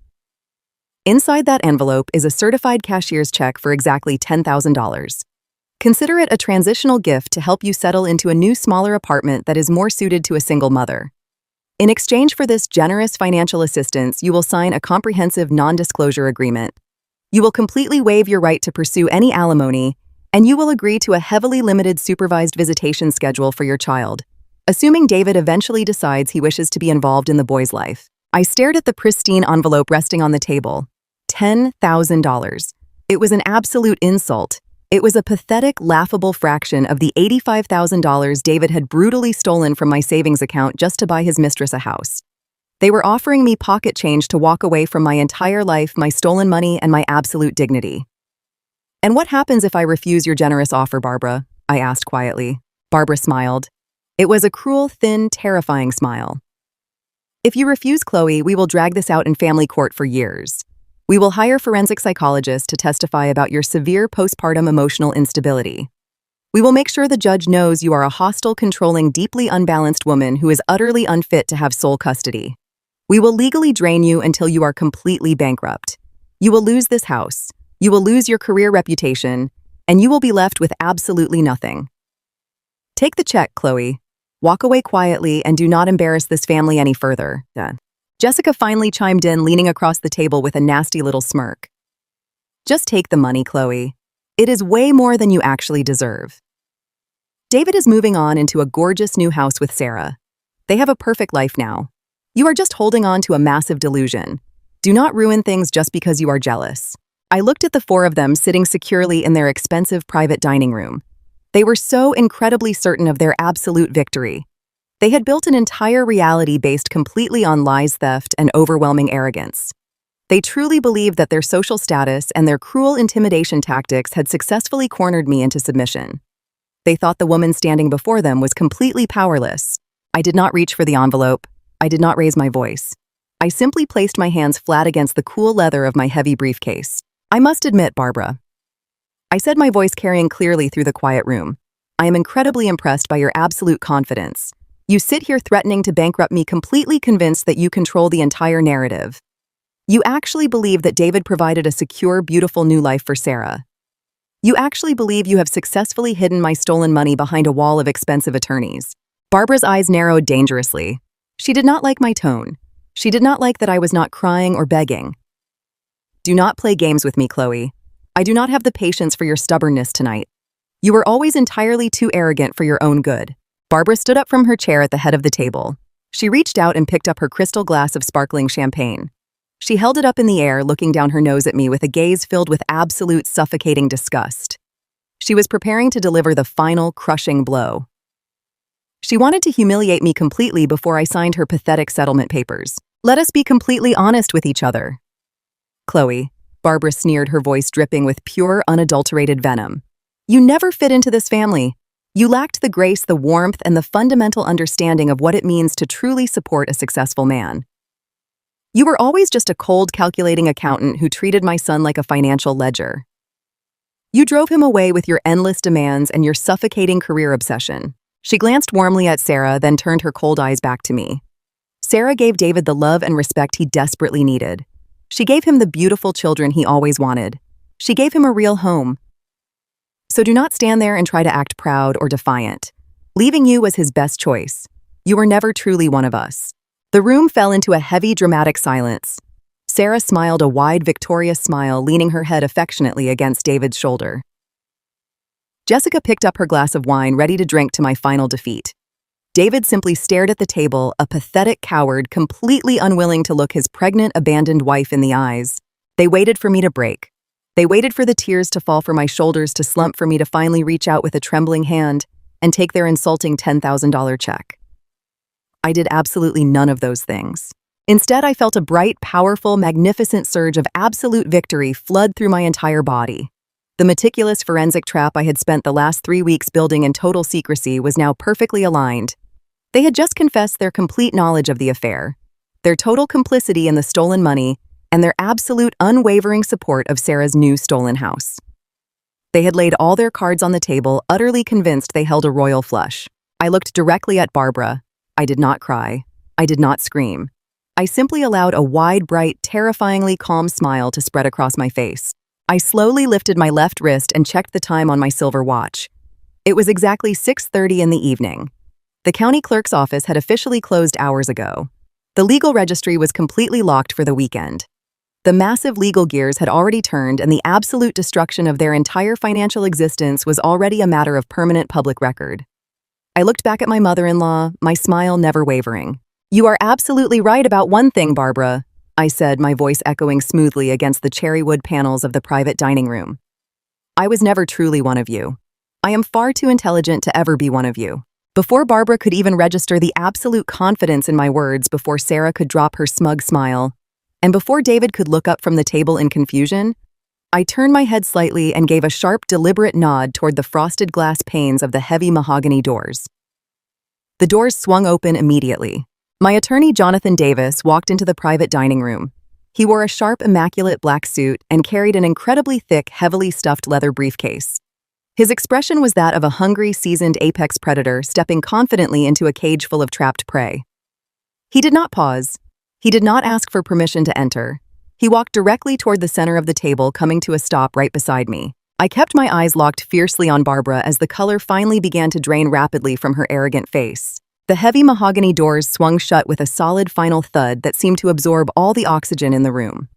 Speaker 1: Inside that envelope is a certified cashier's check for exactly $10,000. Consider it a transitional gift to help you settle into a new, smaller apartment that is more suited to a single mother. In exchange for this generous financial assistance, you will sign a comprehensive non-disclosure agreement. You will completely waive your right to pursue any alimony, and you will agree to a heavily limited supervised visitation schedule for your child, assuming David eventually decides he wishes to be involved in the boy's life." I stared at the pristine envelope resting on the table. $10,000. It was an absolute insult. It was a pathetic, laughable fraction of the $85,000 David had brutally stolen from my savings account just to buy his mistress a house. They were offering me pocket change to walk away from my entire life, my stolen money, and my absolute dignity. "And what happens if I refuse your generous offer, Barbara?" I asked quietly. Barbara smiled. It was a cruel, thin, terrifying smile. "If you refuse, Chloe, we will drag this out in family court for years. We will hire forensic psychologists to testify about your severe postpartum emotional instability. We will make sure the judge knows you are a hostile, controlling, deeply unbalanced woman who is utterly unfit to have sole custody. We will legally drain you until you are completely bankrupt. You will lose this house, you will lose your career reputation, and you will be left with absolutely nothing. Take the check, Chloe. Walk away quietly and do not embarrass this family any further." Jessica finally chimed in, leaning across the table with a nasty little smirk. "Just take the money, Chloe. It is way more than you actually deserve. David is moving on into a gorgeous new house with Sarah. They have a perfect life now. You are just holding on to a massive delusion. Do not ruin things just because you are jealous." I looked at the four of them sitting securely in their expensive private dining room. They were so incredibly certain of their absolute victory. They had built an entire reality based completely on lies, theft, and overwhelming arrogance. They truly believed that their social status and their cruel intimidation tactics had successfully cornered me into submission. They thought the woman standing before them was completely powerless. I did not reach for the envelope. I did not raise my voice. I simply placed my hands flat against the cool leather of my heavy briefcase. "I must admit, Barbara," I said, my voice carrying clearly through the quiet room, "I am incredibly impressed by your absolute confidence. You sit here threatening to bankrupt me, completely convinced that you control the entire narrative. You actually believe that David provided a secure, beautiful new life for Sarah. You actually believe you have successfully hidden my stolen money behind a wall of expensive attorneys." Barbara's eyes narrowed dangerously. She did not like my tone. She did not like that I was not crying or begging. "Do not play games with me, Chloe. I do not have the patience for your stubbornness tonight. You are always entirely too arrogant for your own good." Barbara stood up from her chair at the head of the table. She reached out and picked up her crystal glass of sparkling champagne. She held it up in the air, looking down her nose at me with a gaze filled with absolute suffocating disgust. She was preparing to deliver the final, crushing blow. She wanted to humiliate me completely before I signed her pathetic settlement papers. "Let us be completely honest with each other, Chloe," Barbara sneered, her voice dripping with pure, unadulterated venom. "You never fit into this family. You lacked the grace, the warmth, and the fundamental understanding of what it means to truly support a successful man. You were always just a cold, calculating accountant who treated my son like a financial ledger. You drove him away with your endless demands and your suffocating career obsession. She glanced warmly at Sarah, then turned her cold eyes back to me. Sarah gave David the love and respect he desperately needed. She gave him the beautiful children he always wanted. She gave him a real home. So do not stand there and try to act proud or defiant. Leaving you was his best choice. You were never truly one of us. The room fell into a heavy, dramatic silence. Sarah smiled a wide, victorious smile, leaning her head affectionately against David's shoulder. Jessica picked up her glass of wine, ready to drink to my final defeat. David simply stared at the table, a pathetic coward, completely unwilling to look his pregnant, abandoned wife in the eyes. They waited for me to break. They waited for the tears to fall from my shoulders to slump, for me to finally reach out with a trembling hand and take their insulting $10,000 check. I did absolutely none of those things. Instead, I felt a bright, powerful, magnificent surge of absolute victory flood through my entire body. The meticulous forensic trap I had spent the last 3 weeks building in total secrecy was now perfectly aligned. They had just confessed their complete knowledge of the affair, their total complicity in the stolen money, and their absolute unwavering support of Sarah's new stolen house. They had laid all their cards on the table, utterly convinced they held a royal flush. I looked directly at Barbara. I did not cry. I did not scream. I simply allowed a wide, bright, terrifyingly calm smile to spread across my face. I slowly lifted my left wrist and checked the time on my silver watch. It was exactly 6:30 in the evening. The county clerk's office had officially closed hours ago. The legal registry was completely locked for the weekend. The massive legal gears had already turned, and the absolute destruction of their entire financial existence was already a matter of permanent public record. I looked back at my mother-in-law, my smile never wavering. "You are absolutely right about one thing, Barbara," I said, my voice echoing smoothly against the cherry wood panels of the private dining room. "I was never truly one of you. I am far too intelligent to ever be one of you." Before Barbara could even register the absolute confidence in my words, before Sarah could drop her smug smile, and before David could look up from the table in confusion, I turned my head slightly and gave a sharp, deliberate nod toward the frosted glass panes of the heavy mahogany doors. The doors swung open immediately. My attorney, Jonathan Davis, walked into the private dining room. He wore a sharp, immaculate black suit and carried an incredibly thick, heavily stuffed leather briefcase. His expression was that of a hungry, seasoned apex predator stepping confidently into a cage full of trapped prey. He did not pause. He did not ask for permission to enter. He walked directly toward the center of the table, coming to a stop right beside me. I kept my eyes locked fiercely on Barbara as the color finally began to drain rapidly from her arrogant face. The heavy mahogany doors swung shut with a solid final thud that seemed to absorb all the oxygen in the room.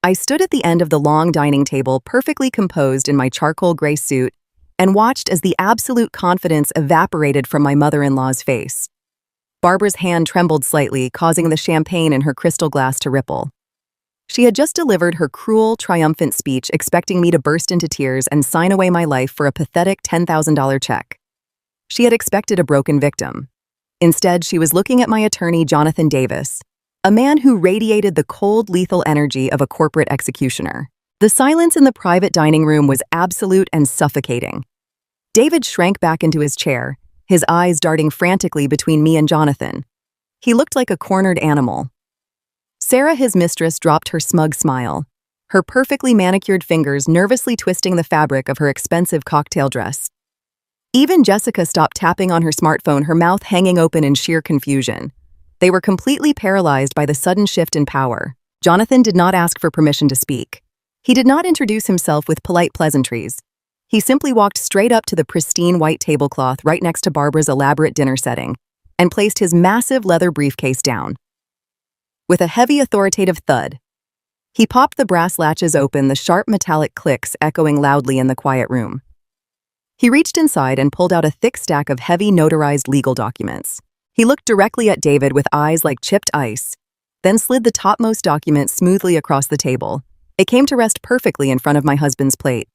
Speaker 1: I stood at the end of the long dining table, perfectly composed in my charcoal gray suit, and watched as the absolute confidence evaporated from my mother-in-law's face. Barbara's hand trembled slightly, causing the champagne in her crystal glass to ripple. She had just delivered her cruel, triumphant speech, expecting me to burst into tears and sign away my life for a pathetic $10,000 check. She had expected a broken victim. Instead, she was looking at my attorney, Jonathan Davis, a man who radiated the cold, lethal energy of a corporate executioner. The silence in the private dining room was absolute and suffocating. David shrank back into his chair, his eyes darting frantically between me and Jonathan. He looked like a cornered animal. Sarah, his mistress, dropped her smug smile, her perfectly manicured fingers nervously twisting the fabric of her expensive cocktail dress. Even Jessica stopped tapping on her smartphone, her mouth hanging open in sheer confusion. They were completely paralyzed by the sudden shift in power. Jonathan did not ask for permission to speak. He did not introduce himself with polite pleasantries. He simply walked straight up to the pristine white tablecloth right next to Barbara's elaborate dinner setting and placed his massive leather briefcase down. With a heavy, authoritative thud, he popped the brass latches open, the sharp metallic clicks echoing loudly in the quiet room. He reached inside and pulled out a thick stack of heavy, notarized legal documents. He looked directly at David with eyes like chipped ice, then slid the topmost document smoothly across the table. It came to rest perfectly in front of my husband's plate.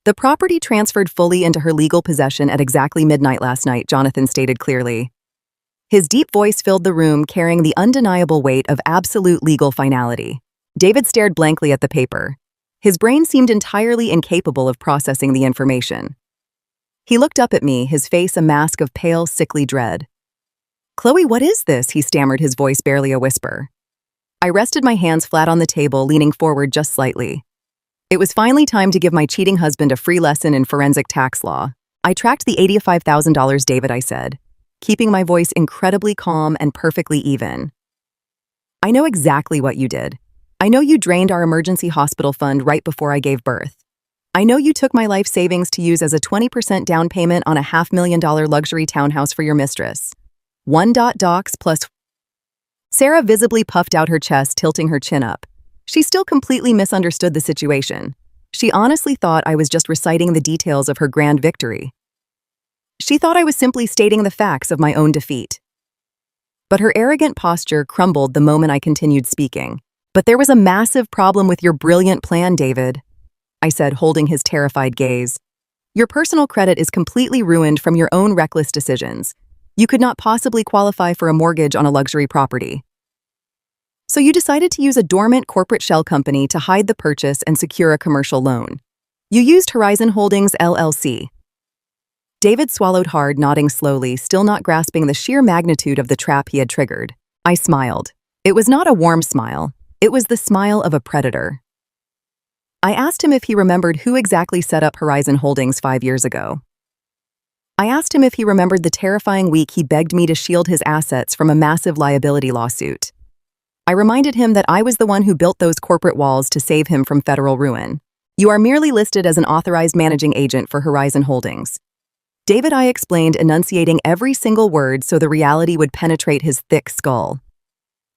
Speaker 1: "The property transferred fully into her legal possession at exactly midnight last night," Jonathan stated clearly. His deep voice filled the room, carrying the undeniable weight of absolute legal finality. David stared blankly at the paper. His brain seemed entirely incapable of processing the information. He looked up at me, his face a mask of pale, sickly dread. "Chloe, what is this?" he stammered, his voice barely a whisper. I rested my hands flat on the table, leaning forward just slightly. It was finally time to give my cheating husband a free lesson in forensic tax law. I tracked the $85,000, David, I said, keeping my voice incredibly calm and perfectly even. I know exactly what you did. I know you drained our emergency hospital fund right before I gave birth. I know you took my life savings to use as a 20% down payment on a $500,000 luxury townhouse for your mistress. $1.docs plus. Sarah visibly puffed out her chest, tilting her chin up. She still completely misunderstood the situation. She honestly thought I was just reciting the details of her grand victory. She thought I was simply stating the facts of my own defeat. But her arrogant posture crumbled the moment I continued speaking. But there was a massive problem with your brilliant plan, David, I said, holding his terrified gaze. Your personal credit is completely ruined from your own reckless decisions. You could not possibly qualify for a mortgage on a luxury property. So you decided to use a dormant corporate shell company to hide the purchase and secure a commercial loan. You used Horizon Holdings, LLC. David swallowed hard, nodding slowly, still not grasping the sheer magnitude of the trap he had triggered. I smiled. It was not a warm smile. It was the smile of a predator. I asked him if he remembered who exactly set up Horizon Holdings 5 years ago. I asked him if he remembered the terrifying week he begged me to shield his assets from a massive liability lawsuit. I reminded him that I was the one who built those corporate walls to save him from federal ruin. You are merely listed as an authorized managing agent for Horizon Holdings. David, I explained, enunciating every single word so the reality would penetrate his thick skull.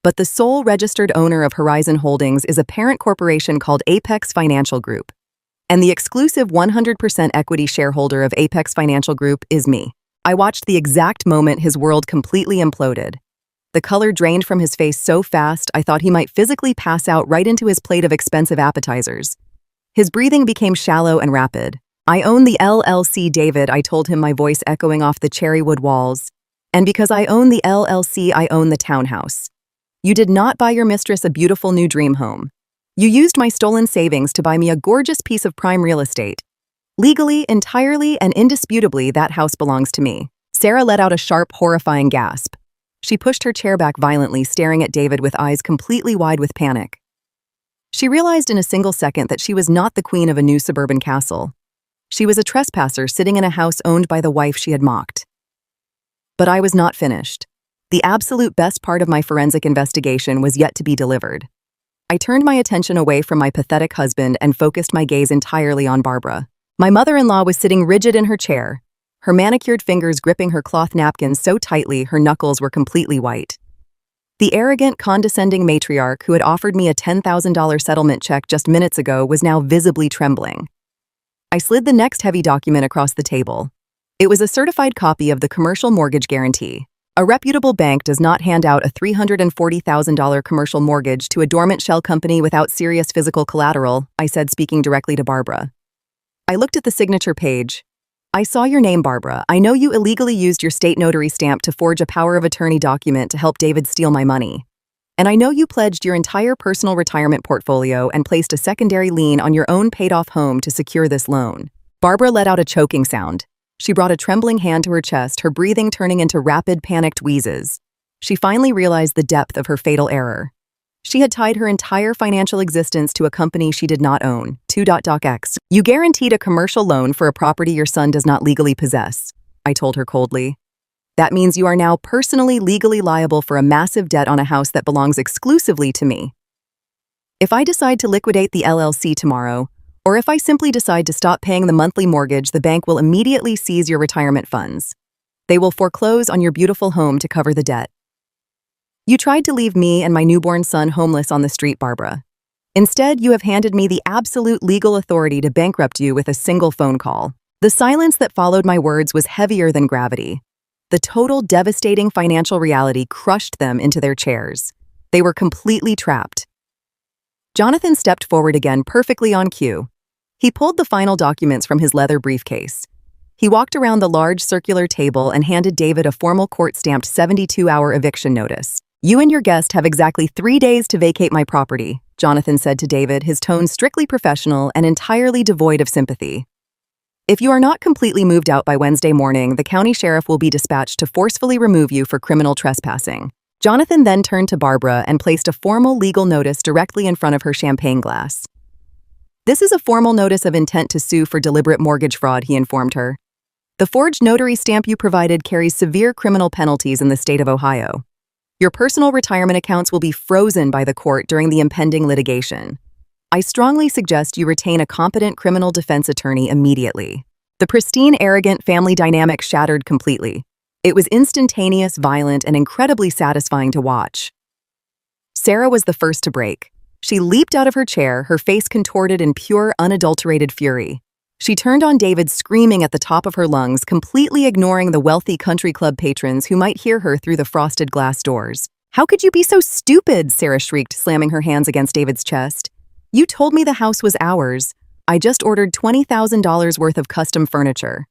Speaker 1: But the sole registered owner of Horizon Holdings is a parent corporation called Apex Financial Group. And the exclusive 100% equity shareholder of Apex Financial Group is me. I watched the exact moment his world completely imploded. The color drained from his face so fast I thought he might physically pass out right into his plate of expensive appetizers. His breathing became shallow and rapid. I own the LLC, David, I told him, my voice echoing off the cherrywood walls. And because I own the LLC, I own the townhouse. You did not buy your mistress a beautiful new dream home. You used my stolen savings to buy me a gorgeous piece of prime real estate. Legally, entirely, and indisputably, that house belongs to me. Sarah let out a sharp, horrifying gasp. She pushed her chair back violently, staring at David with eyes completely wide with panic. She realized in a single second that she was not the queen of a new suburban castle. She was a trespasser sitting in a house owned by the wife she had mocked. But I was not finished. The absolute best part of my forensic investigation was yet to be delivered. I turned my attention away from my pathetic husband and focused my gaze entirely on Barbara. My mother-in-law was sitting rigid in her chair, her manicured fingers gripping her cloth napkins so tightly her knuckles were completely white. The arrogant, condescending matriarch who had offered me a $10,000 settlement check just minutes ago was now visibly trembling. I slid the next heavy document across the table. It was a certified copy of the commercial mortgage guarantee. A reputable bank does not hand out a $340,000 commercial mortgage to a dormant shell company without serious physical collateral, I said, speaking directly to Barbara. I looked at the signature page. I saw your name, Barbara. I know you illegally used your state notary stamp to forge a power of attorney document to help David steal my money. And I know you pledged your entire personal retirement portfolio and placed a secondary lien on your own paid-off home to secure this loan. Barbara let out a choking sound. She brought a trembling hand to her chest, her breathing turning into rapid, panicked wheezes. She finally realized the depth of her fatal error. She had tied her entire financial existence to a company she did not own. $2.docs. You guaranteed a commercial loan for a property your son does not legally possess, I told her coldly. That means you are now personally legally liable for a massive debt on a house that belongs exclusively to me. If I decide to liquidate the LLC tomorrow, or if I simply decide to stop paying the monthly mortgage, the bank will immediately seize your retirement funds. They will foreclose on your beautiful home to cover the debt. You tried to leave me and my newborn son homeless on the street, Barbara. Instead, you have handed me the absolute legal authority to bankrupt you with a single phone call. The silence that followed my words was heavier than gravity. The total devastating financial reality crushed them into their chairs. They were completely trapped. Jonathan stepped forward again, perfectly on cue. He pulled the final documents from his leather briefcase. He walked around the large circular table and handed David a formal court-stamped 72-hour eviction notice. You and your guest have exactly 3 days to vacate my property, Jonathan said to David, his tone strictly professional and entirely devoid of sympathy. If you are not completely moved out by Wednesday morning, the county sheriff will be dispatched to forcefully remove you for criminal trespassing. Jonathan then turned to Barbara and placed a formal legal notice directly in front of her champagne glass. "This is a formal notice of intent to sue for deliberate mortgage fraud," he informed her. "The forged notary stamp you provided carries severe criminal penalties in the state of Ohio. Your personal retirement accounts will be frozen by the court during the impending litigation. I strongly suggest you retain a competent criminal defense attorney immediately." The pristine, arrogant family dynamic shattered completely. It was instantaneous, violent, and incredibly satisfying to watch. Sarah was the first to break. She leaped out of her chair, her face contorted in pure, unadulterated fury. She turned on David, screaming at the top of her lungs, completely ignoring the wealthy country club patrons who might hear her through the frosted glass doors. "How could you be so stupid?" Sarah shrieked, slamming her hands against David's chest. "You told me the house was ours. I just ordered $20,000 worth of custom furniture.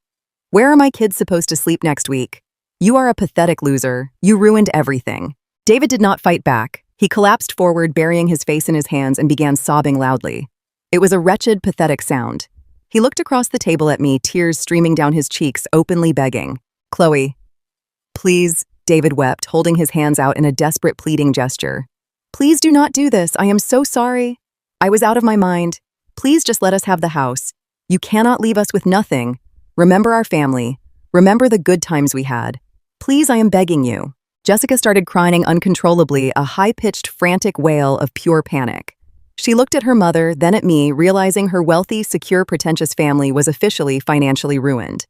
Speaker 1: Where are my kids supposed to sleep next week? You are a pathetic loser. You ruined everything." David did not fight back. He collapsed forward, burying his face in his hands, and began sobbing loudly. It was a wretched, pathetic sound. He looked across the table at me, tears streaming down his cheeks, openly begging. "Chloe, please," David wept, holding his hands out in a desperate, pleading gesture. "Please do not do this. I am so sorry. I was out of my mind. Please just let us have the house. You cannot leave us with nothing. Remember our family. Remember the good times we had. Please, I am begging you." Jessica started crying uncontrollably, a high-pitched, frantic wail of pure panic. She looked at her mother, then at me, realizing her wealthy, secure, pretentious family was officially financially ruined.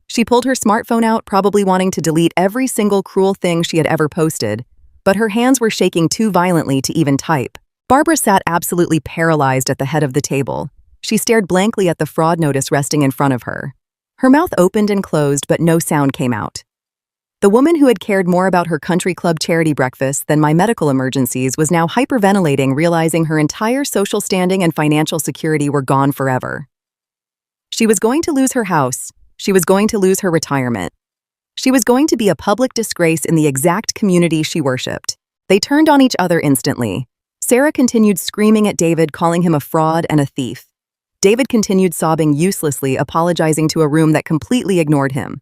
Speaker 1: She pulled her smartphone out, probably wanting to delete every single cruel thing she had ever posted, but her hands were shaking too violently to even type. Barbara sat absolutely paralyzed at the head of the table. She stared blankly at the fraud notice resting in front of her. Her mouth opened and closed, but no sound came out. The woman who had cared more about her country club charity breakfast than my medical emergencies was now hyperventilating, realizing her entire social standing and financial security were gone forever. She was going to lose her house. She was going to lose her retirement. She was going to be a public disgrace in the exact community she worshipped. They turned on each other instantly. Sarah continued screaming at David, calling him a fraud and a thief. David continued sobbing uselessly, apologizing to a room that completely ignored him.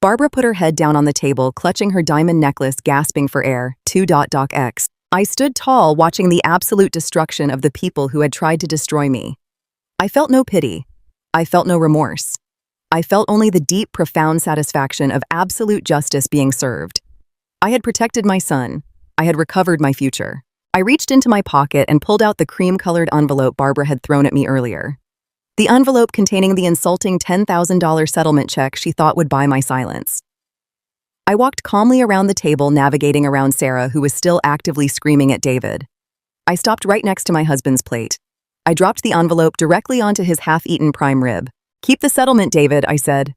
Speaker 1: Barbara put her head down on the table, clutching her diamond necklace, gasping for air. X. I stood tall, watching the absolute destruction of the people who had tried to destroy me. I felt no pity. I felt no remorse. I felt only the deep, profound satisfaction of absolute justice being served. I had protected my son. I had recovered my future. I reached into my pocket and pulled out the cream-colored envelope Barbara had thrown at me earlier. The envelope containing the insulting $10,000 settlement check she thought would buy my silence. I walked calmly around the table, navigating around Sarah, who was still actively screaming at David. I stopped right next to my husband's plate. I dropped the envelope directly onto his half-eaten prime rib. "Keep the settlement, David," I said,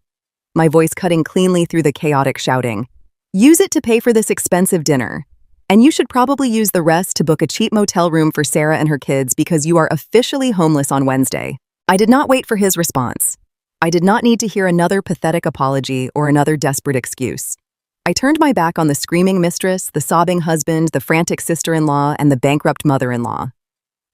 Speaker 1: my voice cutting cleanly through the chaotic shouting. "Use it to pay for this expensive dinner. And you should probably use the rest to book a cheap motel room for Sarah and her kids, because you are officially homeless on Wednesday." I did not wait for his response. I did not need to hear another pathetic apology or another desperate excuse. I turned my back on the screaming mistress, the sobbing husband, the frantic sister-in-law, and the bankrupt mother-in-law.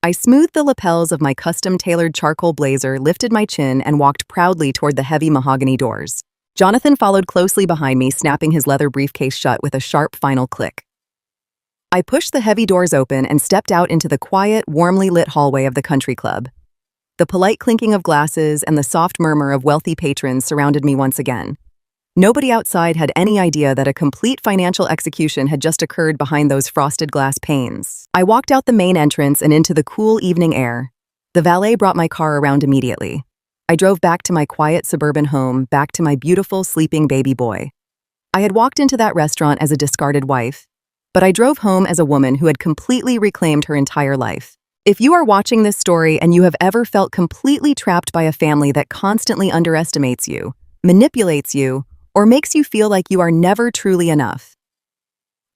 Speaker 1: I smoothed the lapels of my custom-tailored charcoal blazer, lifted my chin, and walked proudly toward the heavy mahogany doors. Jonathan followed closely behind me, snapping his leather briefcase shut with a sharp final click. I pushed the heavy doors open and stepped out into the quiet, warmly lit hallway of the country club. The polite clinking of glasses and the soft murmur of wealthy patrons surrounded me once again. Nobody outside had any idea that a complete financial execution had just occurred behind those frosted glass panes. I walked out the main entrance and into the cool evening air. The valet brought my car around immediately. I drove back to my quiet suburban home, back to my beautiful sleeping baby boy. I had walked into that restaurant as a discarded wife, but I drove home as a woman who had completely reclaimed her entire life. If you are watching this story and you have ever felt completely trapped by a family that constantly underestimates you, manipulates you, or makes you feel like you are never truly enough,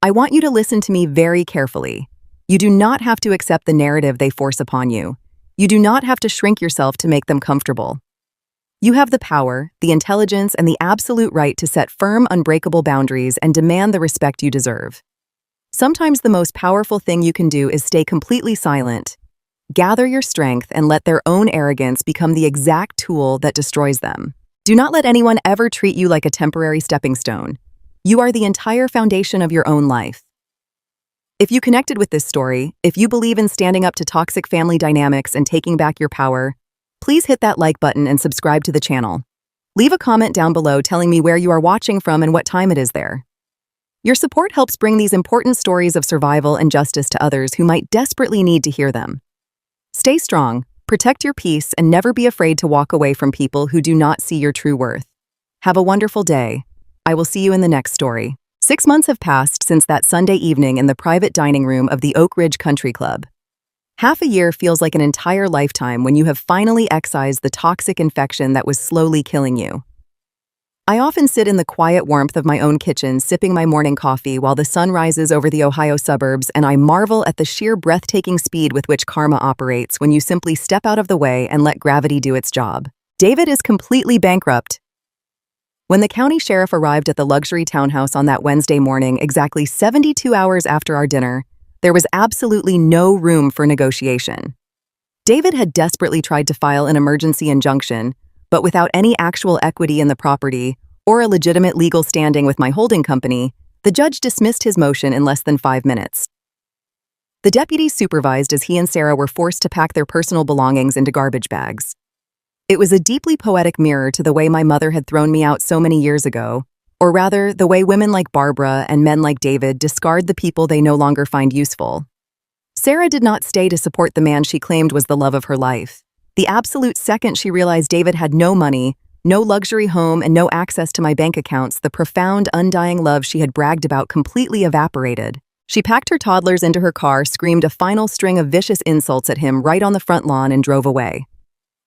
Speaker 1: I want you to listen to me very carefully. You do not have to accept the narrative they force upon you. You do not have to shrink yourself to make them comfortable. You have the power, the intelligence, and the absolute right to set firm, unbreakable boundaries and demand the respect you deserve. Sometimes the most powerful thing you can do is stay completely silent. Gather your strength and let their own arrogance become the exact tool that destroys them. Do not let anyone ever treat you like a temporary stepping stone. You are the entire foundation of your own life. If you connected with this story, if you believe in standing up to toxic family dynamics and taking back your power, please hit that like button and subscribe to the channel. Leave a comment down below telling me where you are watching from and what time it is there. Your support helps bring these important stories of survival and justice to others who might desperately need to hear them. Stay strong, protect your peace, and never be afraid to walk away from people who do not see your true worth. Have a wonderful day. I will see you in the next story. 6 months have passed since that Sunday evening in the private dining room of the Oak Ridge Country Club. Half a year feels like an entire lifetime when you have finally excised the toxic infection that was slowly killing you. I often sit in the quiet warmth of my own kitchen sipping my morning coffee while the sun rises over the Ohio suburbs, and I marvel at the sheer breathtaking speed with which karma operates when you simply step out of the way and let gravity do its job. David is completely bankrupt. When the county sheriff arrived at the luxury townhouse on that Wednesday morning, exactly 72 hours after our dinner, there was absolutely no room for negotiation. David had desperately tried to file an emergency injunction, but without any actual equity in the property or a legitimate legal standing with my holding company, the judge dismissed his motion in less than 5 minutes. The deputies supervised as he and Sarah were forced to pack their personal belongings into garbage bags. It was a deeply poetic mirror to the way my mother had thrown me out so many years ago, or rather, the way women like Barbara and men like David discard the people they no longer find useful. Sarah did not stay to support the man she claimed was the love of her life. The absolute second she realized David had no money, no luxury home, and no access to my bank accounts, the profound, undying love she had bragged about completely evaporated. She packed her toddlers into her car, screamed a final string of vicious insults at him right on the front lawn, and drove away.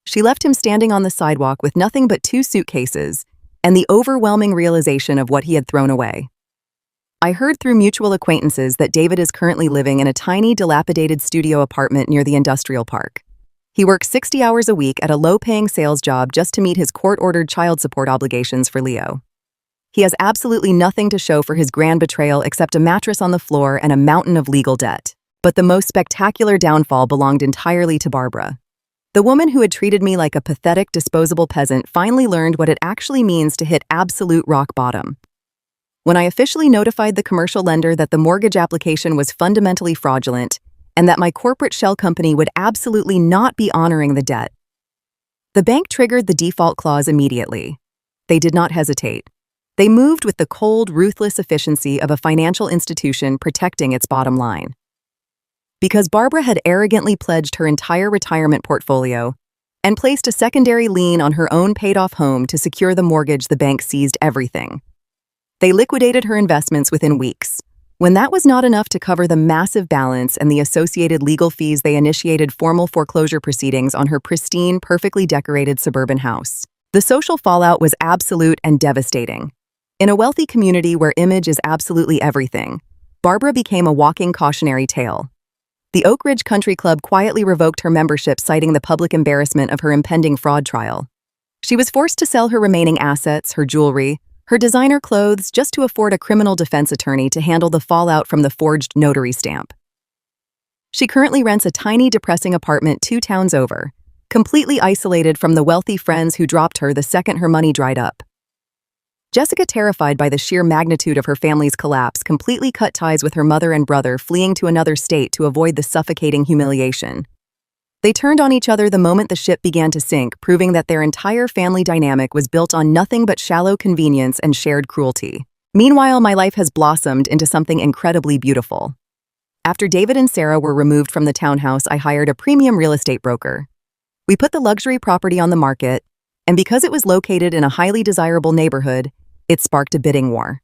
Speaker 1: She left him standing on the sidewalk with nothing but 2 suitcases and the overwhelming realization of what he had thrown away. I heard through mutual acquaintances that David is currently living in a tiny, dilapidated studio apartment near the industrial park. He works 60 hours a week at a low-paying sales job just to meet his court-ordered child support obligations for Leo. He has absolutely nothing to show for his grand betrayal except a mattress on the floor and a mountain of legal debt. But the most spectacular downfall belonged entirely to Barbara. The woman who had treated me like a pathetic, disposable peasant finally learned what it actually means to hit absolute rock bottom. When I officially notified the commercial lender that the mortgage application was fundamentally fraudulent, and that my corporate shell company would absolutely not be honoring the debt, the bank triggered the default clause immediately. They did not hesitate. They moved with the cold, ruthless efficiency of a financial institution protecting its bottom line. Because Barbara had arrogantly pledged her entire retirement portfolio and placed a secondary lien on her own paid-off home to secure the mortgage, the bank seized everything. They liquidated her investments within weeks. When that was not enough to cover the massive balance and the associated legal fees, they initiated formal foreclosure proceedings on her pristine, perfectly decorated suburban house. The social fallout was absolute and devastating. In a wealthy community where image is absolutely everything, Barbara became a walking cautionary tale. The Oak Ridge Country Club quietly revoked her membership, citing the public embarrassment of her impending fraud trial. She was forced to sell her remaining assets, her jewelry, her designer clothes, just to afford a criminal defense attorney to handle the fallout from the forged notary stamp. She currently rents a tiny, depressing apartment 2 towns over, completely isolated from the wealthy friends who dropped her the second her money dried up. Jessica, terrified by the sheer magnitude of her family's collapse, completely cut ties with her mother and brother, fleeing to another state to avoid the suffocating humiliation. They turned on each other the moment the ship began to sink, proving that their entire family dynamic was built on nothing but shallow convenience and shared cruelty. Meanwhile, my life has blossomed into something incredibly beautiful. After David and Sarah were removed from the townhouse, I hired a premium real estate broker. We put the luxury property on the market, and because it was located in a highly desirable neighborhood, it sparked a bidding war.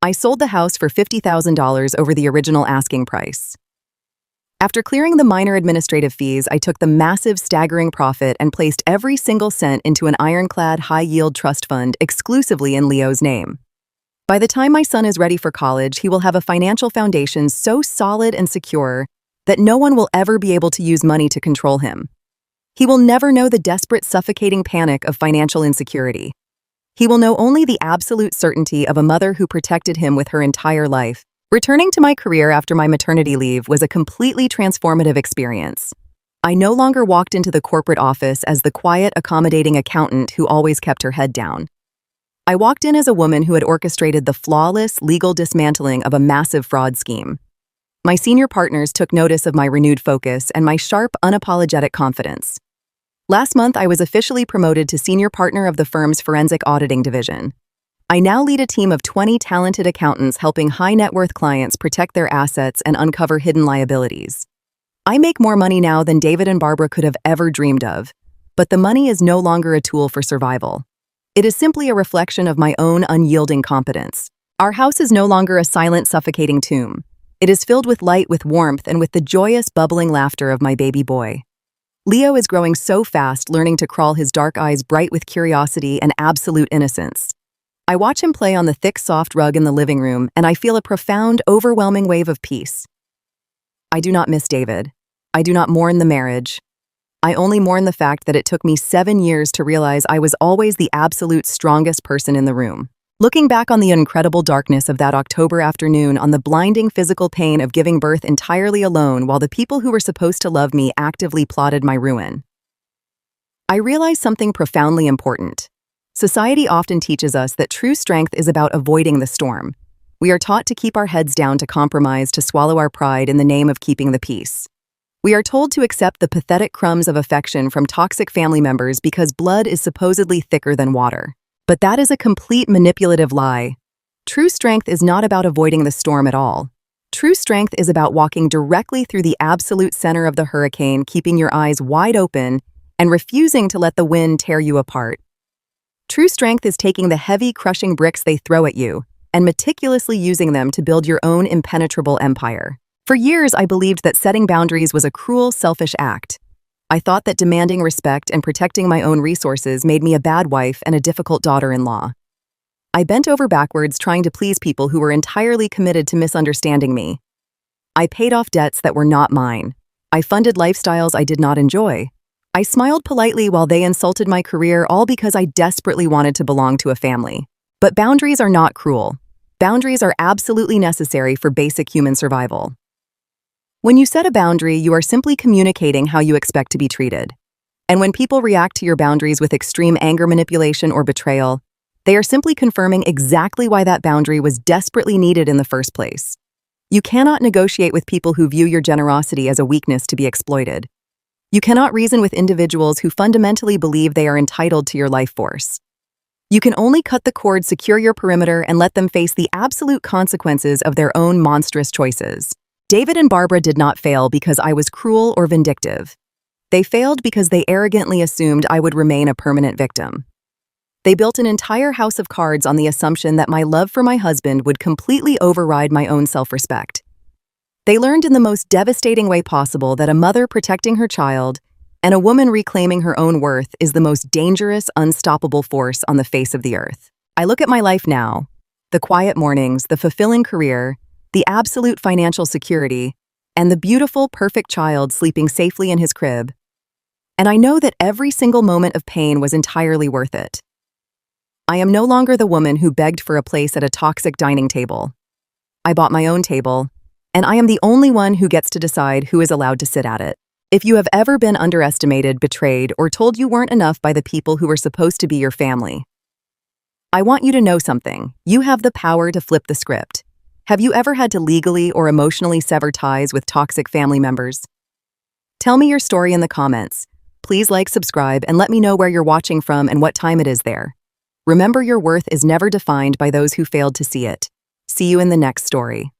Speaker 1: I sold the house for $50,000 over the original asking price. After clearing the minor administrative fees, I took the massive, staggering profit and placed every single cent into an ironclad, high-yield trust fund exclusively in Leo's name. By the time my son is ready for college, he will have a financial foundation so solid and secure that no one will ever be able to use money to control him. He will never know the desperate, suffocating panic of financial insecurity. He will know only the absolute certainty of a mother who protected him with her entire life. Returning to my career after my maternity leave was a completely transformative experience. I no longer walked into the corporate office as the quiet, accommodating accountant who always kept her head down. I walked in as a woman who had orchestrated the flawless, legal dismantling of a massive fraud scheme. My senior partners took notice of my renewed focus and my sharp, unapologetic confidence. Last month, I was officially promoted to senior partner of the firm's forensic auditing division. I now lead a team of 20 talented accountants helping high-net-worth clients protect their assets and uncover hidden liabilities. I make more money now than David and Barbara could have ever dreamed of, but the money is no longer a tool for survival. It is simply a reflection of my own unyielding competence. Our house is no longer a silent, suffocating tomb. It is filled with light, with warmth, and with the joyous, bubbling laughter of my baby boy. Leo is growing so fast, learning to crawl, his dark eyes bright with curiosity and absolute innocence. I watch him play on the thick, soft rug in the living room, and I feel a profound, overwhelming wave of peace. I do not miss David. I do not mourn the marriage. I only mourn the fact that it took me 7 years to realize I was always the absolute strongest person in the room. Looking back on the incredible darkness of that October afternoon, on the blinding physical pain of giving birth entirely alone while the people who were supposed to love me actively plotted my ruin, I realized something profoundly important. Society often teaches us that true strength is about avoiding the storm. We are taught to keep our heads down, to compromise, to swallow our pride in the name of keeping the peace. We are told to accept the pathetic crumbs of affection from toxic family members because blood is supposedly thicker than water. But that is a complete manipulative lie. True strength is not about avoiding the storm at all. True strength is about walking directly through the absolute center of the hurricane, keeping your eyes wide open and refusing to let the wind tear you apart. True strength is taking the heavy, crushing bricks they throw at you and meticulously using them to build your own impenetrable empire. For years, I believed that setting boundaries was a cruel, selfish act. I thought that demanding respect and protecting my own resources made me a bad wife and a difficult daughter-in-law. I bent over backwards trying to please people who were entirely committed to misunderstanding me. I paid off debts that were not mine. I funded lifestyles I did not enjoy. I smiled politely while they insulted my career, all because I desperately wanted to belong to a family. But boundaries are not cruel. Boundaries are absolutely necessary for basic human survival. When you set a boundary, you are simply communicating how you expect to be treated. And when people react to your boundaries with extreme anger, manipulation, or betrayal, they are simply confirming exactly why that boundary was desperately needed in the first place. You cannot negotiate with people who view your generosity as a weakness to be exploited. You cannot reason with individuals who fundamentally believe they are entitled to your life force. You can only cut the cord, secure your perimeter, and let them face the absolute consequences of their own monstrous choices. David and Barbara did not fail because I was cruel or vindictive. They failed because they arrogantly assumed I would remain a permanent victim. They built an entire house of cards on the assumption that my love for my husband would completely override my own self-respect. They learned in the most devastating way possible that a mother protecting her child and a woman reclaiming her own worth is the most dangerous, unstoppable force on the face of the earth. I look at my life now, the quiet mornings, the fulfilling career, the absolute financial security, and the beautiful, perfect child sleeping safely in his crib. And I know that every single moment of pain was entirely worth it. I am no longer the woman who begged for a place at a toxic dining table. I bought my own table, and I am the only one who gets to decide who is allowed to sit at it. If you have ever been underestimated, betrayed, or told you weren't enough by the people who were supposed to be your family, I want you to know something. You have the power to flip the script. Have you ever had to legally or emotionally sever ties with toxic family members? Tell me your story in the comments. Please like, subscribe, and let me know where you're watching from and what time it is there. Remember, your worth is never defined by those who failed to see it. See you in the next story.